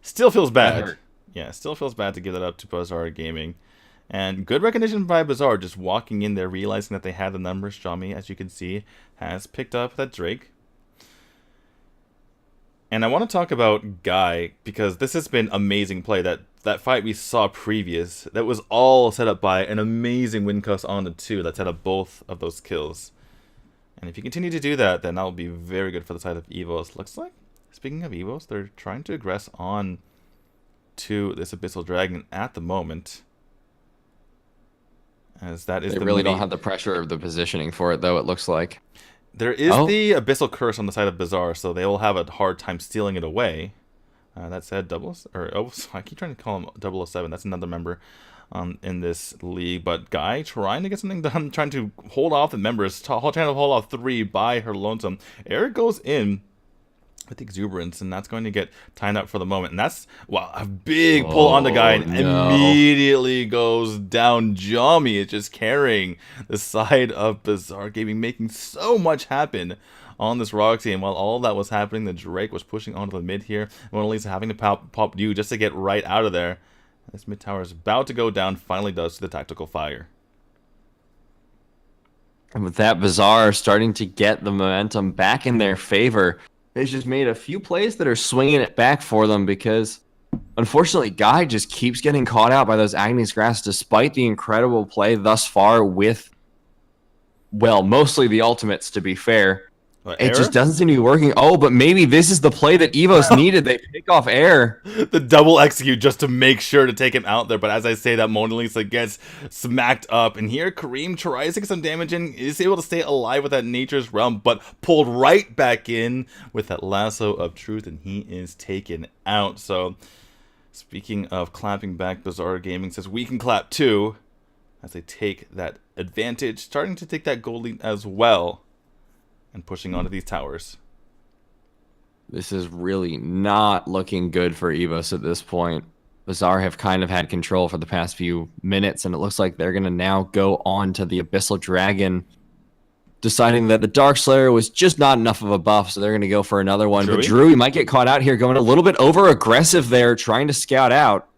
still feels bad. Yeah, still feels bad to give that up to Bazaar Gaming. And good recognition by Bazaar, just walking in there, realizing that they had the numbers. Jami, as you can see, has picked up that Drake. And I want to talk about Guy, because this has been amazing play. That fight we saw previous, that was all set up by an amazing win cost on the 2 that set up both of those kills. And if you continue to do that, then that will be very good for the side of EVOS. Looks like, speaking of EVOS, they're trying to aggress on to this Abyssal Dragon at the moment. As that is they really don't have the pressure of the positioning for it, though, it looks like. There is the Abyssal Curse on the side of Bazaar, so they will have a hard time stealing it away. That said, I keep trying to call him 007. That's another member in this league. But Guy trying to get something done, trying to hold off the members, trying to hold off 3 by her lonesome. Eric goes in with Exuberance, and that's going to get timed up for the moment. And that's, wow, a big pull on the Guy, and immediately goes down. Jami is just carrying the side of Bazaar Gaming, making so much happen on this Roxy. And while all that was happening, the Drake was pushing onto the mid here. Mona Lisa having to pop you just to get right out of there. This mid tower is about to go down, finally does to the tactical fire. And with that, Bazaar starting to get the momentum back in their favor. They've just made a few plays that are swinging it back for them because, unfortunately, Guy just keeps getting caught out by those Agnes Grass despite the incredible play thus far with, well, mostly the ultimates, to be fair. It just doesn't seem to be working. Oh, but maybe this is the play that EVOS needed. They pick off air. The double execute just to make sure to take him out there. But as I say that, Mona Lisa gets smacked up. And here Kareem tries to get some damage in. Is able to stay alive with that Nature's Realm, but pulled right back in with that Lasso of Truth. And he is taken out. So, speaking of clapping back, Bazaar Gaming says we can clap too. As they take that advantage. Starting to take that gold lead as well. And pushing onto these towers. This is really not looking good for EVOS at this point. Bazaar have kind of had control for the past few minutes, and it looks like they're going to now go on to the Abyssal Dragon, deciding that the Dark Slayer was just not enough of a buff, so they're going to go for another one. But Drew might get caught out here, going a little bit over-aggressive there, trying to scout out.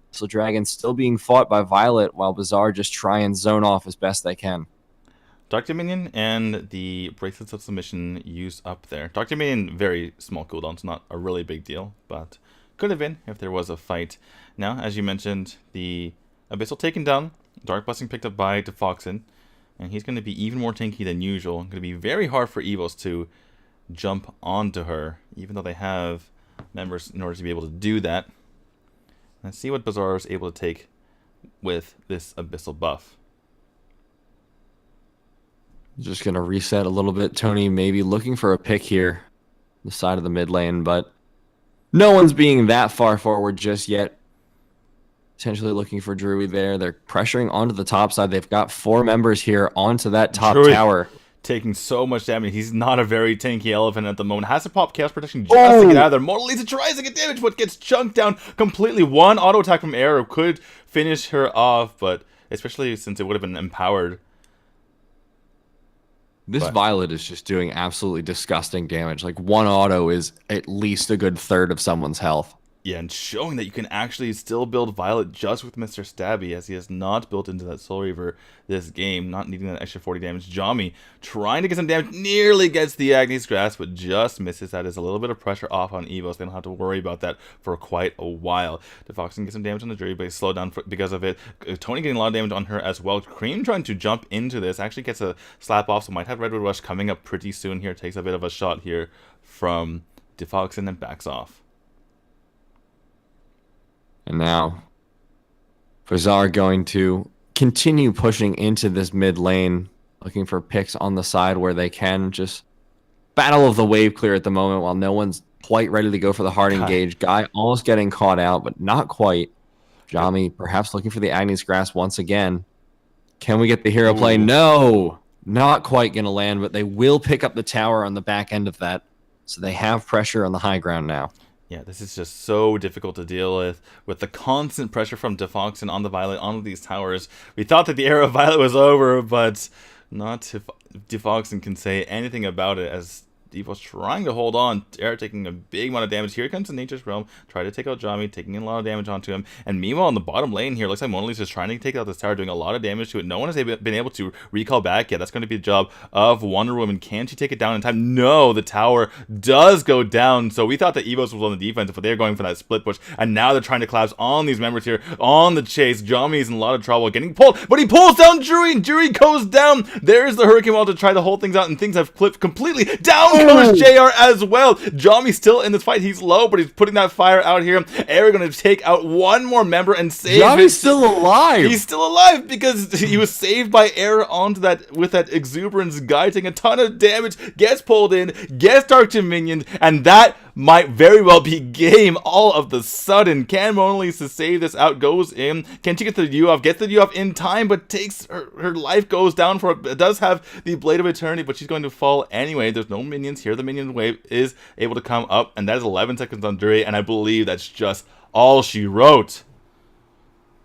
So Dragon still being fought by Violet, while Bazaar just try and zone off as best they can. Dark Dominion and the Bracelets of Submission used up there. Dark Dominion, very small cooldown, it's not a really big deal, but could have been if there was a fight. Now, as you mentioned, the Abyssal taken down, Dark Blessing picked up by Defoxin, and he's going to be even more tanky than usual. Going to be very hard for EVOS to jump onto her, even though they have members in order to be able to do that. Let's see what Bazaar is able to take with this Abyssal buff. Just going to reset a little bit. Tony maybe looking for a pick here, the side of the mid lane, but no one's being that far forward just yet. Potentially looking for Druid there. They're pressuring onto the top side. They've got 4 members here onto that top tower. Taking so much damage. He's not a very tanky elephant at the moment. Has to pop Chaos Protection just to get out of there. Mona Lisa tries to get damage, but gets chunked down completely. One auto attack from Arrow could finish her off, but especially since it would have been empowered. This Violet is just doing absolutely disgusting damage. Like, one auto is at least a good third of someone's health. Yeah, and showing that you can actually still build Violet just with Mr. Stabby, as he has not built into that Soul Reaver this game, not needing that extra 40 damage. Jami trying to get some damage, nearly gets the Agnes Grass, but just misses. That is a little bit of pressure off on EVOS. They don't have to worry about that for quite a while. Defoxin gets some damage on the Druid, but he's slowed down because of it. Tony getting a lot of damage on her as well. Cream trying to jump into this, actually gets a slap off, so might have Redwood Rush coming up pretty soon here. Takes a bit of a shot here from Defoxin and backs off. And now, Bazaar going to continue pushing into this mid lane, looking for picks on the side where they can. Just battle of the wave clear at the moment while no one's quite ready to go for the hard engage. Guy almost getting caught out, but not quite. Jami perhaps looking for the Agnes Grass once again. Can we get the hero play? Ooh. No, not quite going to land, but they will pick up the tower on the back end of that. So they have pressure on the high ground now. Yeah, this is just so difficult to deal with the constant pressure from Defoxen on the Violet, on these towers. We thought that the era of Violet was over, but not if Defoxen can say anything about it, as EVOS trying to hold on. Era taking a big amount of damage. Here comes the Nature's Realm, try to take out Jami, taking a lot of damage onto him. And meanwhile, in the bottom lane here, looks like Mona Lisa's trying to take out this tower, doing a lot of damage to it. No one has been able to recall back yet. That's going to be the job of Wonder Woman. Can she take it down in time? No, the tower does go down. So we thought that EVOS was on the defense, but they're going for that split push. And now they're trying to collapse on these members here on the chase. Jami's in a lot of trouble, getting pulled, but he pulls down Jury, and Jury goes down. There's the Hurricane Wall to try to hold things out, and things have flipped completely. Down goes JR as well. Jami's still in this fight. He's low, but he's putting that fire out here. Eric going to take out one more member and save Jami's still alive. He's still alive because he was saved by Era onto that with that exuberance guy, taking a ton of damage, gets pulled in, gets Dark Dominion, and that might very well be game all of the sudden. Can Mona Lisa save this out? Goes in. Can she get the U off? Gets the U off in time, but takes her life goes down for it. Does have the Blade of Eternity, but she's going to fall anyway. There's no minions here. The minion wave is able to come up, and that is 11 seconds on Dre, and I believe that's just all she wrote.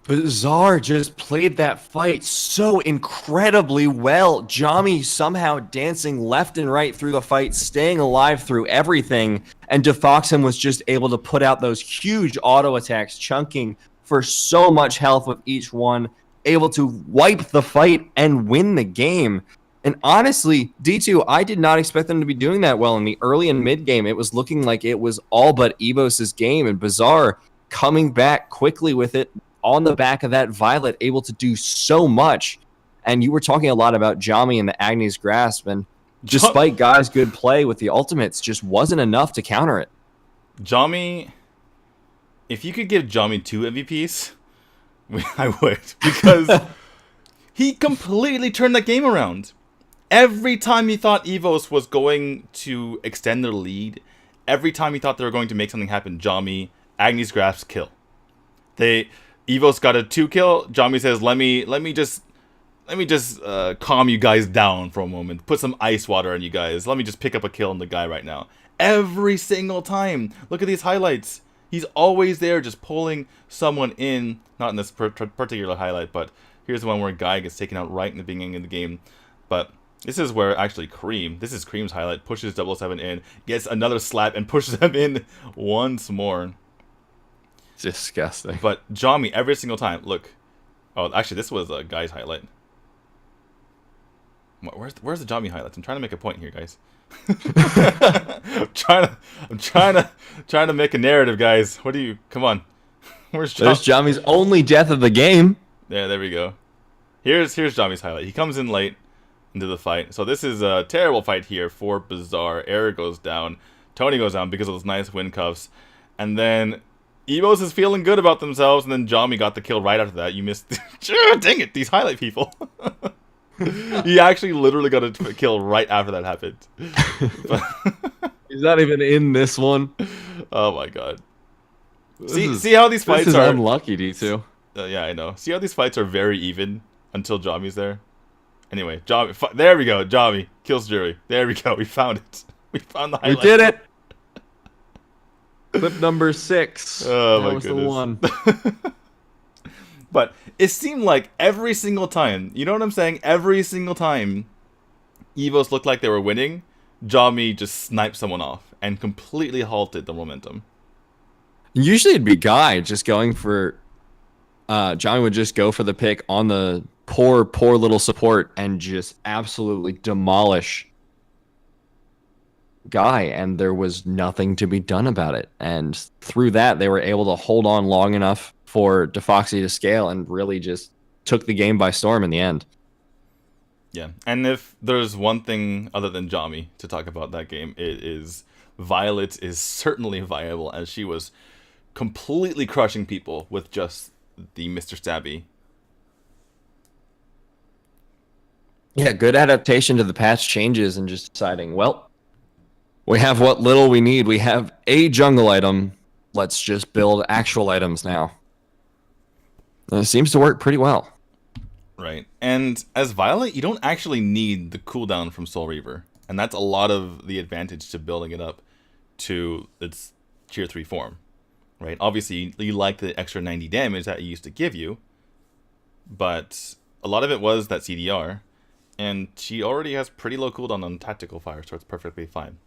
Bazaar just played that fight so incredibly well. Jami somehow dancing left and right through the fight, staying alive through everything, and Defoxen was just able to put out those huge auto attacks, chunking for so much health with each one, able to wipe the fight and win the game. And honestly, D2, I did not expect them to be doing that well in the early and mid game. It was looking like it was all but EVOS' game, and Bazaar coming back quickly with it on the back of that Violet, able to do so much. And you were talking a lot about Jami and the Agni's Grasp, and despite Guy's good play with the ultimates, just wasn't enough to counter it. Jami, if you could give Jami 2 MVPs, I would, because he completely turned that game around. Every time he thought EVOS was going to extend their lead, every time he thought they were going to make something happen, Jami, Agni's Grasp, kill. EVOS got a 2 kill. Jami says, let me just calm you guys down for a moment. Put some ice water on you guys. Let me just pick up a kill on the guy right now. Every single time. Look at these highlights. He's always there just pulling someone in. Not in this particular highlight, but here's the one where Guy gets taken out right in the beginning of the game. But this is where actually this is Cream's highlight, pushes 007 in, gets another slap, and pushes them in once more. Disgusting. But Jami, every single time, look. Oh, actually, this was a Guy's highlight. Where's the Jami highlights? I'm trying to make a point here, guys. I'm trying to make a narrative, guys. What do you? Come on. Where's Jami? There's Jami's only death of the game. Yeah, there we go. Here's Jami's highlight. He comes in late into the fight. So this is a terrible fight here for Bazaar. Eric goes down. Tony goes down because of those nice wind cuffs. And then EVOS is feeling good about themselves, and then Jami got the kill right after that. You missed. Dang it, these highlight people. He actually literally got a kill right after that happened. He's not even in this one. Oh my god. See how these fights are unlucky, D2. Yeah, I know. See how these fights are very even until Jami's there? Anyway, Jami, there we go. Jami kills Jury. There we go. We found it. We found the highlight. We did it. Clip number 6. Oh that my was goodness. The one. But it seemed like every single time, you know what I'm saying? Every single time EVOS looked like they were winning, Jami just sniped someone off and completely halted the momentum. Usually it'd be Guy just going for... Jami would just go for the pick on the poor little support and just absolutely demolish Guy, and there was nothing to be done about it. And through that, they were able to hold on long enough for Defoxy to scale and really just took the game by storm in the end. Yeah, and if there's one thing other than Jami to talk about that game, it is Violet is certainly viable, as she was completely crushing people with just the Mr. Stabby. Yeah, good adaptation to the patch changes and just deciding, well, we have what little we need. We have a jungle item. Let's just build actual items now. And it seems to work pretty well. Right. right? And as Violet, you don't actually need the cooldown from Soul Reaver. And that's a lot of the advantage to building it up to its tier 3 form, right? Obviously, you like the extra 90 damage that it used to give you, but a lot of it was that CDR, and she already has pretty low cooldown on tactical fire, so it's perfectly fine.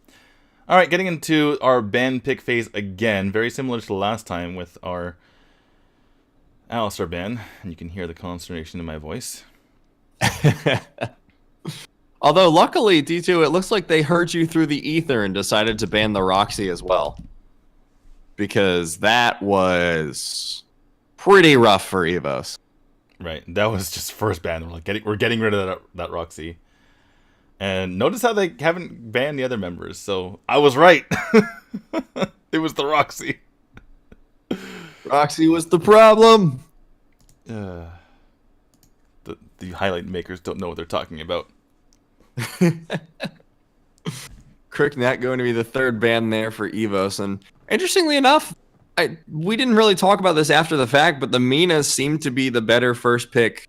Alright, getting into our ban pick phase again, very similar to the last time with our Alistar ban, and you can hear the consternation in my voice. Although, luckily, D2, it looks like they heard you through the ether and decided to ban the Roxy as well. Because that was pretty rough for EVOS. Right, that was just first ban. We're getting rid of that Roxy. And notice how they haven't banned the other members, so I was right. It was the Roxy. Roxy was the problem. The highlight makers don't know what they're talking about. Cricknet going to be the third ban there for EVOS. And interestingly enough, we didn't really talk about this after the fact, but the Mina seemed to be the better first pick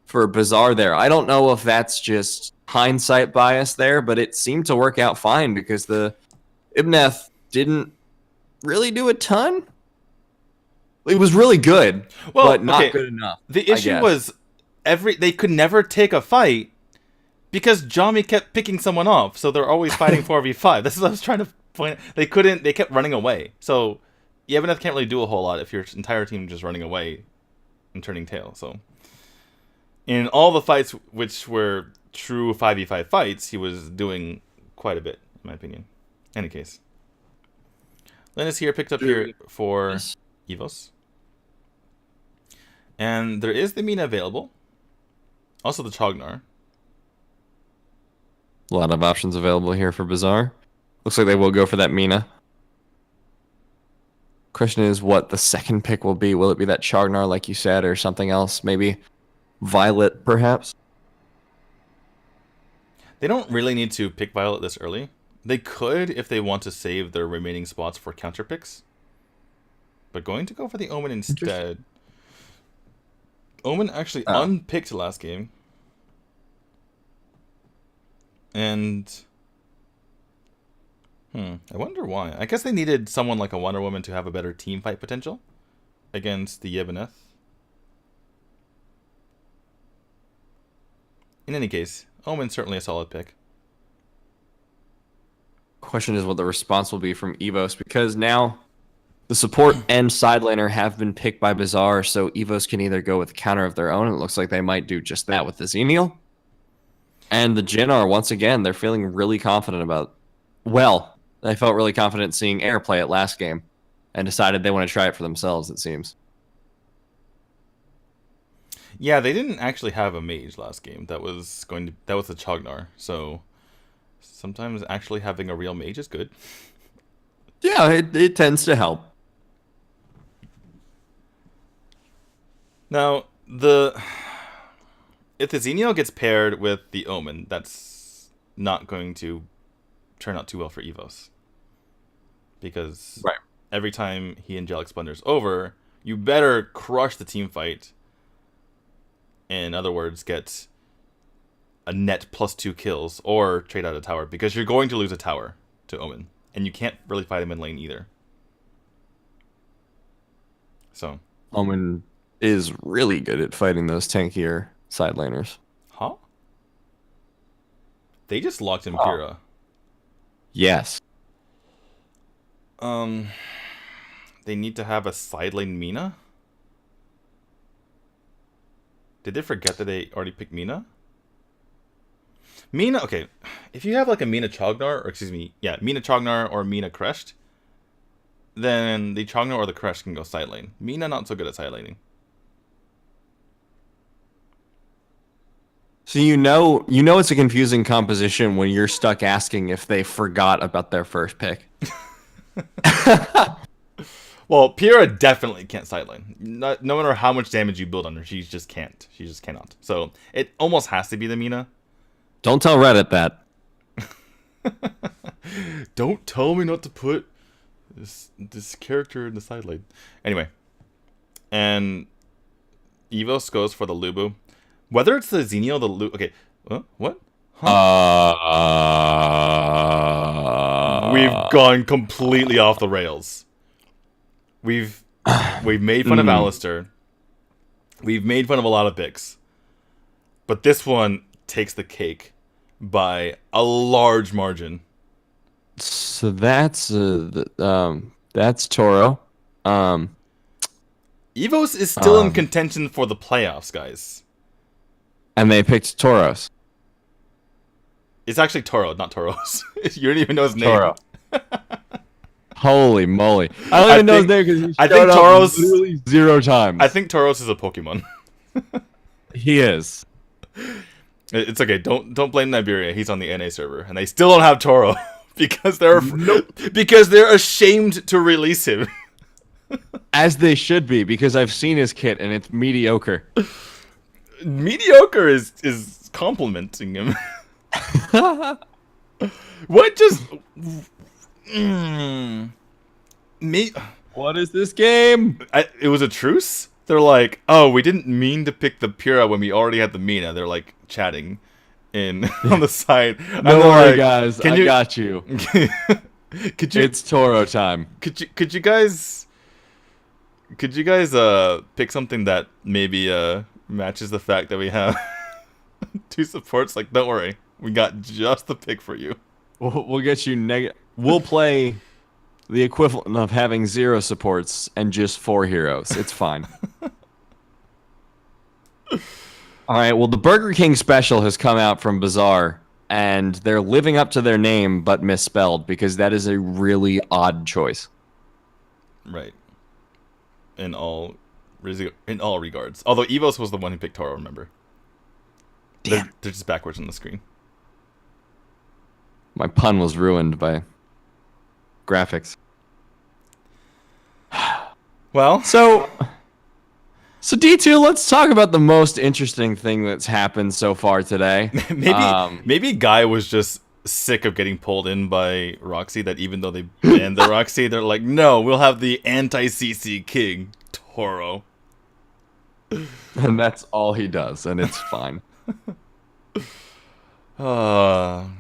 for Bazaar there. I don't know if that's just hindsight bias there, but it seemed to work out fine because the Ibneth didn't really do a ton. It was really good, but not good enough. The issue was they could never take a fight because Jami kept picking someone off, so they're always fighting 4v5. This is what I was trying to point. They kept running away. So Ibneth can't really do a whole lot if your entire team is just running away and turning tail. So in all the fights which were true 5v5 fights, he was doing quite a bit, in my opinion. Any case. Linus here picked up here for EVOS. And there is the Mina available. Also the Chognar. A lot of options available here for Bazaar. Looks like they will go for that Mina. Question is what the second pick will be. Will it be that Chognar like you said, or something else? Maybe Violet, perhaps? They don't really need to pick Violet this early. They could if they want to save their remaining spots for counter picks. But going to go for the Omen instead. Omen actually unpicked last game. And I wonder why. I guess they needed someone like a Wonder Woman to have a better team fight potential against the Ibneth. In any case, Omen's certainly a solid pick. Question is what the response will be from EVOS, because now the support and side laner have been picked by Bazaar, so EVOS can either go with a counter of their own, and it looks like they might do just that with the Xenial. And the Jinnar, once again, they're feeling really confident about... Well, they felt really confident seeing Air play it last game, and decided they want to try it for themselves, it seems. Yeah, they didn't actually have a mage last game. That was the Chognar, so sometimes actually having a real mage is good. Yeah, it tends to help. Now, if the Xenial gets paired with the Omen, that's not going to turn out too well for EVOS. Because every time he Angelic Splendor's over, you better crush the team fight. In other words, get a net +2 kills or trade out a tower, because you're going to lose a tower to Omen, and you can't really fight him in lane either. So Omen is really good at fighting those tankier side laners. Huh? They just locked in Pyrrha. Yes. They need to have a side lane Mina? Did they forget that they already picked Mina? Mina, okay. If you have like a Mina Chognar, or excuse me, yeah, Mina Chognar or Mina Crest, then the Chognar or the Crest can go side lane. Mina not so good at side laning. So you know it's a confusing composition when you're stuck asking if they forgot about their first pick. Well, Pyrrha definitely can't side lane. No matter how much damage you build on her, she just can't. She just cannot. So it almost has to be the Mina. Don't tell Reddit that. Don't tell me not to put this character in the side lane. Anyway, and EVOS goes for the Lubu. Whether it's the Xenio, the okay, what? We've gone completely off the rails. We've made fun of Alistair. We've made fun of a lot of picks. But this one takes the cake by a large margin. So that's Toro. EVOS is still in contention for the playoffs, guys. And they picked Toros. It's actually Toro, not Toros. You don't even know his name. Toro. Holy moly! I don't even know his name because I think Toros literally 0 times. I think Toros is a Pokemon. He is. It's okay. Don't blame Nigeria. He's on the NA server, and they still don't have Toro because they're ashamed to release him. As they should be, because I've seen his kit and it's mediocre. Mediocre is complimenting him. What just? What is this game? It was a truce. They're like, oh, we didn't mean to pick the Pura when we already had the Mina. They're like chatting in on the side. No worry, guys. I got you. Could you? It's Toro time. Could you guys pick something that maybe matches the fact that we have 2 supports? Like, don't worry, we got just the pick for you. We'll get you We'll play the equivalent of having 0 supports and just 4 heroes. It's fine. All right. Well, the Burger King special has come out from Bazaar, and they're living up to their name but misspelled because that is a really odd choice. Right. In all regards. Although EVOS was the one who picked Toro, remember? They're just backwards on the screen. My pun was ruined by graphics. Well, so D2, let's talk about the most interesting thing that's happened so far today. Maybe Guy was just sick of getting pulled in by Roxy, that even though they banned the Roxy, they're like, no, we'll have the anti-CC king, Toro. And that's all he does, and it's fine. All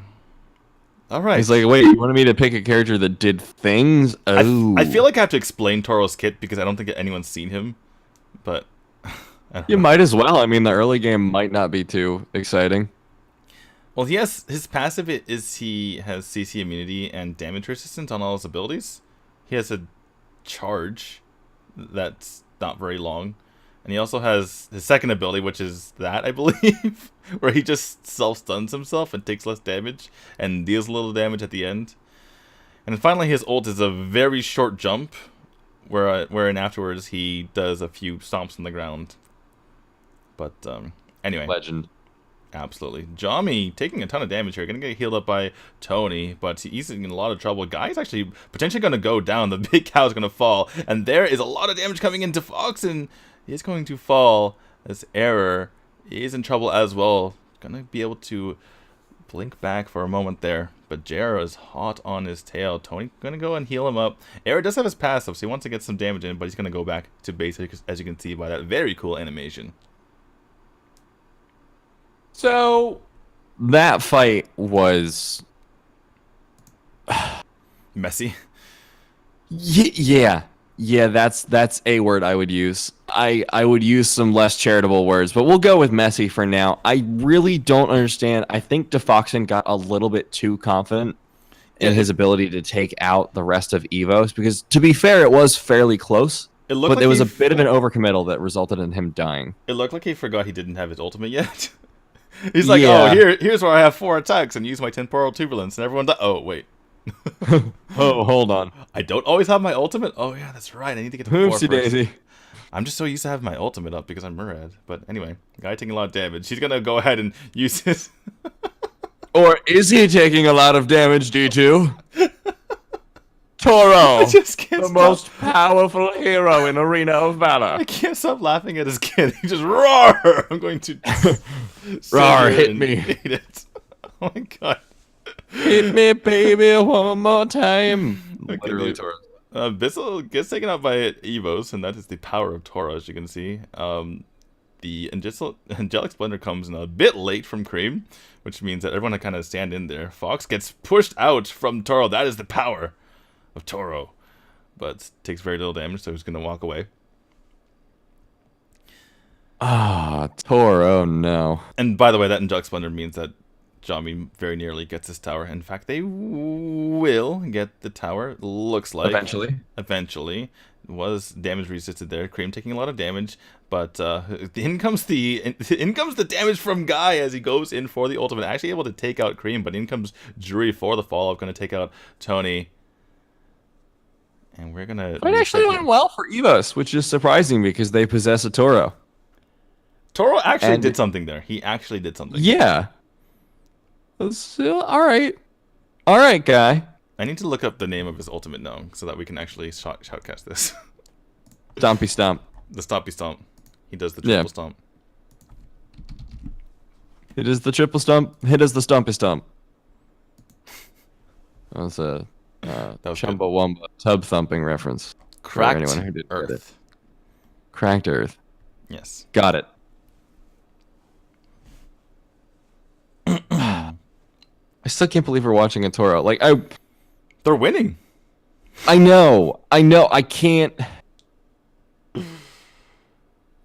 right. He's like, wait, you wanted me to pick a character that did things? Oh. I feel like I have to explain Toro's kit because I don't think anyone's seen him. But you might as well. I mean, the early game might not be too exciting. Well, his passive is he has CC immunity and damage resistance on all his abilities. He has a charge that's not very long. And he also has his second ability, which is that, I believe, where he just self-stuns himself and takes less damage and deals a little damage at the end. And then finally, his ult is a very short jump, wherein afterwards he does a few stomps on the ground. But anyway. Legend. Absolutely. Jami taking a ton of damage here. Going to get healed up by Tony, but he's in a lot of trouble. Guy's actually potentially going to go down. The big cow's going to fall. And there is a lot of damage coming into Fox, and he is going to fall as Error is in trouble as well. Going to be able to blink back for a moment there. But JR is hot on his tail. Tony going to go and heal him up. Error does have his passive, so he wants to get some damage in, but he's going to go back to basic, as you can see by that very cool animation. So that fight was messy. Yeah, that's a word I would use. I would use some less charitable words, but we'll go with messy for now. I really don't understand. I think DeFoxen got a little bit too confident in his ability to take out the rest of EVOS, because to be fair, it was fairly close. But there was a bit of an overcommittal that resulted in him dying. It looked like he forgot he didn't have his ultimate yet. He's like, oh, here's where I have 4 attacks and use my temporal turbulence, and everyone oh, wait. Oh, hold on. I don't always have my ultimate? Oh, yeah, that's right. I need to get to 4 Oopsie daisy. I'm just so used to having my ultimate up because I'm Murad. But anyway, guy taking a lot of damage. He's going to go ahead and use his... Or is he taking a lot of damage, D2? Toro, the most powerful hero in Arena of Valor. I can't stop laughing at his kid. He just roar. I'm going to roar. Hit me. Eat it. Oh my god. Hit me, baby, one more time. Literally, Toro. Bissell gets taken out by EVOS, and that is the power of Toro, as you can see. the Angelic Splendor comes in a bit late from Cream, which means that everyone kind of stand in there. Fox gets pushed out from Toro. That is the power of Toro. But takes very little damage, so he's going to walk away. Ah, Toro, no. And by the way, that Angelic Splendor means that Jami very nearly gets his tower. In fact, they will get the tower, looks like. Eventually. Was damage resisted there. Cream taking a lot of damage, but in comes the damage from Guy as he goes in for the ultimate. Actually able to take out Cream, but in comes Jury for the follow-up, going to take out Tony. And we're going to... It actually went well for EVOS, which is surprising because they possess a Toro. Toro actually did something there. He actually did something. Yeah. All right. All right, Guy. I need to look up the name of his ultimate now so that we can actually shoutcast this. Stompy Stomp. The Stompy Stomp. He does the triple stomp. It is the triple stomp. Hit us the Stompy Stomp. That was a Chumbawamba tub thumping reference. Cracked anyone who did Earth. Cracked Earth. Yes. Got it. I still can't believe we're watching a Toro. Like they're winning. I know. I can't.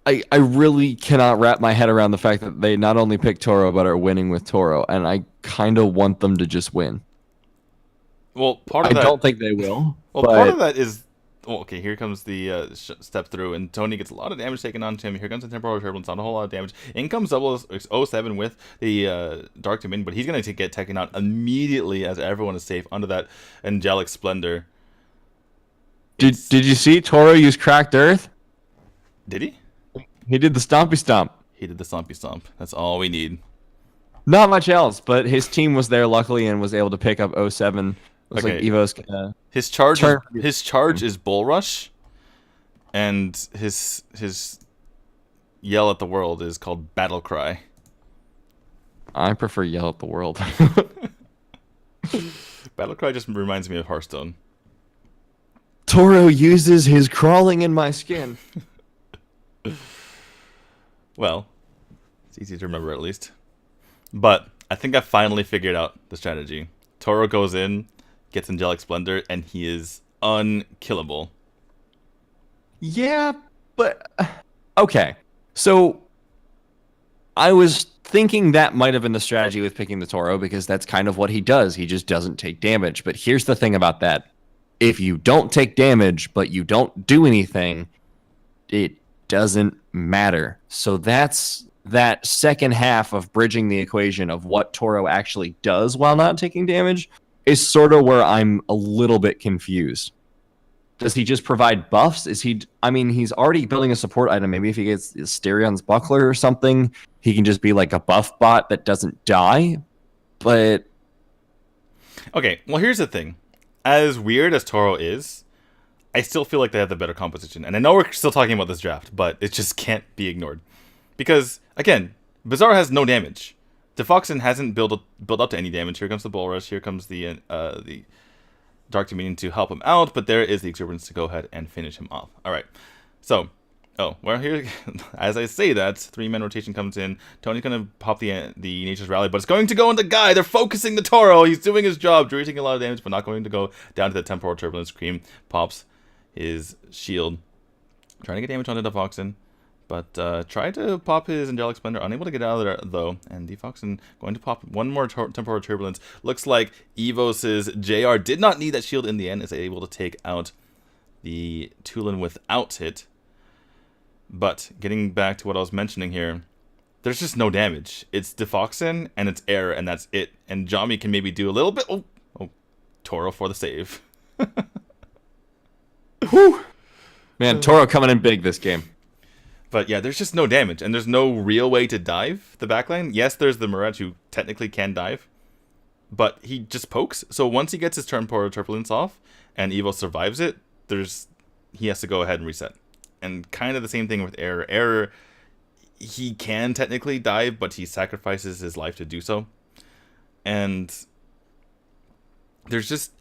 I really cannot wrap my head around the fact that they not only pick Toro but are winning with Toro, and I kind of want them to just win. Well, part of that. I don't think they will. Well, part of that is. Well, okay, here comes the step through, and Tony gets a lot of damage taken on him. Here comes the Temporal Turbulence, not a whole lot of damage. In comes 007 with the Dark Dominion, but he's going to get taken out immediately as everyone is safe under that Angelic Splendor. Did you see Toro use Cracked Earth? Did he? He did the Stompy Stomp. He did the Stompy Stomp. That's all we need. Not much else, but his team was there luckily and was able to pick up 07. Looks like EVO's his charge is Bull Rush, and his yell at the world is called Battle Cry. I prefer Yell at the World. Battle Cry just reminds me of Hearthstone. Toro uses his crawling in my skin. Well, it's easy to remember at least. But I think I finally figured out the strategy. Toro goes in, gets Angelic Splendor, and he is unkillable. Yeah, but... Okay. So, I was thinking that might have been the strategy with picking the Toro, because that's kind of what he does. He just doesn't take damage. But here's the thing about that. If you don't take damage, but you don't do anything, it doesn't matter. So that's that second half of bridging the equation of what Toro actually does while not taking damage is sort of where I'm a little bit confused. Does he just provide buffs? I mean, he's already building a support item. Maybe if he gets Asterions Buckler or something, he can just be like a buff bot that doesn't die. But... Okay, well, here's the thing. As weird as Toro is, I still feel like they have the better composition. And I know we're still talking about this draft, but it just can't be ignored. Because, again, Bazaar has no damage. Defoxin hasn't built up to any damage. Here comes the Bull Rush. Here comes the Dark Dominion to help him out. But there is the Exuberance to go ahead and finish him off. All right. So, here, as I say that, 3-man rotation comes in. Tony's going to pop the Nature's Rally, but it's going to go into Guy. They're focusing the Toro. He's doing his job. Drury's taking a lot of damage, but not going to go down to the Temporal Turbulence. Cream pops his shield. Trying to get damage onto Defoxin. But tried to pop his Angelic Splendor, unable to get out of there, though. And Defoxin going to pop one more Temporal Turbulence. Looks like EVOS's JR did not need that shield in the end, is able to take out the Tulin without it. But getting back to what I was mentioning here, there's just no damage. It's Defoxin and it's air, and that's it. And Jami can maybe do a little bit. Oh, Toro for the save. Whew. Man, Toro coming in big this game. But yeah, there's just no damage, and there's no real way to dive the backline. Yes, there's the Mirage who technically can dive, but he just pokes. So once he gets his Temporal Turbulence off, and Evo survives it, he has to go ahead and reset. And kind of the same thing with Error. Error, he can technically dive, but he sacrifices his life to do so. And there's just...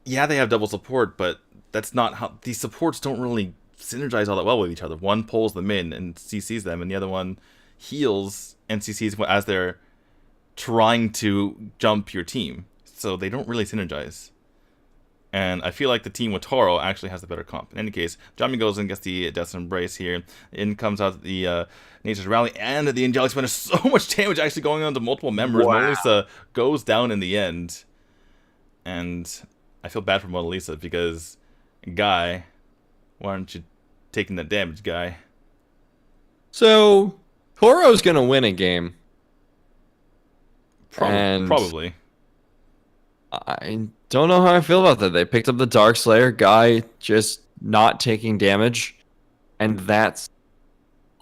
Yeah, they have double support, but that's not how... These supports don't really synergize all that well with each other. One pulls them in and CCs them, and the other one heals and CCs as they're trying to jump your team. So they don't really synergize. And I feel like the team with Toro actually has the better comp. In any case, Jami goes and gets the Death's Embrace here. In comes out the Nature's Rally and the Angelic Spinner. So much damage actually going on to multiple members. Wow. Mona Lisa goes down in the end. And I feel bad for Mona Lisa because, Guy, why aren't you taking that damage, Guy? So, Toro's going to win a game. Probably. I don't know how I feel about that. They picked up the Dark Slayer, Guy just not taking damage, and that's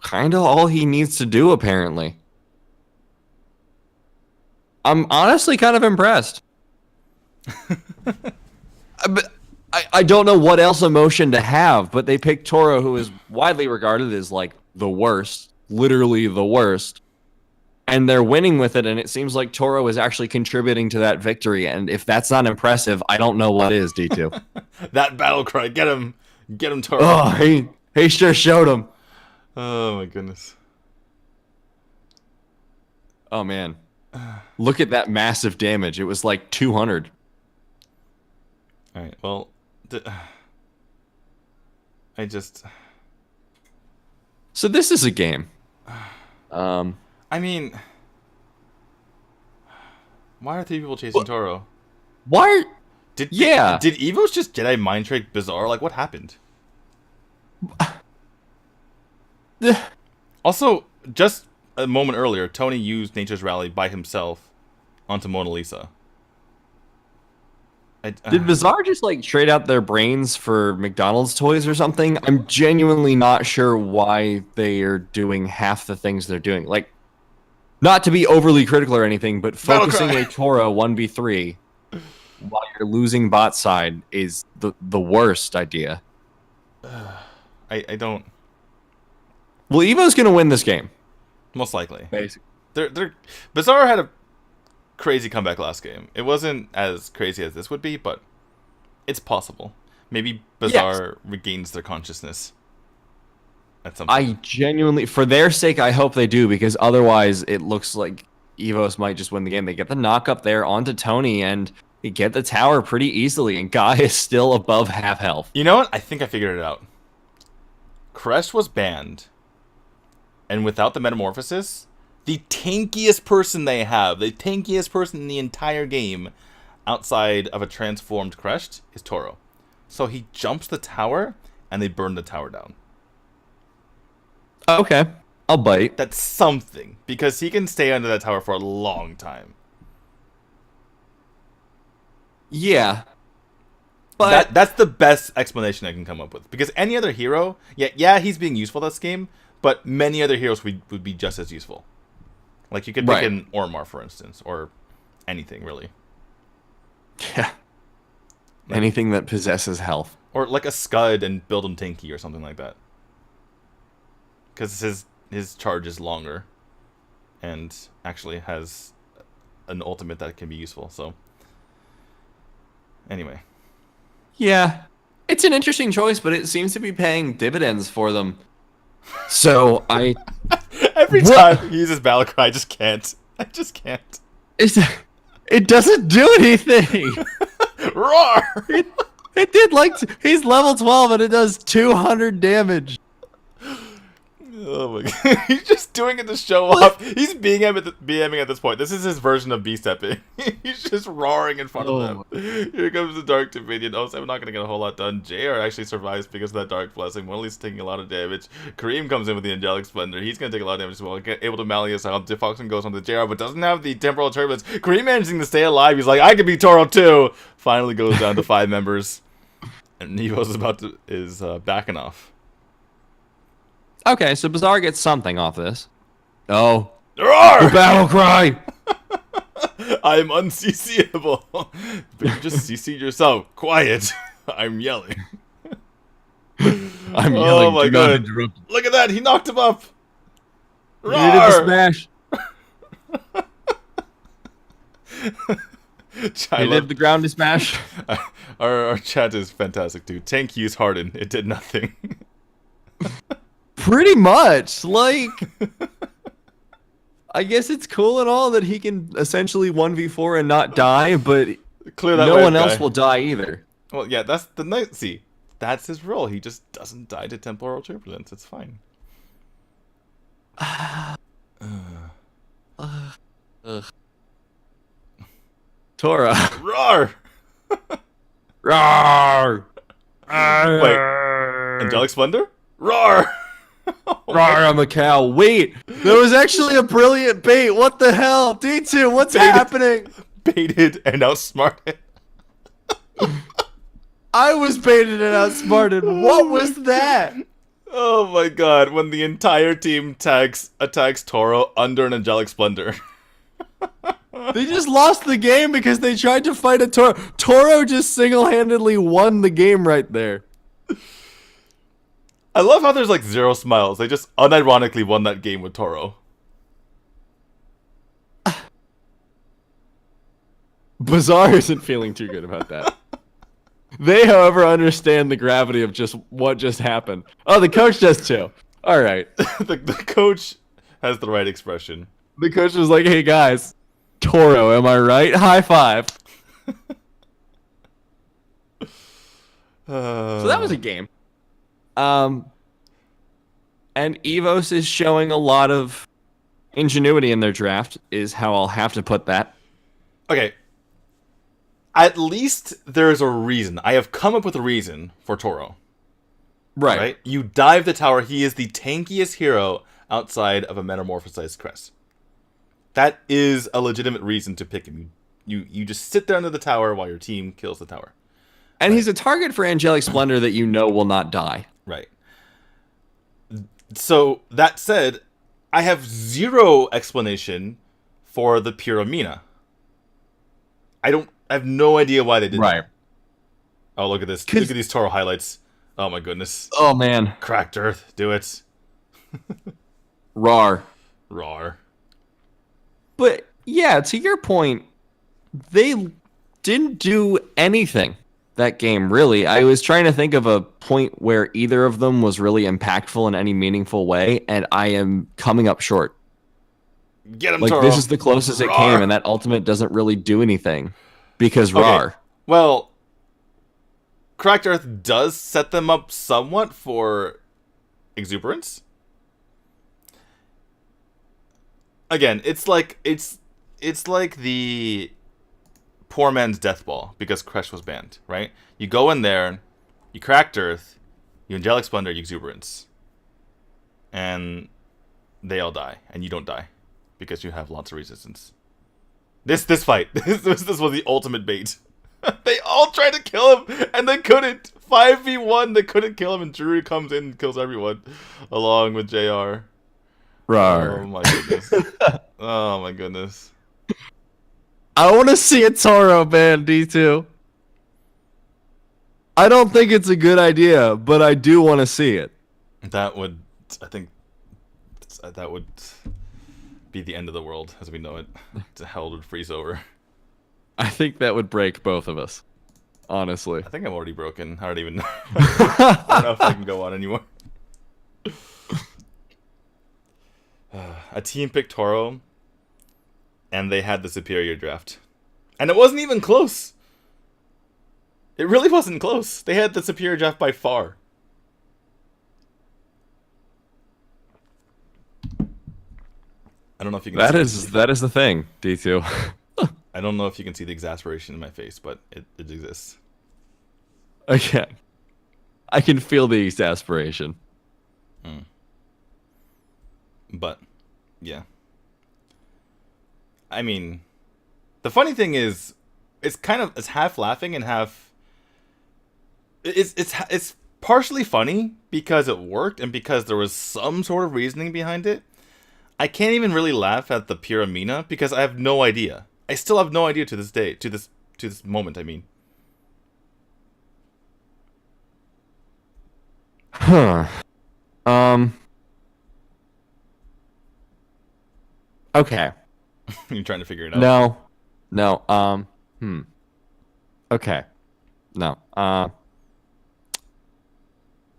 kind of all he needs to do, apparently. I'm honestly kind of impressed. But I don't know what else emotion to have, but they picked Toro, who is widely regarded as like the worst, literally the worst. And they're winning with it, and it seems like Toro is actually contributing to that victory. And if that's not impressive, I don't know what is, D2. That battle cry. Get him, Toro. Oh, he sure showed him. Oh, my goodness. Oh, man. Look at that massive damage. It was like 200. All right, well, I just... So this is a game. I mean, why are 3 people chasing Toro? Why? Did EVOS just Jedi mind trick Bazaar? Like, what happened? Also, just a moment earlier, Tony used Nature's Rally by himself onto Mona Lisa. Did Bazaar just like trade out their brains for McDonald's toys or something? I'm genuinely not sure why they are doing half the things they're doing. Like, not to be overly critical or anything, but focusing a Toro 1v3 while you're losing bot side is the worst idea. I don't... Well, Evo's going to win this game. Most likely. Basically. Bazaar had a crazy comeback last game. It wasn't as crazy as this would be, but it's possible. Maybe Bazaar regains their consciousness at some point. I genuinely, for their sake, I hope they do, because otherwise it looks like EVOS might just win the game. They get the knock up there onto Tony, and they get the tower pretty easily, and Guy is still above half health. You know what? I think I figured it out. Crest was banned, and without the Metamorphosis, the tankiest person they have, the tankiest person in the entire game outside of a transformed Crest is Toro. So he jumps the tower, and they burn the tower down. Okay, I'll bite. That's something, because he can stay under that tower for a long time. Yeah. But That's the best explanation I can come up with. Because any other hero, yeah, he's being useful this game, but many other heroes would be just as useful. Like, you could pick an Ormar, for instance, or anything, really. Yeah. Anything that possesses health. Or like a Scud and build him tanky or something like that. Because his charge is longer and actually has an ultimate that can be useful, so... Anyway. Yeah. It's an interesting choice, but it seems to be paying dividends for them. So, Every time he uses Battle Cry, I just can't. It doesn't do anything! Roar! It did like... He's level 12 and it does 200 damage. Oh my god. He's just doing it to show off. He's BMing at this point. This is his version of B-stepping. He's just roaring in front of them. Here comes the Dark Dominion. Oh, so I'm not going to get a whole lot done. JR actually survives because of that Dark Blessing. Mona Lisa's taking a lot of damage. Kareem comes in with the Angelic Splendor. He's going to take a lot of damage as well. Able to Malleus out. Defoxen goes on to JR, but doesn't have the Temporal Turbulence. Kareem managing to stay alive. He's like, I could be Toro too. Finally goes down to 5 members. And EVOS is backing off. Okay, so Bazaar gets something off this. Oh. Roar! The battle cry! I'm unCCable. But you just CC'd yourself. Quiet. I'm yelling. I'm yelling. Oh my god. Interrupt. Look at that. He knocked him up. He did the smash. He did the ground smash. Our chat is fantastic, dude. Tank used Harden. It did nothing. Pretty much. Like, I guess it's cool and all that he can essentially 1v4 and not die, but Clear that no wave one else guy. will die either. Well, yeah, that's the nice. See, that's his role. He just doesn't die to temporal turbulence. It's fine. Tora. Roar! Roar! Wait, Angelic Splendor? Roar! Roar, I'm a cow. Wait, there was actually a brilliant bait. What the hell? D2, what's happening? Baited and outsmarted. I was baited and outsmarted. What was that? Oh my god, when the entire team attacks Toro under an Angelic Splendor. They just lost the game because they tried to fight a Toro. Toro just single-handedly won the game right there. I love how there's like 0 smiles. They just unironically won that game with Toro. Bazaar isn't feeling too good about that. They, however, understand the gravity of just what just happened. Oh, the coach does too. All right. the coach has the right expression. The coach was like, hey guys, Toro, am I right? High five. So that was a game. And EVOS is showing a lot of ingenuity in their draft, is how I'll have to put that. Okay. At least there's a reason. I have come up with a reason for Toro. Right? You dive the tower. He is the tankiest hero outside of a metamorphosized crest. That is a legitimate reason to pick him. You just sit there under the tower while your team kills the tower. And he's a target for Angelic Splendor that you know will not die. Right. So, that said, I have 0 explanation for the Pyramina. I have no idea why they did that. Oh, look at this. Look at these Toro highlights. Oh my goodness. Oh man. Cracked Earth. Do it. Rar. Rar. But yeah, to your point, they didn't do anything that game, really. I was trying to think of a point where either of them was really impactful in any meaningful way, and I am coming up short. Get him, like, Toro. This is the closest it came, and that ultimate doesn't really do anything. Because Rar. Well, Cracked Earth does set them up somewhat for exuberance. Again, it's like the poor man's death ball because Crash was banned, right? You go in there, you Cracked Earth, you Angelic Splendor, you exuberance, and they all die, and you don't die because you have lots of resistance. This fight, this was the ultimate bait. They all tried to kill him, and they couldn't. 5v1, they couldn't kill him, and Drury comes in and kills everyone, along with JR. Rar. Oh my goodness. Oh my goodness. I want to see a Toro ban, D2. I don't think it's a good idea, but I do want to see it. That would, I think, that would be the end of the world as we know it. The hell would freeze over. I think that would break both of us, honestly. I think I'm already broken. I don't even know. I don't know if I can go on anymore. A team picked Toro, and they had the superior draft. And it wasn't even close. It really wasn't close. They had the superior draft by far. I don't know if you can That is the thing, D2. I don't know if you can see the exasperation in my face, but it exists. Okay. I can feel the exasperation. But, yeah. I mean, the funny thing is, it's half laughing and half... It's partially funny because it worked and because there was some sort of reasoning behind it. I can't even really laugh at the Pyramina because I have no idea. I still have no idea to this day, to this moment, I mean. Huh. Okay. You're trying to figure it out. No. Okay. No.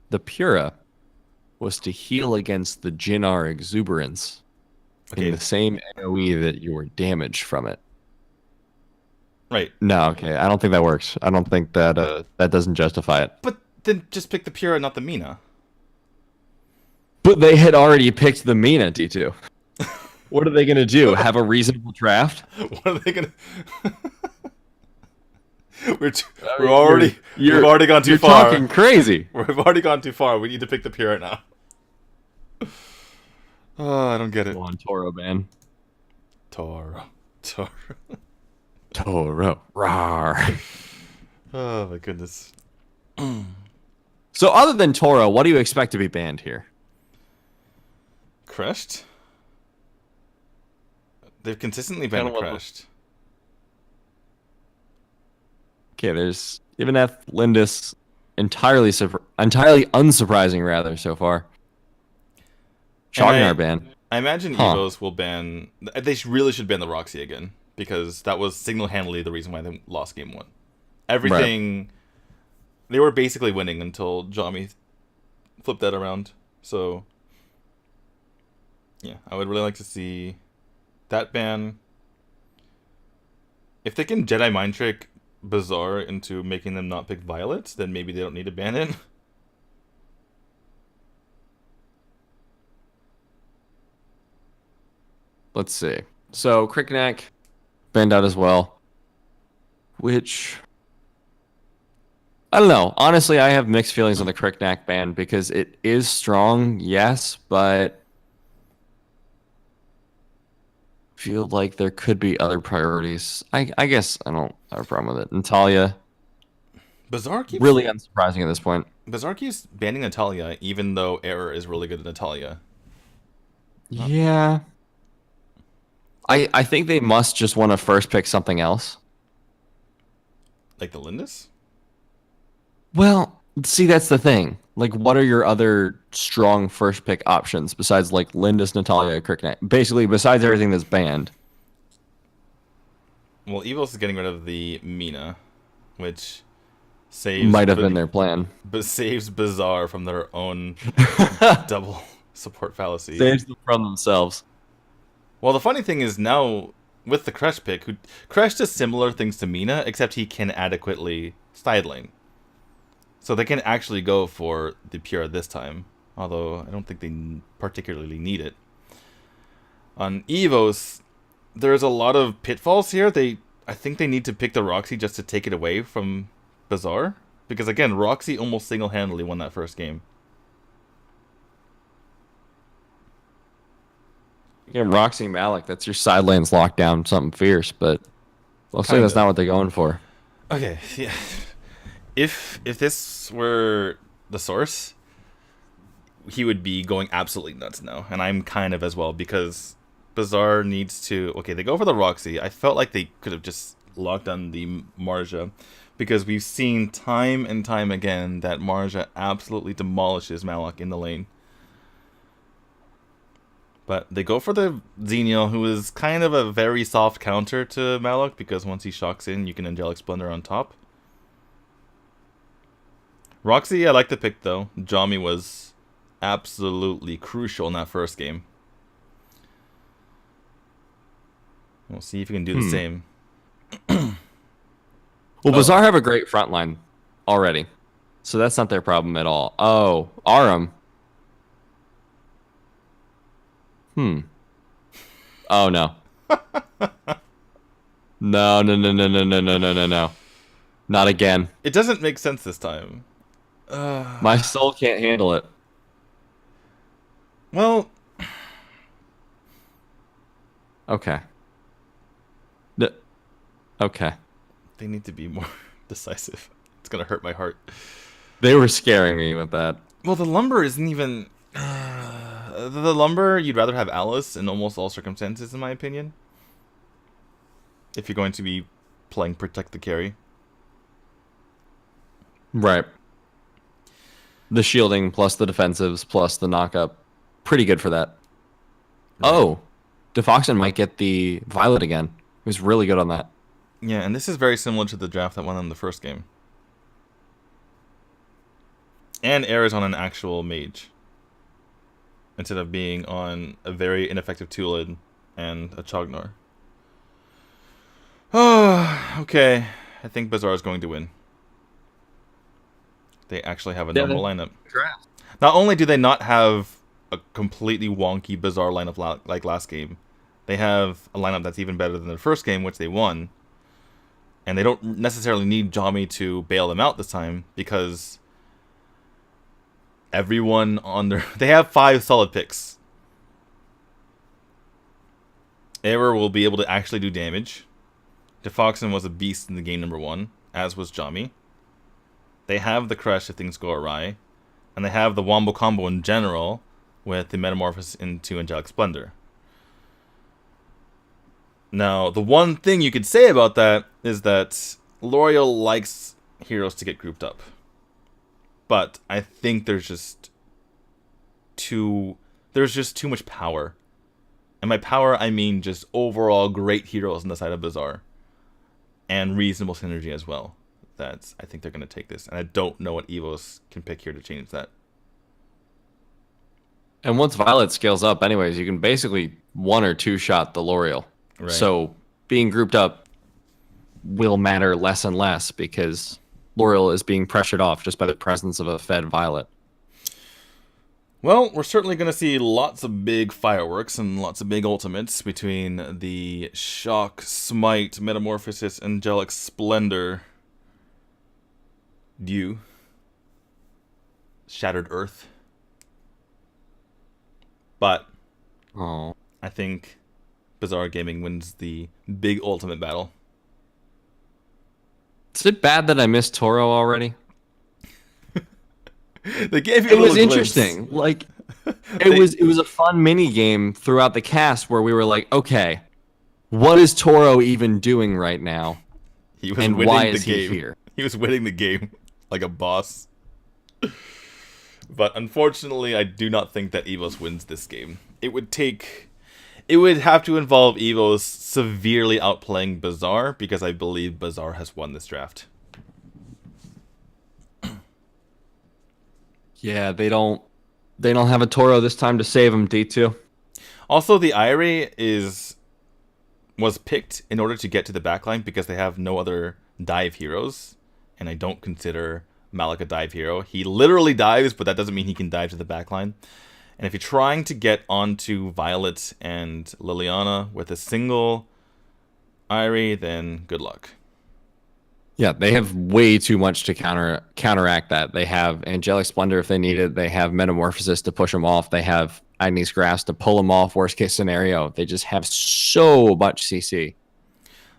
The Pura was to heal against the Jinnar exuberance Okay. in the same AoE that you were damaged from it. Right. No, okay. I don't think that works. I don't think that that doesn't justify it. But then just pick the Pura, not the Mina. But they had already picked the Mina, D2. What are they going to do? Have a reasonable draft? What are they gonna? We've already gone too you're far. You're talking crazy. We've already gone too far. We need to pick the Pura now. Oh, I don't get it. Go on, Toro ban. Toro. Toro. Rawr. Oh my goodness. So other than Toro, what do you expect to be banned here? Crushed? They've consistently been crushed. Okay, there's Ivaneth, Lindis, entirely unsurprising rather so far. Chagnar ban. I imagine EVOS will ban. They really should ban the Roxy again because that was single-handedly the reason why they lost game 1. Everything, they were basically winning until Jami flipped that around. So yeah, I would really like to see that ban. If they can Jedi Mind Trick Bazaar into making them not pick Violet, then maybe they don't need to ban it. Let's see. So Crickneck banned out as well. Which I don't know. Honestly, I have mixed feelings on the Crickneck ban because it is strong, yes, but feel like there could be other priorities. I guess I don't have a problem with it. Natalia. Bazaar keeps really unsurprising at this point. Bazaar keeps banning Natalia, even though Error is really good at Natalia. Yeah. I think they must just want to first pick something else. Like the Lindis? Well, see, that's the thing. Like, what are your other strong first pick options besides like Lindis, Natalia, Crickneck? Basically, besides everything that's banned. Well, EVOS is getting rid of the Mina, which saves might have been their plan. But saves Bazaar from their own double support fallacy. Saves them from themselves. Well, the funny thing is now with the Crush pick, Crush does similar things to Mina, except he can adequately side lane. So they can actually go for the Pura this time, although I don't think they particularly need it. On EVOS, there's a lot of pitfalls here. I think they need to pick the Roxy just to take it away from Bazaar. Because again, Roxy almost single-handedly won that first game. Yeah, Roxy Malik, that's your side lanes locked down something fierce, but I'll say that's not what they're going for. Okay, yeah. If this were the source, he would be going absolutely nuts now. And I'm kind of as well, because Bazaar needs to... Okay, they go for the Roxy. I felt like they could have just locked on the Marja, because we've seen time and time again that Marja absolutely demolishes Malak in the lane. But they go for the Xenial, who is kind of a very soft counter to Malak, because once he shocks in, you can Angelic Splendor on top. Roxy, I like the pick though. Jami was absolutely crucial in that first game. We'll see if he can do the same. Well, Bazaar have a great front line already, so that's not their problem at all. Oh, Aram. Oh, no. No. Not again. It doesn't make sense this time. My soul can't handle it. Well... Okay. Okay. They need to be more decisive. It's gonna hurt my heart. They were scaring me with that. Well, the Lumber isn't even... the Lumber, you'd rather have Alice in almost all circumstances, in my opinion. If you're going to be playing Protect the Carry. Right. The shielding plus the defensives plus the knockup. Pretty good for that. Right. Oh, Defoxen might get the Violet again. He was really good on that. Yeah, and this is very similar to the draft that won in the first game. And Air is on an actual mage. instead of being on a very ineffective Tulid and a Chognor. Oh, okay. I think Bazaar is going to win. They actually have a normal lineup. Not only do they not have a completely wonky Bazaar lineup like last game, they have a lineup that's even better than their first game, which they won. And they don't necessarily need Jami to bail them out this time, because everyone on their... They have 5 solid picks. Error will be able to actually do damage. Defoxen was a beast in the game number 1, as was Jami. They have the Crush if things go awry. And they have the Wombo combo in general, with the Metamorphosis into Angelic Splendor. Now, the one thing you could say about that is that L'Oreal likes heroes to get grouped up. But I think there's just too much power. And by power, I mean just overall great heroes on the side of Bazaar. And reasonable synergy as well. I think they're going to take this. And I don't know what EVOS can pick here to change that. And once Violet scales up anyways, you can basically 1 or 2 shot the L'Oreal. Right. So being grouped up will matter less and less because L'Oreal is being pressured off just by the presence of a fed Violet. Well, we're certainly going to see lots of big fireworks and lots of big ultimates between the Shock, Smite, Metamorphosis, Angelic Splendor, Dew, Shattered Earth. But I think Bazaar Gaming wins the big ultimate battle. Is it bad that I missed Toro already? They gave you it was interesting. Like it was a fun mini game throughout the cast where we were like, okay, what is Toro even doing right now? He was and winning why the is game. he here? He was winning the game like a boss. But unfortunately, I do not think that EVOS wins this game. It would have to involve EVOS severely outplaying Bazaar, because I believe Bazaar has won this draft. Yeah, they don't have a Toro this time to save him, D2. Also, the Irie was picked in order to get to the backline because they have no other dive heroes, and I don't consider Malik a dive hero. He literally dives, but that doesn't mean he can dive to the backline. And if you're trying to get onto Violet and Liliana with a single Irie, then good luck. Yeah, they have way too much to counteract that. They have Angelic Splendor if they need it. They have Metamorphosis to push them off. They have Agnes Grass to pull them off. Worst case scenario. They just have so much CC.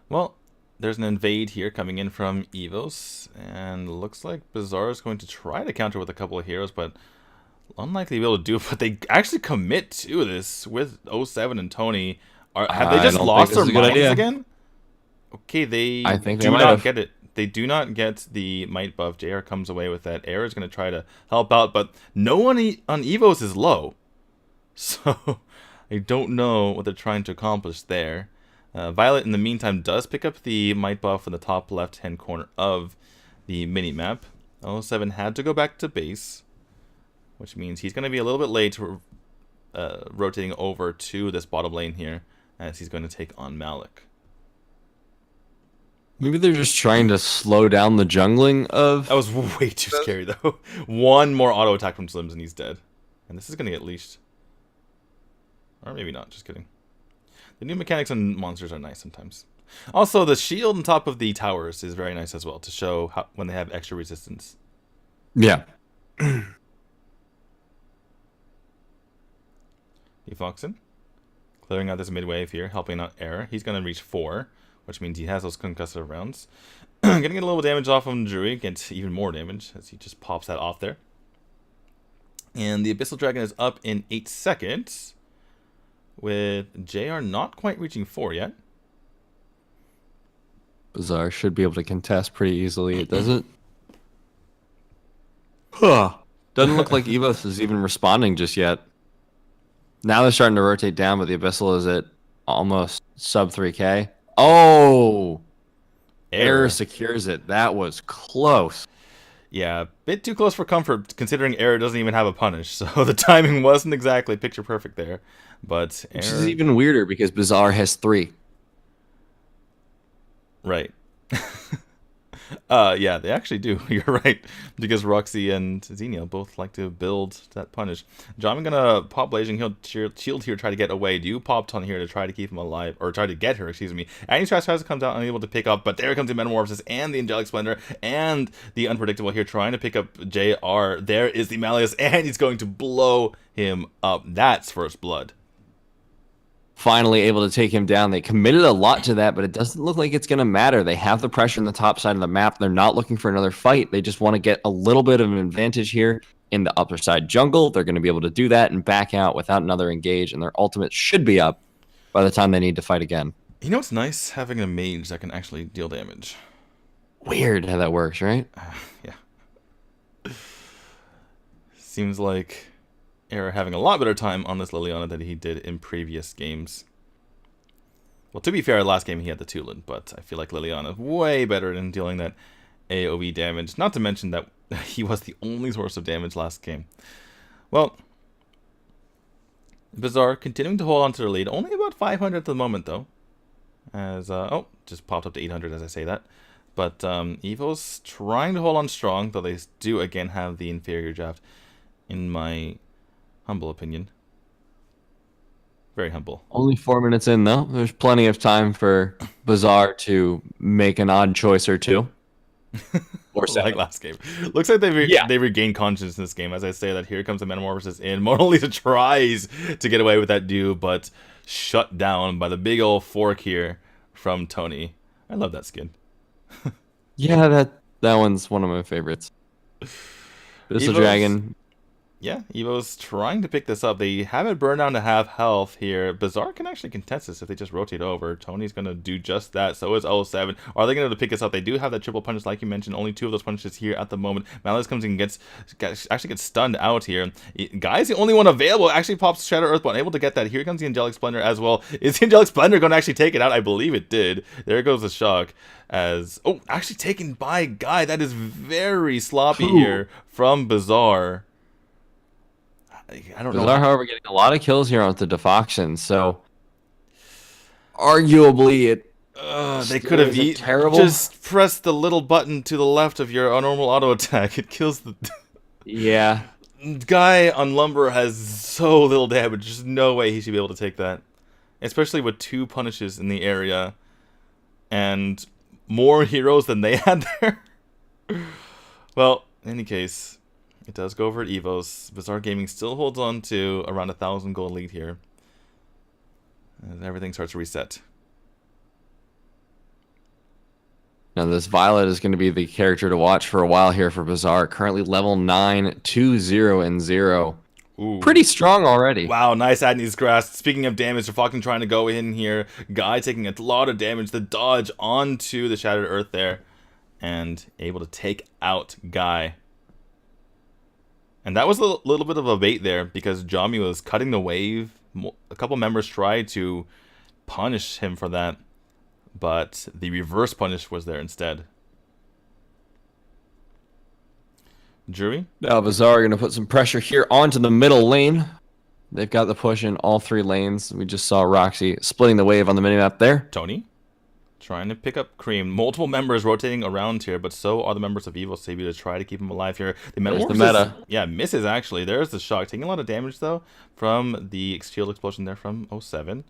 Well, there's an invade here coming in from EVOS, and looks like Bazaar is going to try to counter with a couple of heroes, but unlikely to be able to do it. But they actually commit to this with 07 and Tony. Have they just lost their minds again? Okay, I think do not get it. They do not get the might buff. JR comes away with that. Air is going to try to help out, but no one on EVOS is low. So I don't know what they're trying to accomplish there. Violet, in the meantime, does pick up the might buff in the top left-hand corner of the mini-map. 07 had to go back to base, which means he's going to be a little bit late rotating over to this bottom lane here, as he's going to take on Malik. Maybe they're just trying to slow down the jungling of... That was way too scary, though. One more auto attack from Slims and he's dead. And this is going to get leashed. Or maybe not, just kidding. The new mechanics on monsters are nice sometimes. Also, the shield on top of the towers is very nice as well, to show when they have extra resistance. Yeah. Defoxen, clearing out this mid wave here, helping out Air. He's going to reach 4, which means he has those concussive rounds. Getting a little damage off of Druid, gets even more damage as he just pops that off there. And the Abyssal Dragon is up in 8 seconds, with JR not quite reaching 4 yet. Bazaar should be able to contest pretty easily. It doesn't... Huh. Doesn't look like EVOS is even responding just yet. Now they're starting to rotate down, but the Abyssal is at almost sub 3k. Oh! Error secures it. That was close. Yeah, a bit too close for comfort, considering Error doesn't even have a punish, so the timing wasn't exactly picture perfect there. But Which is Error, even weirder because Bazaar has 3. right. Yeah, they actually do. You're right. Because Roxy and Xenia both like to build that punish. John, I'm gonna pop Blazing Shield here, try to get away. Do you pop Ton here to try to keep him alive, or try to get her, excuse me. Annie tries to come down, unable to pick up, but there comes the Metamorphosis and the Angelic Splendor and the Unpredictable here, trying to pick up JR. There is the Malleus, and he's going to blow him up. That's first blood. Finally able to take him down. They committed a lot to that, but it doesn't look like it's going to matter. They have the pressure on the top side of the map. They're not looking for another fight. They just want to get a little bit of an advantage here in the upper side jungle. They're going to be able to do that and back out without another engage, and their ultimate should be up by the time they need to fight again. You know what's nice? Having a mage that can actually deal damage. Weird how that works, right? Yeah. Seems like Error having a lot better time on this Liliana than he did in previous games. Well, to be fair, last game he had the Tulin, but I feel like Liliana is way better in dealing that AoE damage. Not to mention that he was the only source of damage last game. Well, Bazaar continuing to hold on to their lead. Only about 500 at the moment, though. As, oh, just popped up to 800 as I say that. But EVO's trying to hold on strong, though they do, again, have the inferior draft, in my humble opinion. Very humble. Only 4 minutes in, though. There's plenty of time for Bazaar to make an odd choice or two. Or like last game. Looks like they regained conscience in this game. As I say that, here comes the Metamorphosis in. Mona Lisa tries to get away with that do, but shut down by the big old fork here from Tony. I love that skin. Yeah, that one's one of my favorites. Bissell Dragon. Yeah, EVO's trying to pick this up. They have it burned down to half health here. Bazaar can actually contest this if they just rotate over. Tony's going to do just that. So is 07. Are they going to pick this up? They do have that triple punch, like you mentioned. Only 2 of those punches here at the moment. Malleus comes in and actually gets stunned out here. Guy's the only one available. Actually pops Shadow Earthbound, able to get that. Here comes the Angelic Splendor as well. Is the Angelic Splendor going to actually take it out? I believe it did. There goes the shock. As actually taken by Guy. That is very sloppy here from Bazaar. I don't know. Bazaar, however, getting a lot of kills here on the Defoction, so arguably it. They could have terrible. Just press the little button to the left of your normal auto attack. It kills the. Yeah. Guy on Lumber has so little damage. There's no way he should be able to take that, especially with 2 punishes in the area, and more heroes than they had there. Well, in any case. It does go over at EVOS. Bazaar Gaming still holds on to around 1,000 gold lead here. As everything starts to reset. Now this Violet is going to be the character to watch for a while here for Bazaar. Currently level 9, 2-0 and 0. Ooh. Pretty strong already. Wow, nice Agnes Grasp. Speaking of damage, Defoction trying to go in here. Guy taking a lot of damage. The dodge onto the Shattered Earth there. And able to take out Guy. And that was a little bit of a bait there because Jami was cutting the wave. A couple members tried to punish him for that, but the reverse punish was there instead. Drury? Now Bazaar are going to put some pressure here onto the middle lane. They've got the push in all 3 lanes. We just saw Roxy splitting the wave on the minimap there. Tony? Trying to pick up Cream. Multiple members rotating around here, but so are the members of EVOS.Debut to try to keep him alive here. The meta. Yeah, misses actually. There's the shock. Taking a lot of damage though from the shield explosion there from 07.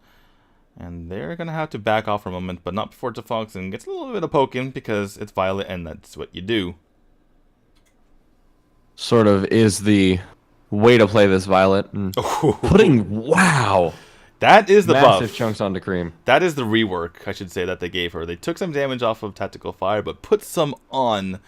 And they're going to have to back off for a moment, but not before Defoxen gets a little bit of poking because it's Violet and that's what you do. Sort of is the way to play this Violet. Wow. That is the buff. Massive chunks onto Cream. That is the rework, I should say, that they gave her. They took some damage off of Tactical Fire, but put some on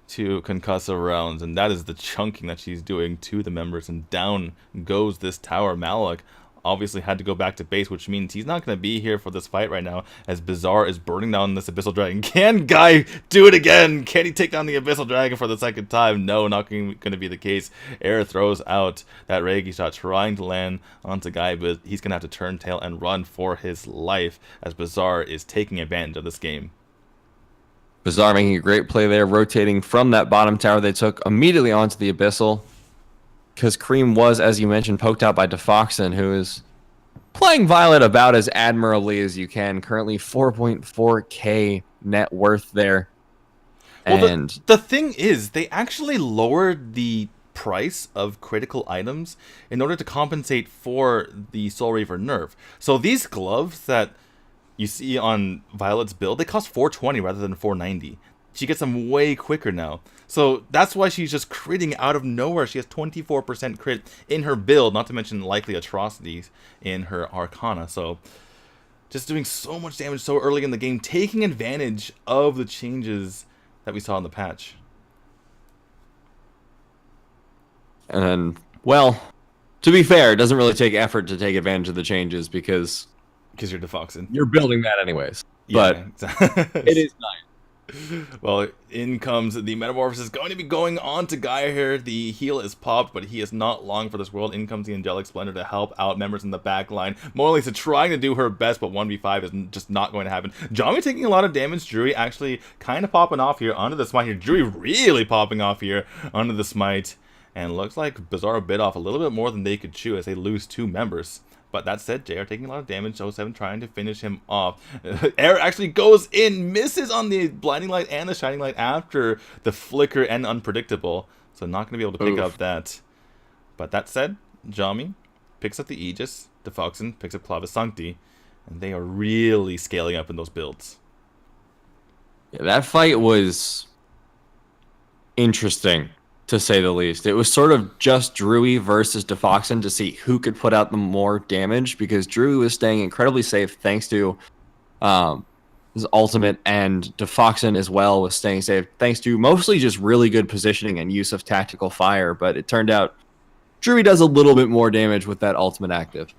to concussive rounds, and that is the chunking that she's doing to the members, and down goes this tower. Malak obviously had to go back to base, which means he's not going to be here for this fight right now, as Bazaar is burning down this Abyssal Dragon. Can Guy do it again? Can he take down the Abyssal Dragon for the 2nd time? No, not going to be the case. Air throws out that Reiki shot, trying to land onto Guy, but he's going to have to turn tail and run for his life, as Bazaar is taking advantage of this game. Bazaar making a great play there, rotating from that bottom tower they took immediately onto the Abyssal. Because Cream was, as you mentioned, poked out by Defoxen, who is playing Violet about as admirably as you can. Currently 4.4k net worth there. Well, And the thing is, they actually lowered the price of critical items in order to compensate for the Soul Reaver nerf. So these gloves that you see on Violet's build, they cost 420 rather than 490. She gets them way quicker now. So that's why she's just critting out of nowhere. She has 24% crit in her build, not to mention likely atrocities in her Arcana. So just doing so much damage so early in the game, taking advantage of the changes that we saw in the patch. And well, to be fair, it doesn't really take effort to take advantage of the changes because you're Defoxen. You're building that anyways. Yeah, but exactly. It is nice. Well, in comes the Metamorphosis, going to be going on to Gaia here. The heal is popped, but he is not long for this world. In comes the Angelic Splendor to help out members in the back line. Mona Lisa trying to do her best, but 1v5 is just not going to happen. Jami taking a lot of damage. Drury actually kind of popping off here onto the smite here. Drury really popping off here onto the smite. And looks like Bazaar bit off a little bit more than they could chew as they lose 2 members. But that said, JR taking a lot of damage, 07 trying to finish him off. Air actually goes in, misses on the Blinding Light and the Shining Light after the Flicker and Unpredictable. So not going to be able to pick up that. But that said, Jami picks up the Aegis, Defoxen picks up Clavis Sancti, and they are really scaling up in those builds. Yeah, that fight was interesting, to say the least. It was sort of just Drury versus Defoxen to see who could put out the more damage, because Drury was staying incredibly safe thanks to his ultimate, and Defoxen as well was staying safe thanks to mostly just really good positioning and use of tactical fire. But it turned out Drury does a little bit more damage with that ultimate active.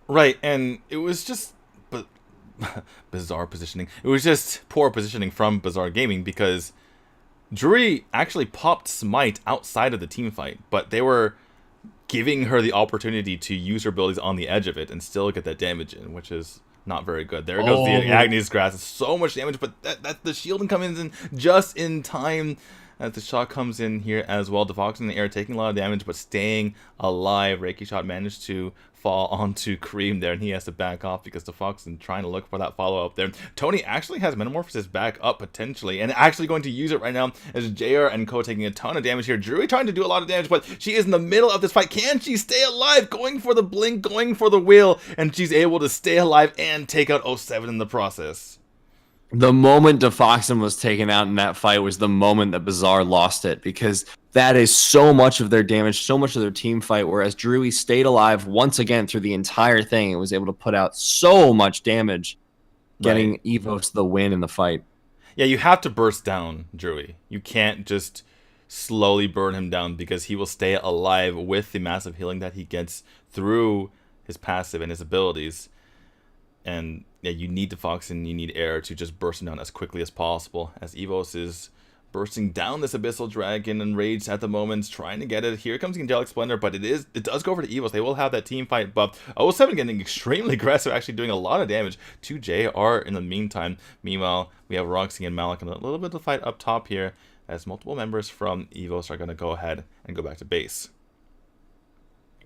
Right, and it was just bizarre positioning. It was just poor positioning from Bazaar Gaming, because Drury actually popped Smite outside of the team fight, but they were giving her the opportunity to use her abilities on the edge of it and still get that damage in, which is not very good. There goes the Agnes Grass. So much damage, but that the shielding comes in just in time as the shot comes in here as well. Defoxen in the air taking a lot of damage, but staying alive. Reiki shot managed to fall onto Cream there, and he has to back off because Defoxen trying to look for that follow-up there. Tony actually has Metamorphosis back up potentially, and actually going to use it right now as JR and Co taking a ton of damage here. Drury trying to do a lot of damage, but she is in the middle of this fight. Can she stay alive? Going for the blink, going for the wheel, and she's able to stay alive and take out 07 in the process. The moment Defoxen was taken out in that fight was the moment that Bazaar lost it, because that is so much of their damage, so much of their team fight, whereas Drury stayed alive once again through the entire thing and was able to put out so much damage, getting EVOS the win in the fight. Yeah, you have to burst down Drury. You can't just slowly burn him down, because he will stay alive with the massive healing that he gets through his passive and his abilities. And yeah, you need Defoxen, you need Air to just burst him down as quickly as possible, as EVOS is bursting down this Abyssal Dragon and Rage at the moment, trying to get it. Here comes the Angelic Splendor, but it does go over to EVOS. They will have that team fight buff. 07 getting extremely aggressive, actually doing a lot of damage to JR in the meantime. Meanwhile, we have Roxy and Malik in a little bit of fight up top here, as multiple members from EVOS are going to go ahead and go back to base.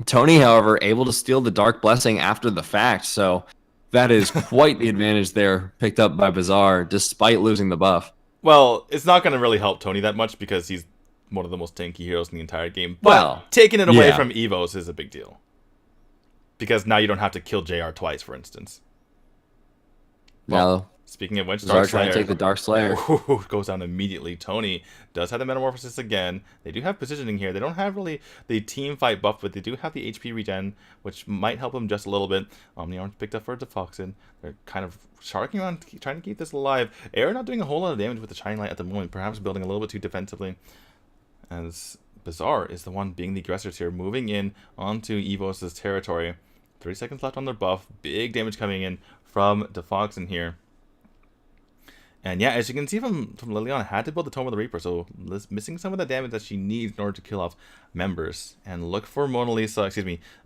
Tony, however, able to steal the Dark Blessing after the fact, so that is quite the advantage there picked up by Bazaar, despite losing the buff. Well, it's not going to really help Tony that much, because he's one of the most tanky heroes in the entire game. But well, taking it away from EVOS is a big deal, because now you don't have to kill JR twice, for instance. Well, speaking of which, Bazaar trying to take the Dark Slayer. Goes down immediately. Tony does have the Metamorphosis again. They do have positioning here. They don't have really the team fight buff, but they do have the HP regen, which might help them just a little bit. Omni-Arm's picked up for Defoxen. They're kind of sharking around, trying to keep this alive. Air not doing a whole lot of damage with the Shining Light at the moment, perhaps building a little bit too defensively, as Bazaar is the one being the aggressors here, moving in onto EVOS' territory. 30 seconds left on their buff. Big damage coming in from Defoxen here. And yeah, as you can see from Liliana, had to build the Tome of the Reaper, so missing some of the damage that she needs in order to kill off members. And look for Mona Lisa,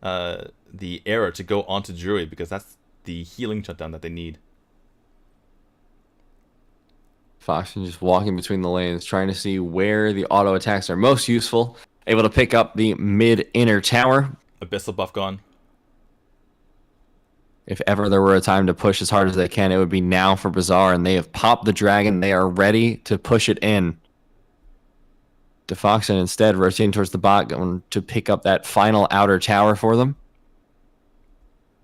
the Error to go onto Drury, because that's the healing shutdown that they need. Foxen just walking between the lanes, trying to see where the auto attacks are most useful. Able to pick up the mid inner tower. Abyssal buff gone. If ever there were a time to push as hard as they can, it would be now for Bazaar, and they have popped the dragon. They are ready to push it in. DeFoxen instead rotating towards the bot, going to pick up that final outer tower for them.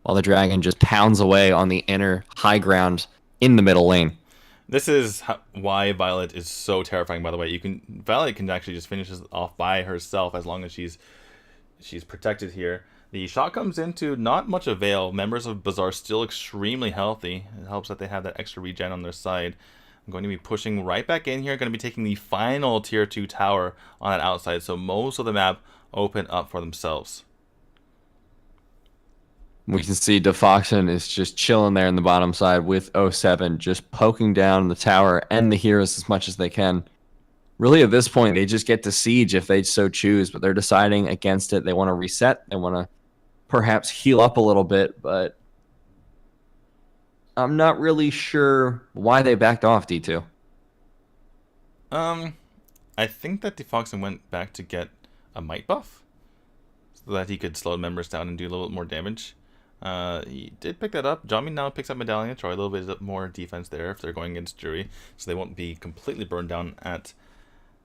While the dragon just pounds away on the inner high ground in the middle lane. This is why Violet is so terrifying, by the way. Violet can actually just finish this off by herself as long as she's protected here. The shot comes into not much avail. Members of Bazaar still extremely healthy. It helps that they have that extra regen on their side. I'm going to be pushing right back in here. Going to be taking the final tier 2 tower on that outside, so most of the map open up for themselves. We can see DeFoxen is just chilling there in the bottom side with 07, just poking down the tower and the heroes as much as they can. Really, at this point, they just get to siege if they so choose, but they're deciding against it. They want to reset. They want to perhaps heal up a little bit, but I'm not really sure why they backed off, D2. I think that DeFoxen went back to get a might buff so that he could slow members down and do a little bit more damage. He did pick that up. Jami now picks up Medallion, try a little bit more defense there if they're going against Jury, so they won't be completely burned down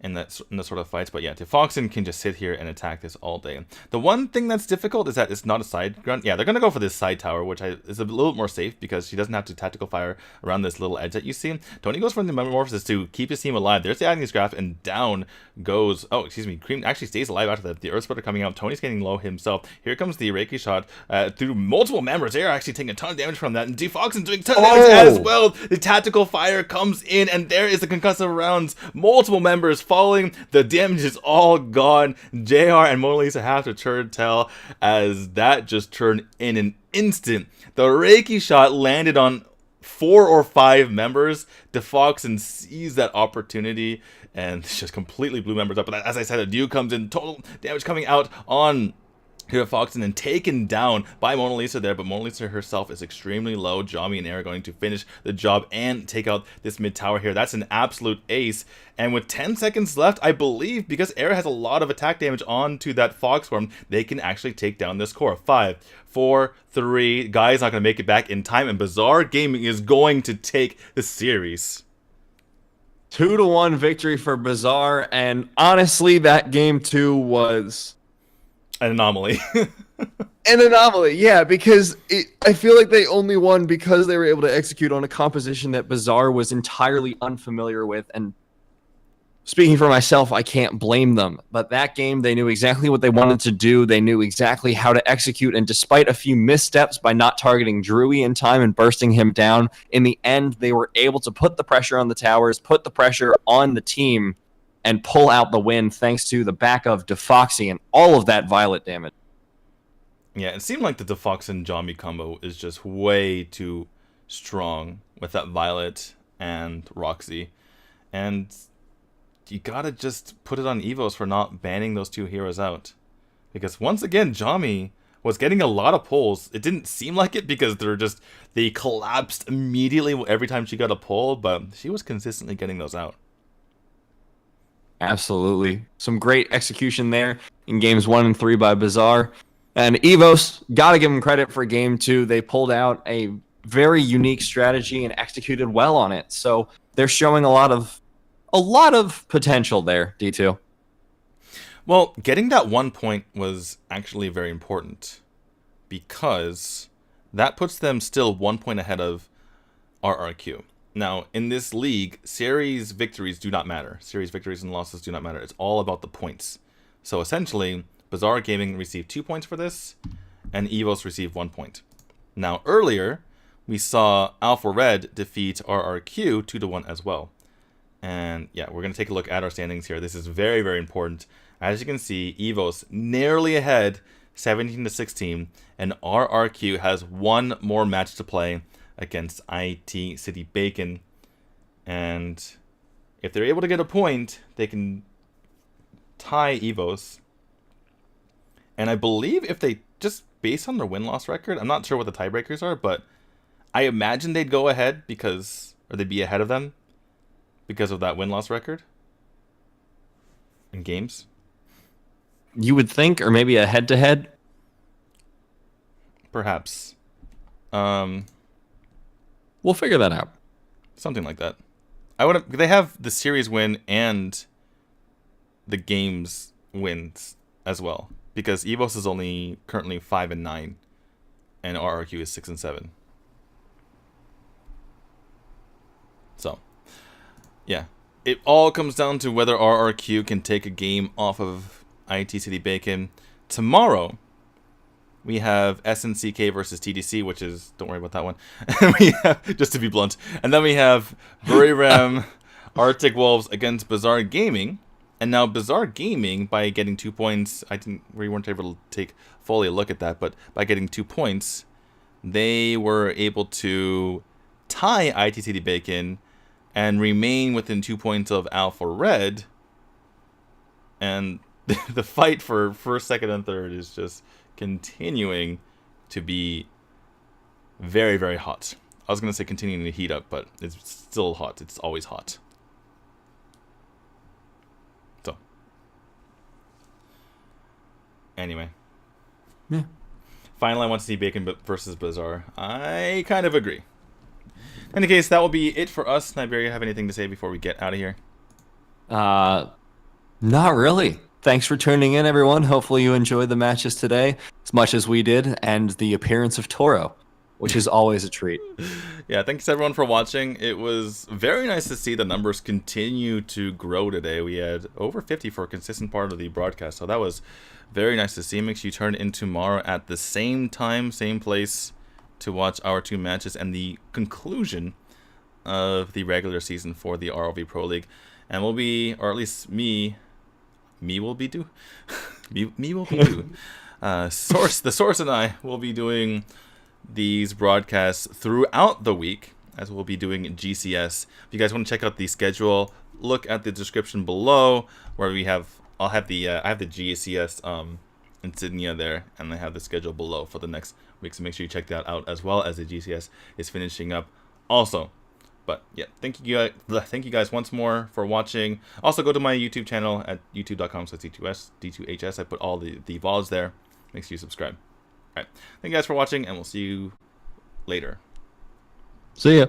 in the sort of fights. But yeah, DeFoxen can just sit here and attack this all day. The one thing that's difficult is that it's not a side ground. Yeah, they're going to go for this side tower, which is a little bit more safe because she doesn't have to tactical fire around this little edge that you see. Tony goes for the Metamorphosis to keep his team alive. There's the Agnes Graph, and down goes... Oh, excuse me. Cream actually stays alive after that. The Earth Splitter coming out. Tony's getting low himself. Here comes the Reiki shot through multiple members. They are actually taking a ton of damage from that, and DeFoxen doing a ton of damage as well. The tactical fire comes in, and there is the concussive rounds. Multiple members falling. The damage is all gone. JR and Mona Lisa have to turn tail as that just turned in an instant. The Reiki shot landed on 4 or 5 members. DeFoxen sees that opportunity and just completely blew members up. But as I said, a Dew comes in, total damage coming out on DeFoxen and taken down by Mona Lisa there, but Mona Lisa herself is extremely low. Jami and Air are going to finish the job and take out this mid tower here. That's an absolute ace. And with 10 seconds left, I believe, because Air has a lot of attack damage onto that Fox form, they can actually take down this core. 5, 4, 3. Guy's not going to make it back in time, and Bazaar Gaming is going to take the series. 2-1 victory for Bazaar, and honestly, that game 2 was... an anomaly. An anomaly, yeah, because I feel like they only won because they were able to execute on a composition that Bazaar was entirely unfamiliar with. And speaking for myself, I can't blame them. But that game, they knew exactly what they wanted to do. They knew exactly how to execute. And despite a few missteps by not targeting Drewy in time and bursting him down, in the end, they were able to put the pressure on the towers, put the pressure on the team, and pull out the win thanks to the back of DeFoxy and all of that Violet damage. Yeah, it seemed like the DeFoxen Jami combo is just way too strong with that Violet and Roxy. And you gotta just put it on EVOS for not banning those two heroes out. Because once again, Jami was getting a lot of pulls. It didn't seem like it because they collapsed immediately every time she got a pull, but she was consistently getting those out. Absolutely. Some great execution there in games 1 and 3 by Bazaar. And EVOS, gotta give them credit for game 2. They pulled out a very unique strategy and executed well on it. So they're showing a lot of potential there, D2. Well, getting that 1 point was actually very important because that puts them still 1 point ahead of RRQ. Now, in this league, series victories do not matter. Series victories and losses do not matter. It's all about the points. So essentially, Bazaar Gaming received 2 points for this, and EVOS received 1 point. Now, earlier, we saw Alpha Red defeat RRQ 2-1 as well. And yeah, we're going to take a look at our standings here. This is very, very important. As you can see, EVOS narrowly ahead, 17-16, and RRQ has 1 more match to play against IT.City Bacon. And if they're able to get a point, they can tie EVOS. And I believe if they, just based on their win-loss record, I'm not sure what the tiebreakers are, but I imagine they'd go ahead or they'd be ahead of them. because of that win-loss record in games. You would think, or maybe a head-to-head. Perhaps. We'll figure that out. Something like that. They have the series win and the games wins as well, because EVOS is only currently 5-9, and RRQ is 6-7. So, yeah, it all comes down to whether RRQ can take a game off of IT.City Bacon. Tomorrow, we have SNCK versus TDC, which is, don't worry about that one. We have, just to be blunt. And then we have Buriram Arctic Wolves against Bazaar Gaming. And now Bazaar Gaming, by getting 2 points, we weren't able to take fully a look at that, but by getting 2 points, they were able to tie IT.City Bacon and remain within 2 points of Alpha Red. And the fight for first, second, and third is just continuing to be very, very hot. I was going to say continuing to heat up, but it's still hot. It's always hot. So, anyway. Yeah. Finally, I want to see Bacon versus Bazaar. I kind of agree. In any case, that will be it for us. Niberia, have anything to say before we get out of here? Not really. Thanks for tuning in, everyone. Hopefully you enjoyed the matches today as much as we did, and the appearance of Toro, which is always a treat. Yeah, thanks everyone for watching. It was very nice to see the numbers continue to grow today. We had over 50 for a consistent part of the broadcast, so that was very nice to see. Make sure you turn in tomorrow at the same time, same place, to watch our 2 matches and the conclusion of the regular season for the RoV Pro League. And we'll be, or at least me will be due. me will be due. The Source and I will be doing these broadcasts throughout the week, as we'll be doing GCS. If you guys want to check out the schedule, look at the description below, where I have the GCS insignia there, and I have the schedule below for the next week. So make sure you check that out, as well as the GCS is finishing up also. But yeah, thank you guys once more for watching. Also, go to my YouTube channel at youtube.com/D2HS. I put all the VODs there. Make sure you subscribe. All right, thank you guys for watching, and we'll see you later. See ya.